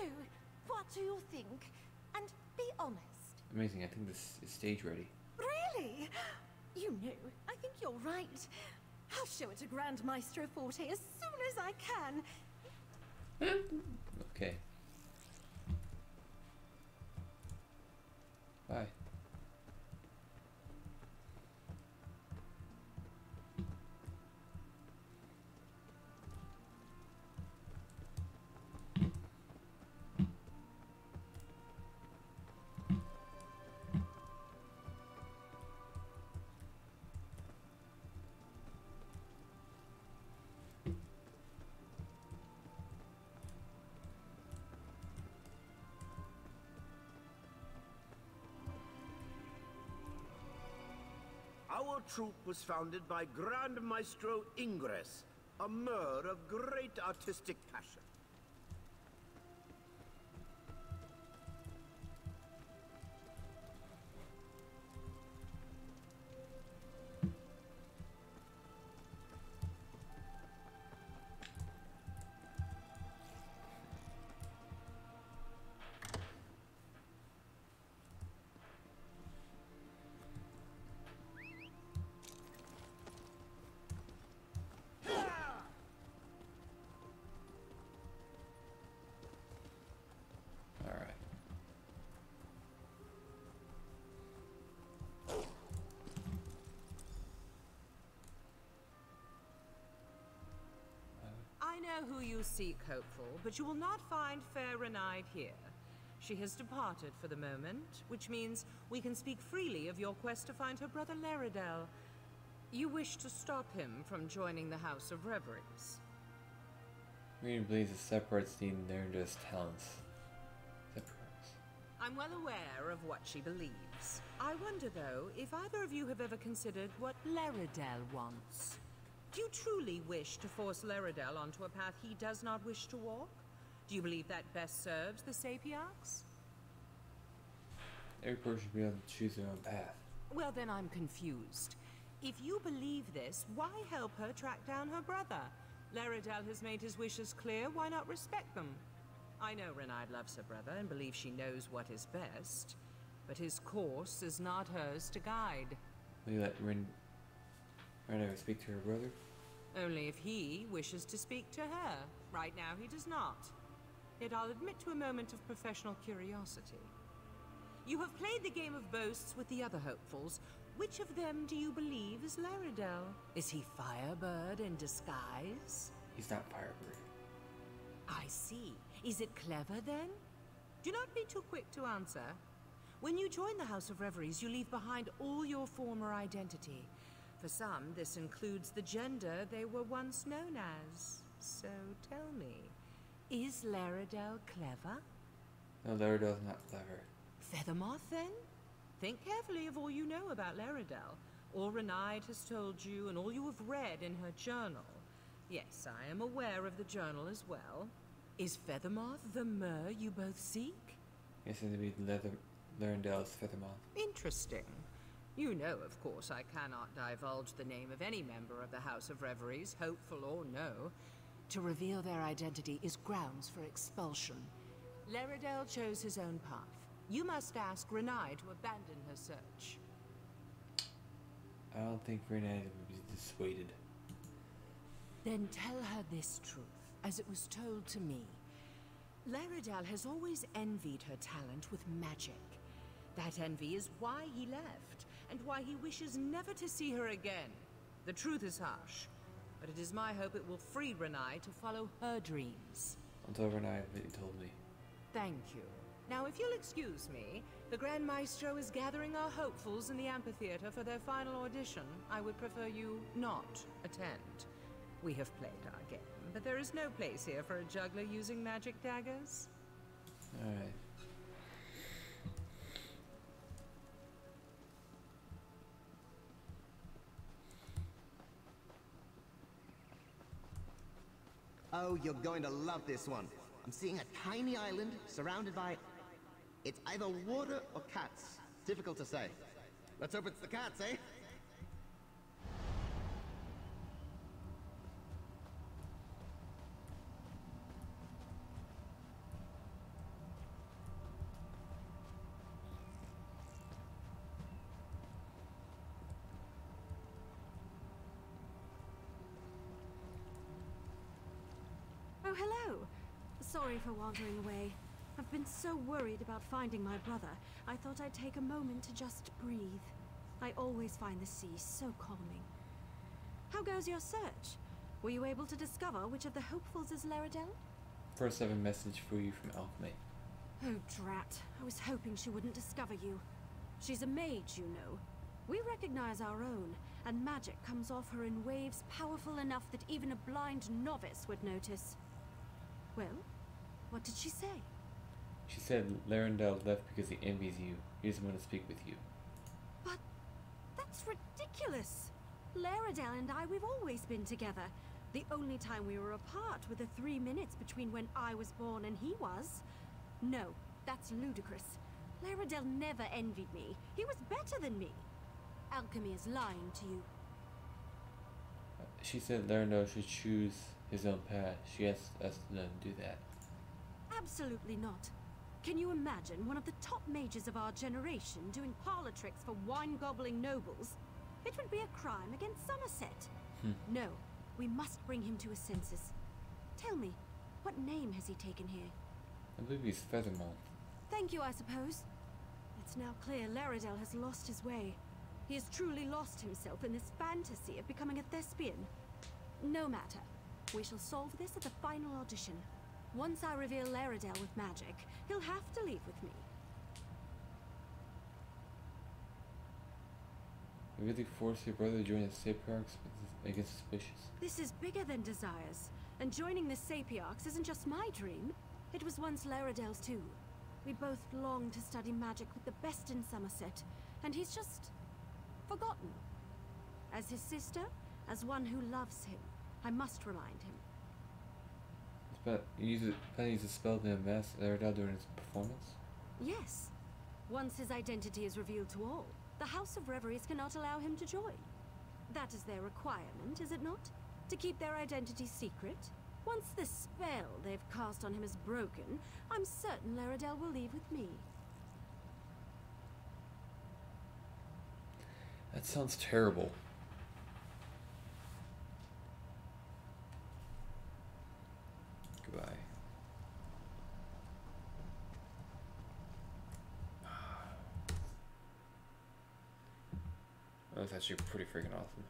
what do you think? And be honest. Amazing, I think this is stage ready. Really? You know, I think you're right. I'll show it to Grand Maestro Forte as soon as I can. Okay. Bye. Our troop was founded by Grand Maestro Ingress, a Mer of great artistic passion. I know who you seek, Hopeful, but you will not find fair Renide here. She has departed for the moment, which means we can speak freely of your quest to find her brother Laredale. You wish to stop him from joining the House of Reveries. Reading believes it separates the Nerenda's talents. I'm well aware of what she believes. I wonder, though, if either of you have ever considered what Laredale wants. Do you truly wish to force Laredale onto a path he does not wish to walk? Do you believe that best serves the Sapiarchs? Every person should be able to choose their own path. Well, then I'm confused. If you believe this, why help her track down her brother? Laredale has made his wishes clear, why not respect them? I know Renide loves her brother and believes she knows what is best, but his course is not hers to guide. Will you let Renide speak to her brother? Only if he wishes to speak to her. Right now he does not. Yet I'll admit to a moment of professional curiosity. You have played the game of boasts with the other hopefuls. Which of them do you believe is Laredale? Is he Firebird in disguise? He's not Firebird. I see. Is it clever, then? Do not be too quick to answer. When you join the House of Reveries, you leave behind all your former identity. For some, this includes the gender they were once known as. So tell me, is Laredale clever? No, Laredale's not clever. Feathermoth, then? Think carefully of all you know about Laredale. All Renide has told you and all you have read in her journal. Yes, I am aware of the journal as well. Is Feathermoth the Mer you both seek? Yes, it'd be Laredale's Feathermoth. Interesting. You know, of course, I cannot divulge the name of any member of the House of Reveries, hopeful or no. To reveal their identity is grounds for expulsion. Laredale chose his own path. You must ask Renide to abandon her search. I don't think Renide would be dissuaded. Then tell her this truth, as it was told to me. Laredale has always envied her talent with magic. That envy is why he left, and why he wishes never to see her again. The truth is harsh, but it is my hope it will free Renide to follow her dreams. I'll tell Renide what you told me. Thank you. Now, if you'll excuse me, The Grand Maestro is gathering our hopefuls in the amphitheater for their final audition. I would prefer you not attend. We have played our game, but there is no place here for a juggler using magic daggers. Alright. Oh, you're going to love this one. I'm seeing a tiny island surrounded by... It's either water or cats. Difficult to say. Let's hope it's the cats, eh? Oh, hello. Sorry for wandering away. I've been so worried about finding my brother, I thought I'd take a moment to just breathe. I always find the sea so calming. How goes your search? Were you able to discover which of the hopefuls is Laredale? First, I have a message for you from Alchemy. Oh, drat. I was hoping she wouldn't discover you. She's a mage, you know. We recognize our own, and magic comes off her in waves powerful enough that even a blind novice would notice. Well, what did she say? She said Larendelle left because he envies you. He doesn't want to speak with you. But that's ridiculous. Laredale and I, we've always been together. The only time we were apart were the 3 minutes between when I was born and he was. No, that's ludicrous. Laredale never envied me. He was better than me. Alchemy is lying to you. She said Larendelle should choose his own path. She asked us to let him do that. Absolutely not. Can you imagine one of the top mages of our generation doing parlor tricks for wine-gobbling nobles? It would be a crime against Somerset. No, we must bring him to his senses. Tell me, what name has he taken here? I believe he's Feathermouth. Thank you, I suppose. It's now clear Laredale has lost his way. He has truly lost himself in this fantasy of becoming a thespian. No matter. We shall solve this at the final audition. Once I reveal Laredale with magic, he'll have to leave with me. You really force your brother to join the Sapiarchs? I get suspicious. This is bigger than desires, and joining the Sapiarchs isn't just my dream. It was once Laredale's too. We both longed to study magic with the best in Somerset, and he's just forgotten. As his sister, as one who loves him, I must remind him. But you use a spell to unmask Laredale during his performance? Yes. Once his identity is revealed to all, the House of Reveries cannot allow him to join. That is their requirement, is it not? To keep their identity secret? Once the spell they've cast on him is broken, I'm certain Laredale will leave with me. That sounds terrible. Goodbye. That's actually pretty freaking awesome.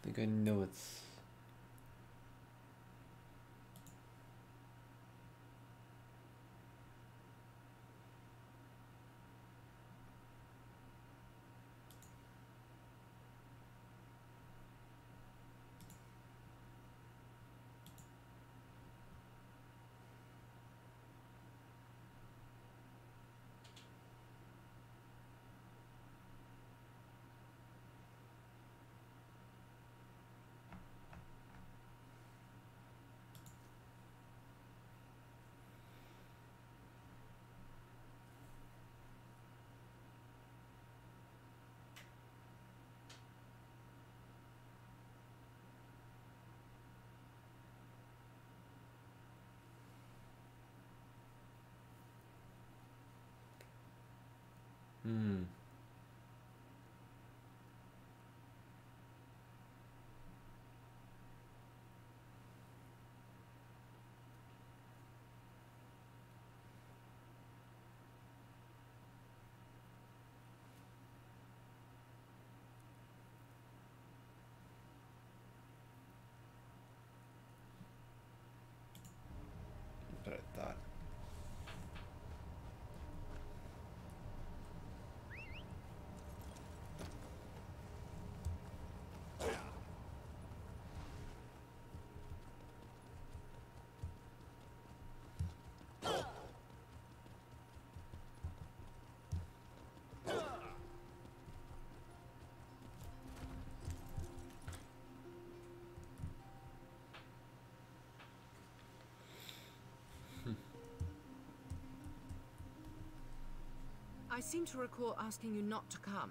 I think I know it's... But I thought. I seem to recall asking you not to come.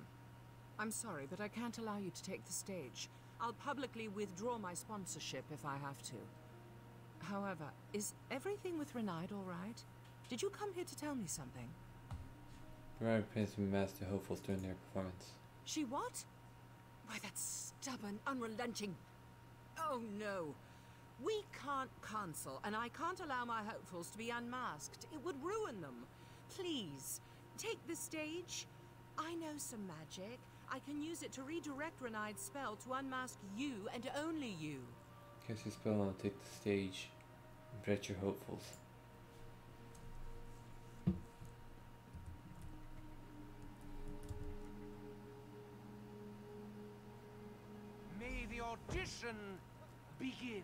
I'm sorry, but I can't allow you to take the stage. I'll publicly withdraw my sponsorship if I have to. However, is everything with Renaid all right? Did you come here to tell me something? Renard praised some master hopefuls during their performance. She what? Why, that stubborn, unrelenting... Oh, no. We can't cancel, and I can't allow my hopefuls to be unmasked. It would ruin them. Please, take the stage. I know some magic. I can use it to redirect Renaid's spell to unmask you and only you. Cast your spell and take the stage. Impress your hopefuls. May the audition begin.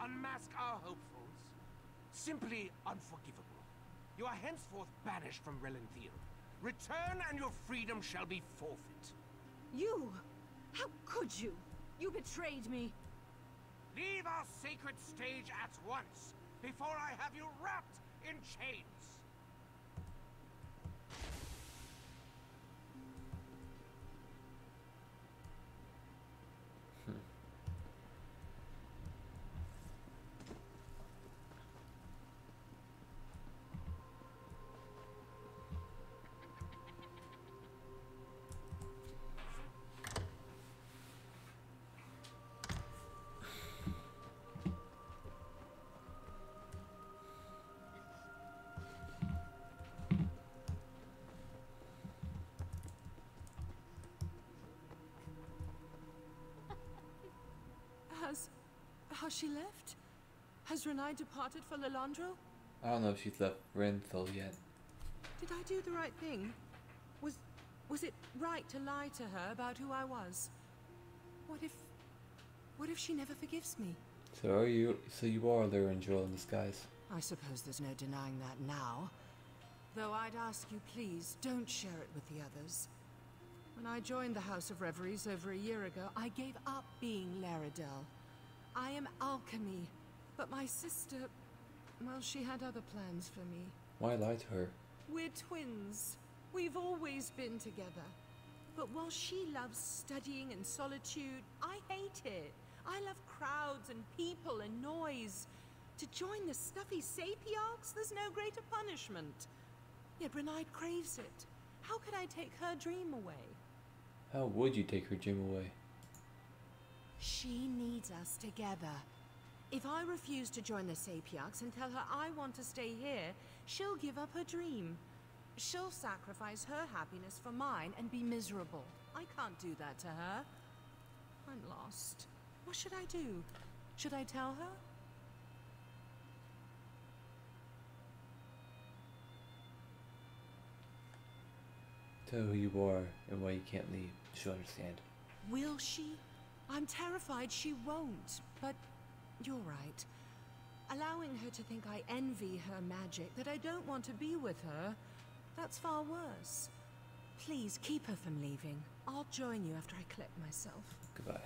unmask our hopefuls. Simply unforgivable. You are henceforth banished from Relenthir. Return and your freedom shall be forfeit. You! How could you? You betrayed me. Leave our sacred stage at once, before I have you wrapped in chains. Has she left? Has Renai departed for Lilandro? I don't know if she's left Renthal yet. Did I do the right thing? Was it right to lie to her about who I was? What if she never forgives me? So are you? So you are Lirandril in disguise. I suppose there's no denying that now. Though I'd ask you, please, don't share it with the others. When I joined the House of Reveries over a year ago, I gave up being Laredel. I am alchemy, but my sister, well, she had other plans for me. Why lie to her? We're twins. We've always been together. But while she loves studying and solitude, I hate it. I love crowds and people and noise. To join the stuffy Sapiarchs, there's no greater punishment. Yet Renai craves it. How could I take her dream away? How would you take her dream away? She needs us together. If I refuse to join the Sapiarchs and tell her I want to stay here, she'll give up her dream. She'll sacrifice her happiness for mine and be miserable. I can't do that to her. I'm lost. What should I do? Should I tell her? Tell who you are and why you can't leave. She'll understand. Will she? I'm terrified she won't, but you're right. Allowing her to think I envy her magic, that I don't want to be with her, that's far worse. Please keep her from leaving. I'll join you after I collect myself. Goodbye.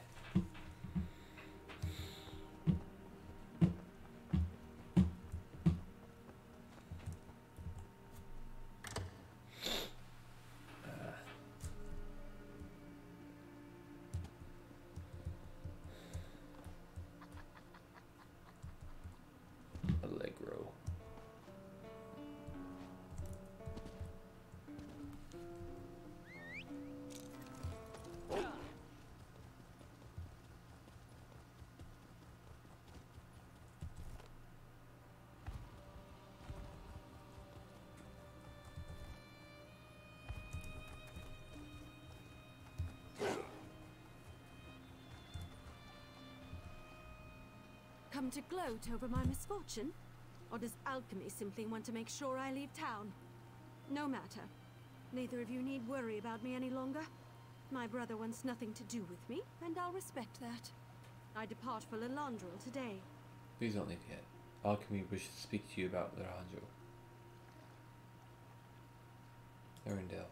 Allegro. Come to gloat over my misfortune? Or does alchemy simply want to make sure I leave town? No matter. Neither of you need worry about me any longer. My brother wants nothing to do with me, and I'll respect that. I depart for Lilandril today. Please don't leave yet. Alchemy wishes to speak to you about Lilandril. Arendelle.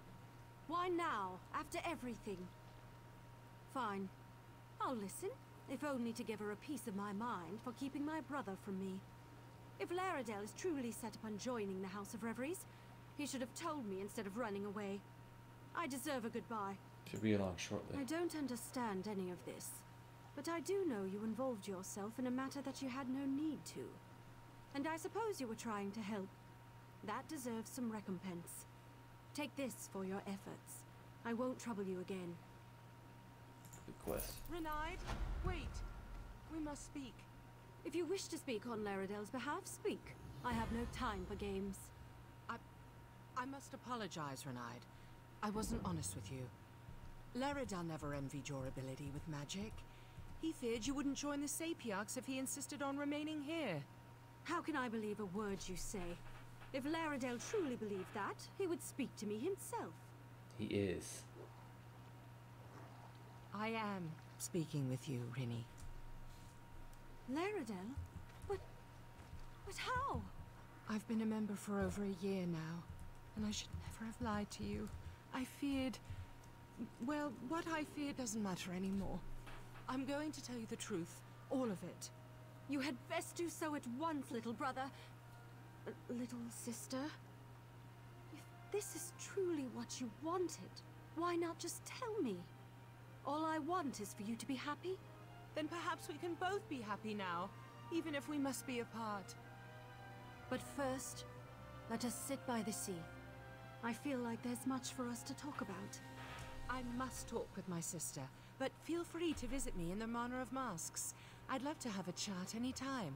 Why now, after everything? Fine. I'll listen, if only to give her a piece of my mind for keeping my brother from me. If Laredale is truly set upon joining the House of Reveries, he should have told me instead of running away. I deserve a goodbye. Should be along shortly. I don't understand any of this, but I do know you involved yourself in a matter that you had no need to. And I suppose you were trying to help. That deserves some recompense. Take this for your efforts. I won't trouble you again. Good quest. Renai, wait. We must speak. If you wish to speak on Laredale's behalf, speak. I have no time for games. I must apologize, Renai. I wasn't honest with you. Laredale never envied your ability with magic. He feared you wouldn't join the Sapiarchs if he insisted on remaining here. How can I believe a word you say? If Laredale truly believed that, he would speak to me himself. He is. I am speaking with you, Rini. Laredale? But how? I've been a member for over a year now, and I should never have lied to you. I feared... Well, what I feared doesn't matter anymore. I'm going to tell you the truth. All of it. You had best do so at once, little brother. Little sister? If this is truly what you wanted, why not just tell me? All I want is for you to be happy. Then perhaps we can both be happy now, even if we must be apart. But first, let us sit by the sea. I feel like there's much for us to talk about. I must talk with my sister, but feel free to visit me in the Manor of Masks. I'd love to have a chat any time.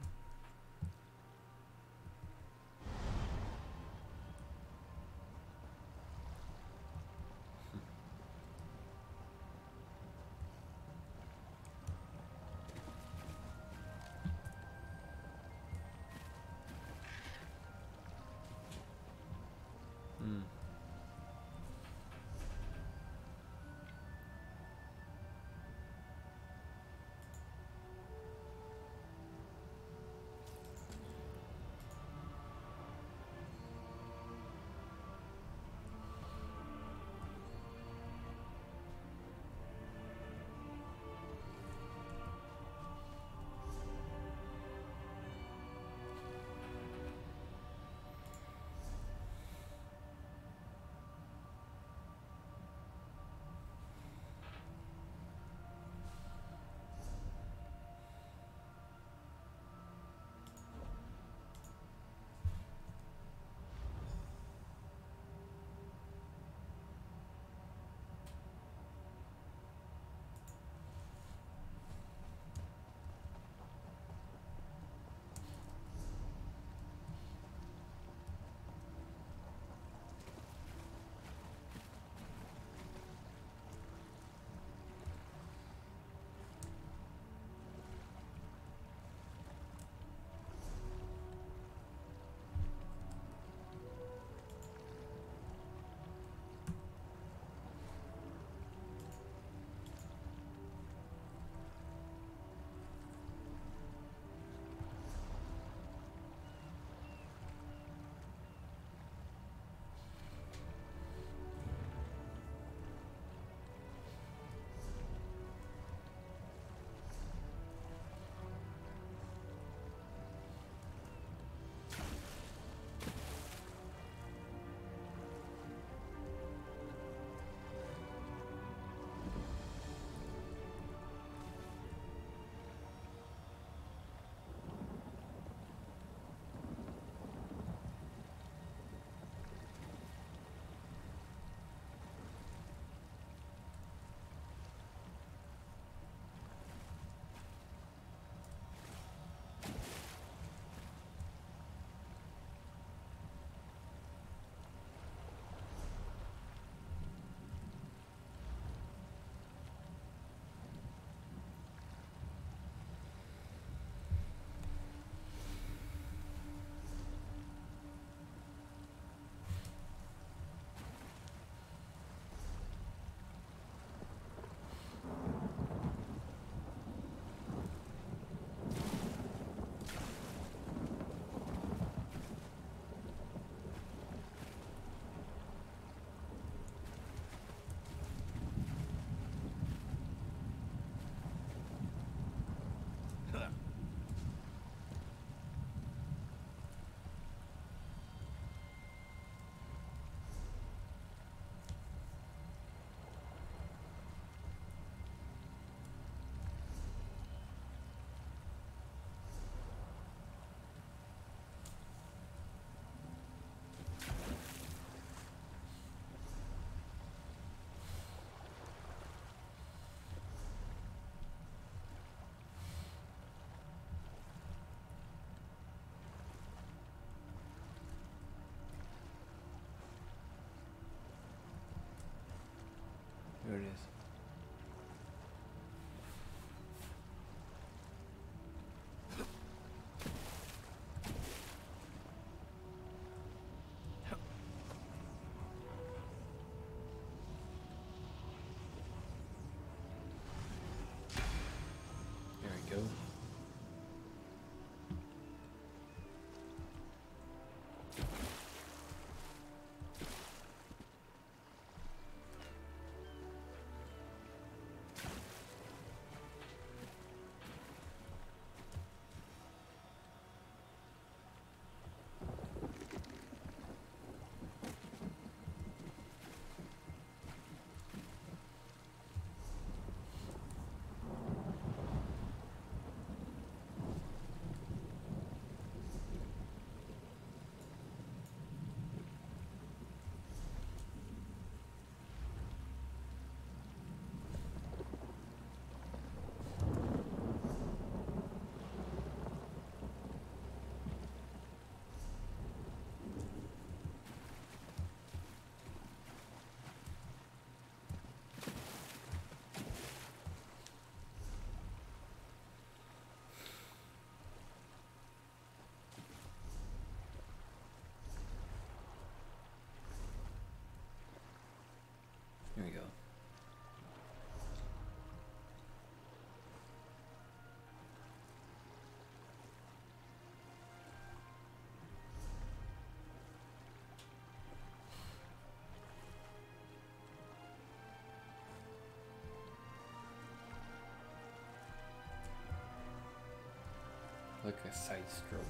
like a side stroke.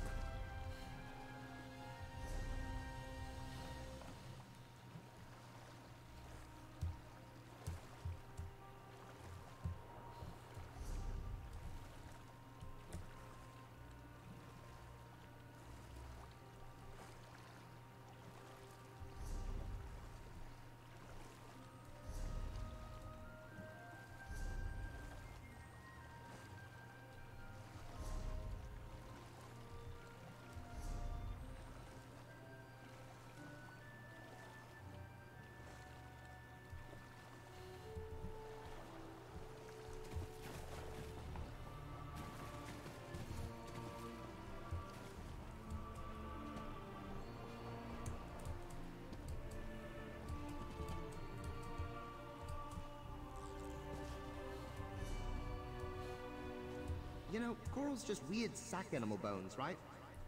You know, coral's just weird sack animal bones, right?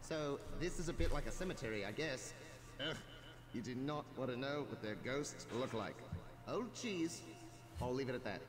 So this is a bit like a cemetery, I guess. Ugh, you do not want to know what their ghosts look like. Old cheese. I'll leave it at that.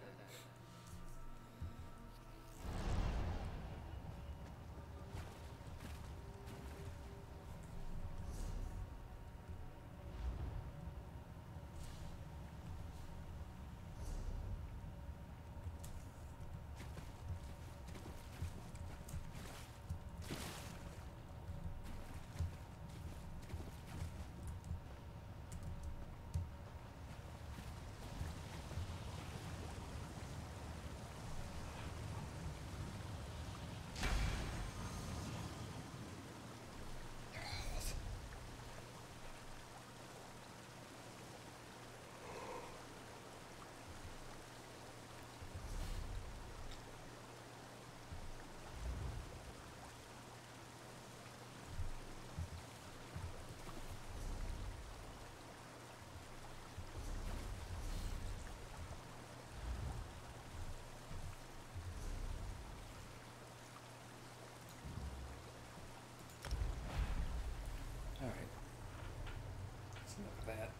That.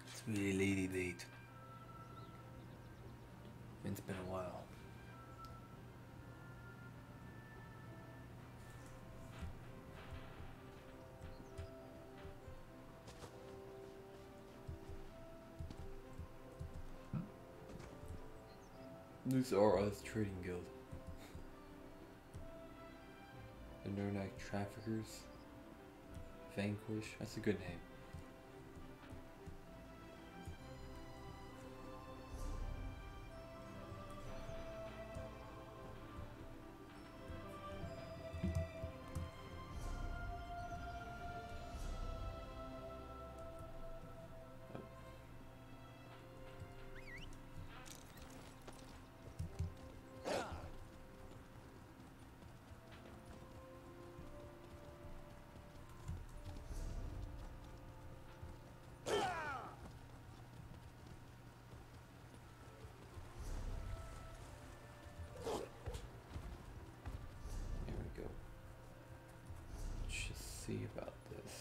It's really late. It's been a while. This are us trading guild. The Nernak Traffickers. Vanquish. That's a good name. About this.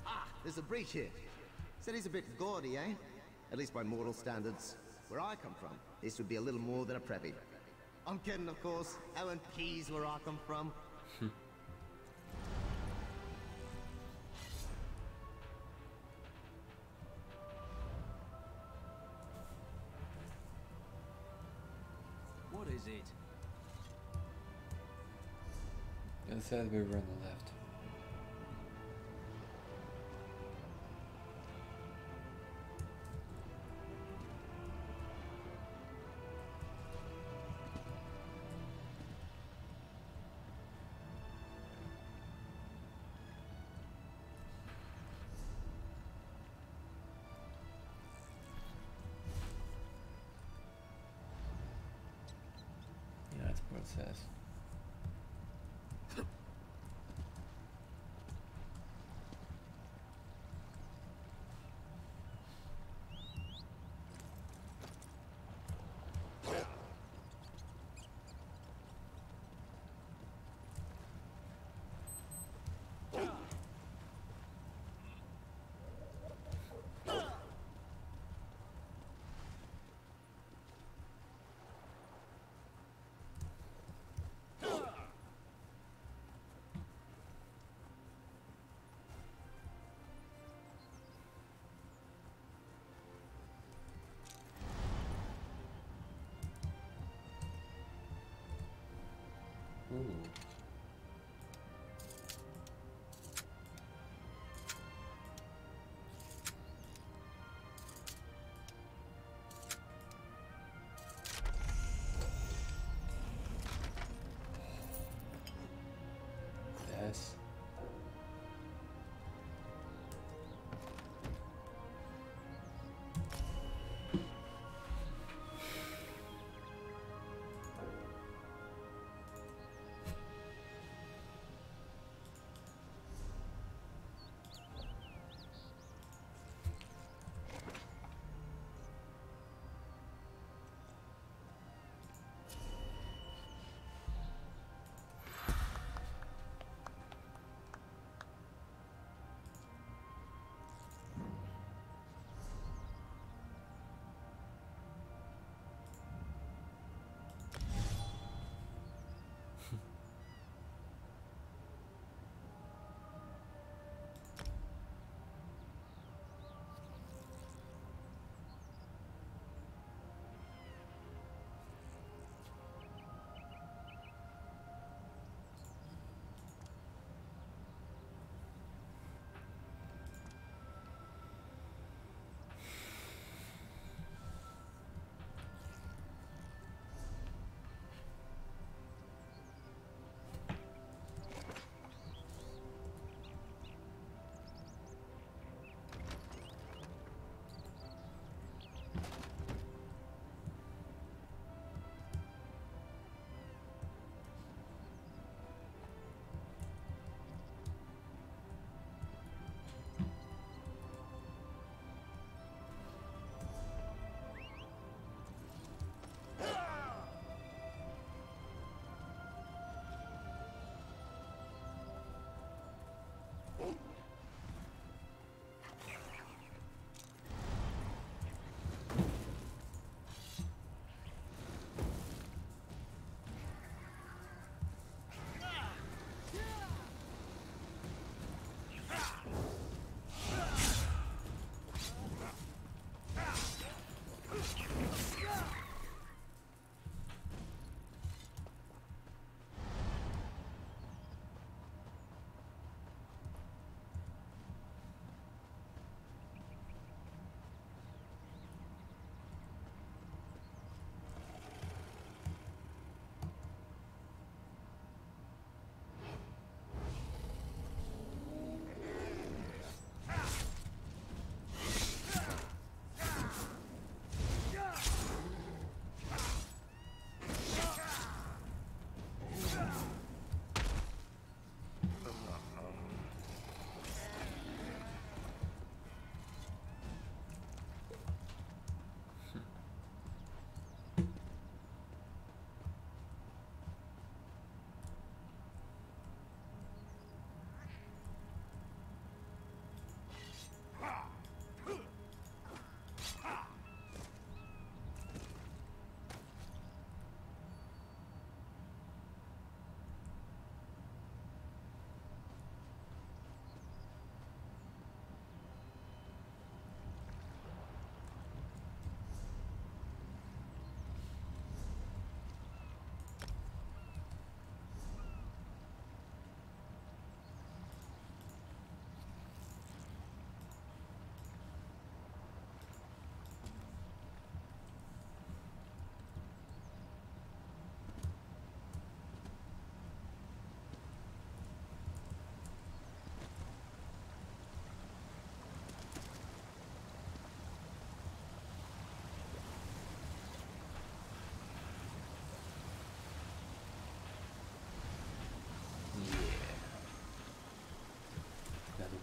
Ah, there's a breach here. Said he's a bit gaudy, eh? At least by mortal standards. Where I come from, this would be a little more than a preppy. I'm kidding, of course. Owen P's where I come from. What is it? It says we were on the left. Yeah, that's what it says.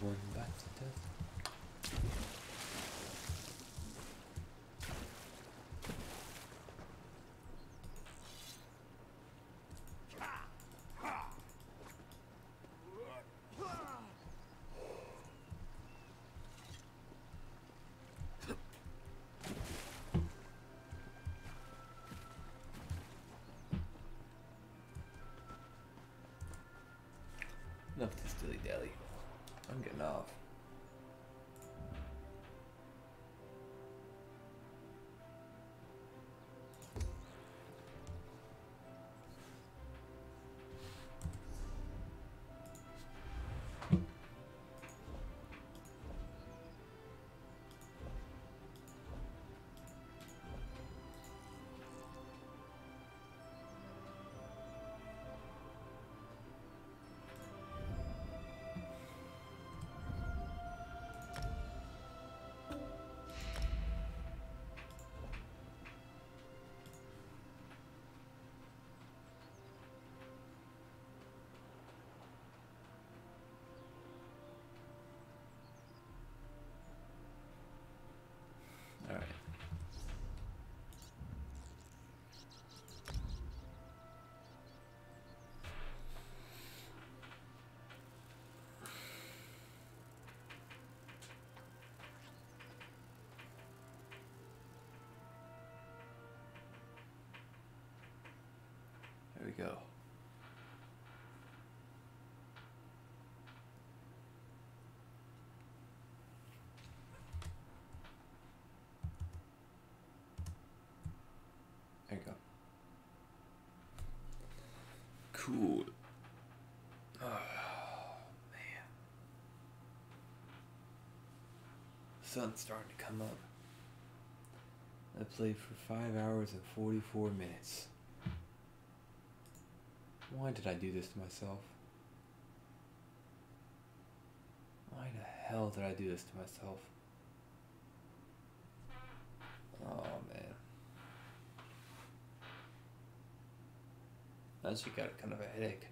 one bites the dust. Enough to dilly-dally. I'm getting off. Alright. There we go. There you go. Cool. Oh, man. Sun's starting to come up. I played for 5 hours and 44 minutes. Why did I do this to myself? Why the hell did I do this to myself? Oh, man. I actually got kind of a headache.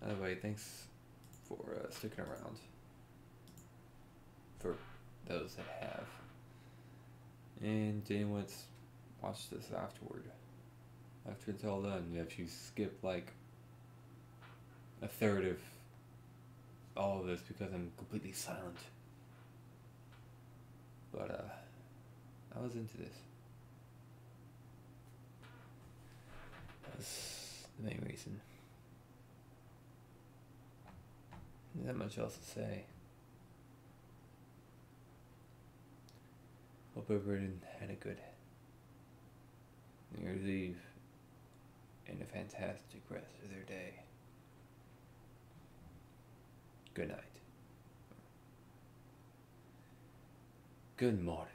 By the way, thanks for sticking around. For those that have. And anyone that's watched this afterward. After it's all done, if you skip like a third of all of this because I'm completely silent. But I was into this. That was the main reason. There's not much else to say. Hope everyone had a good New Year's Eve and a fantastic rest of their day. Good night. Good morning.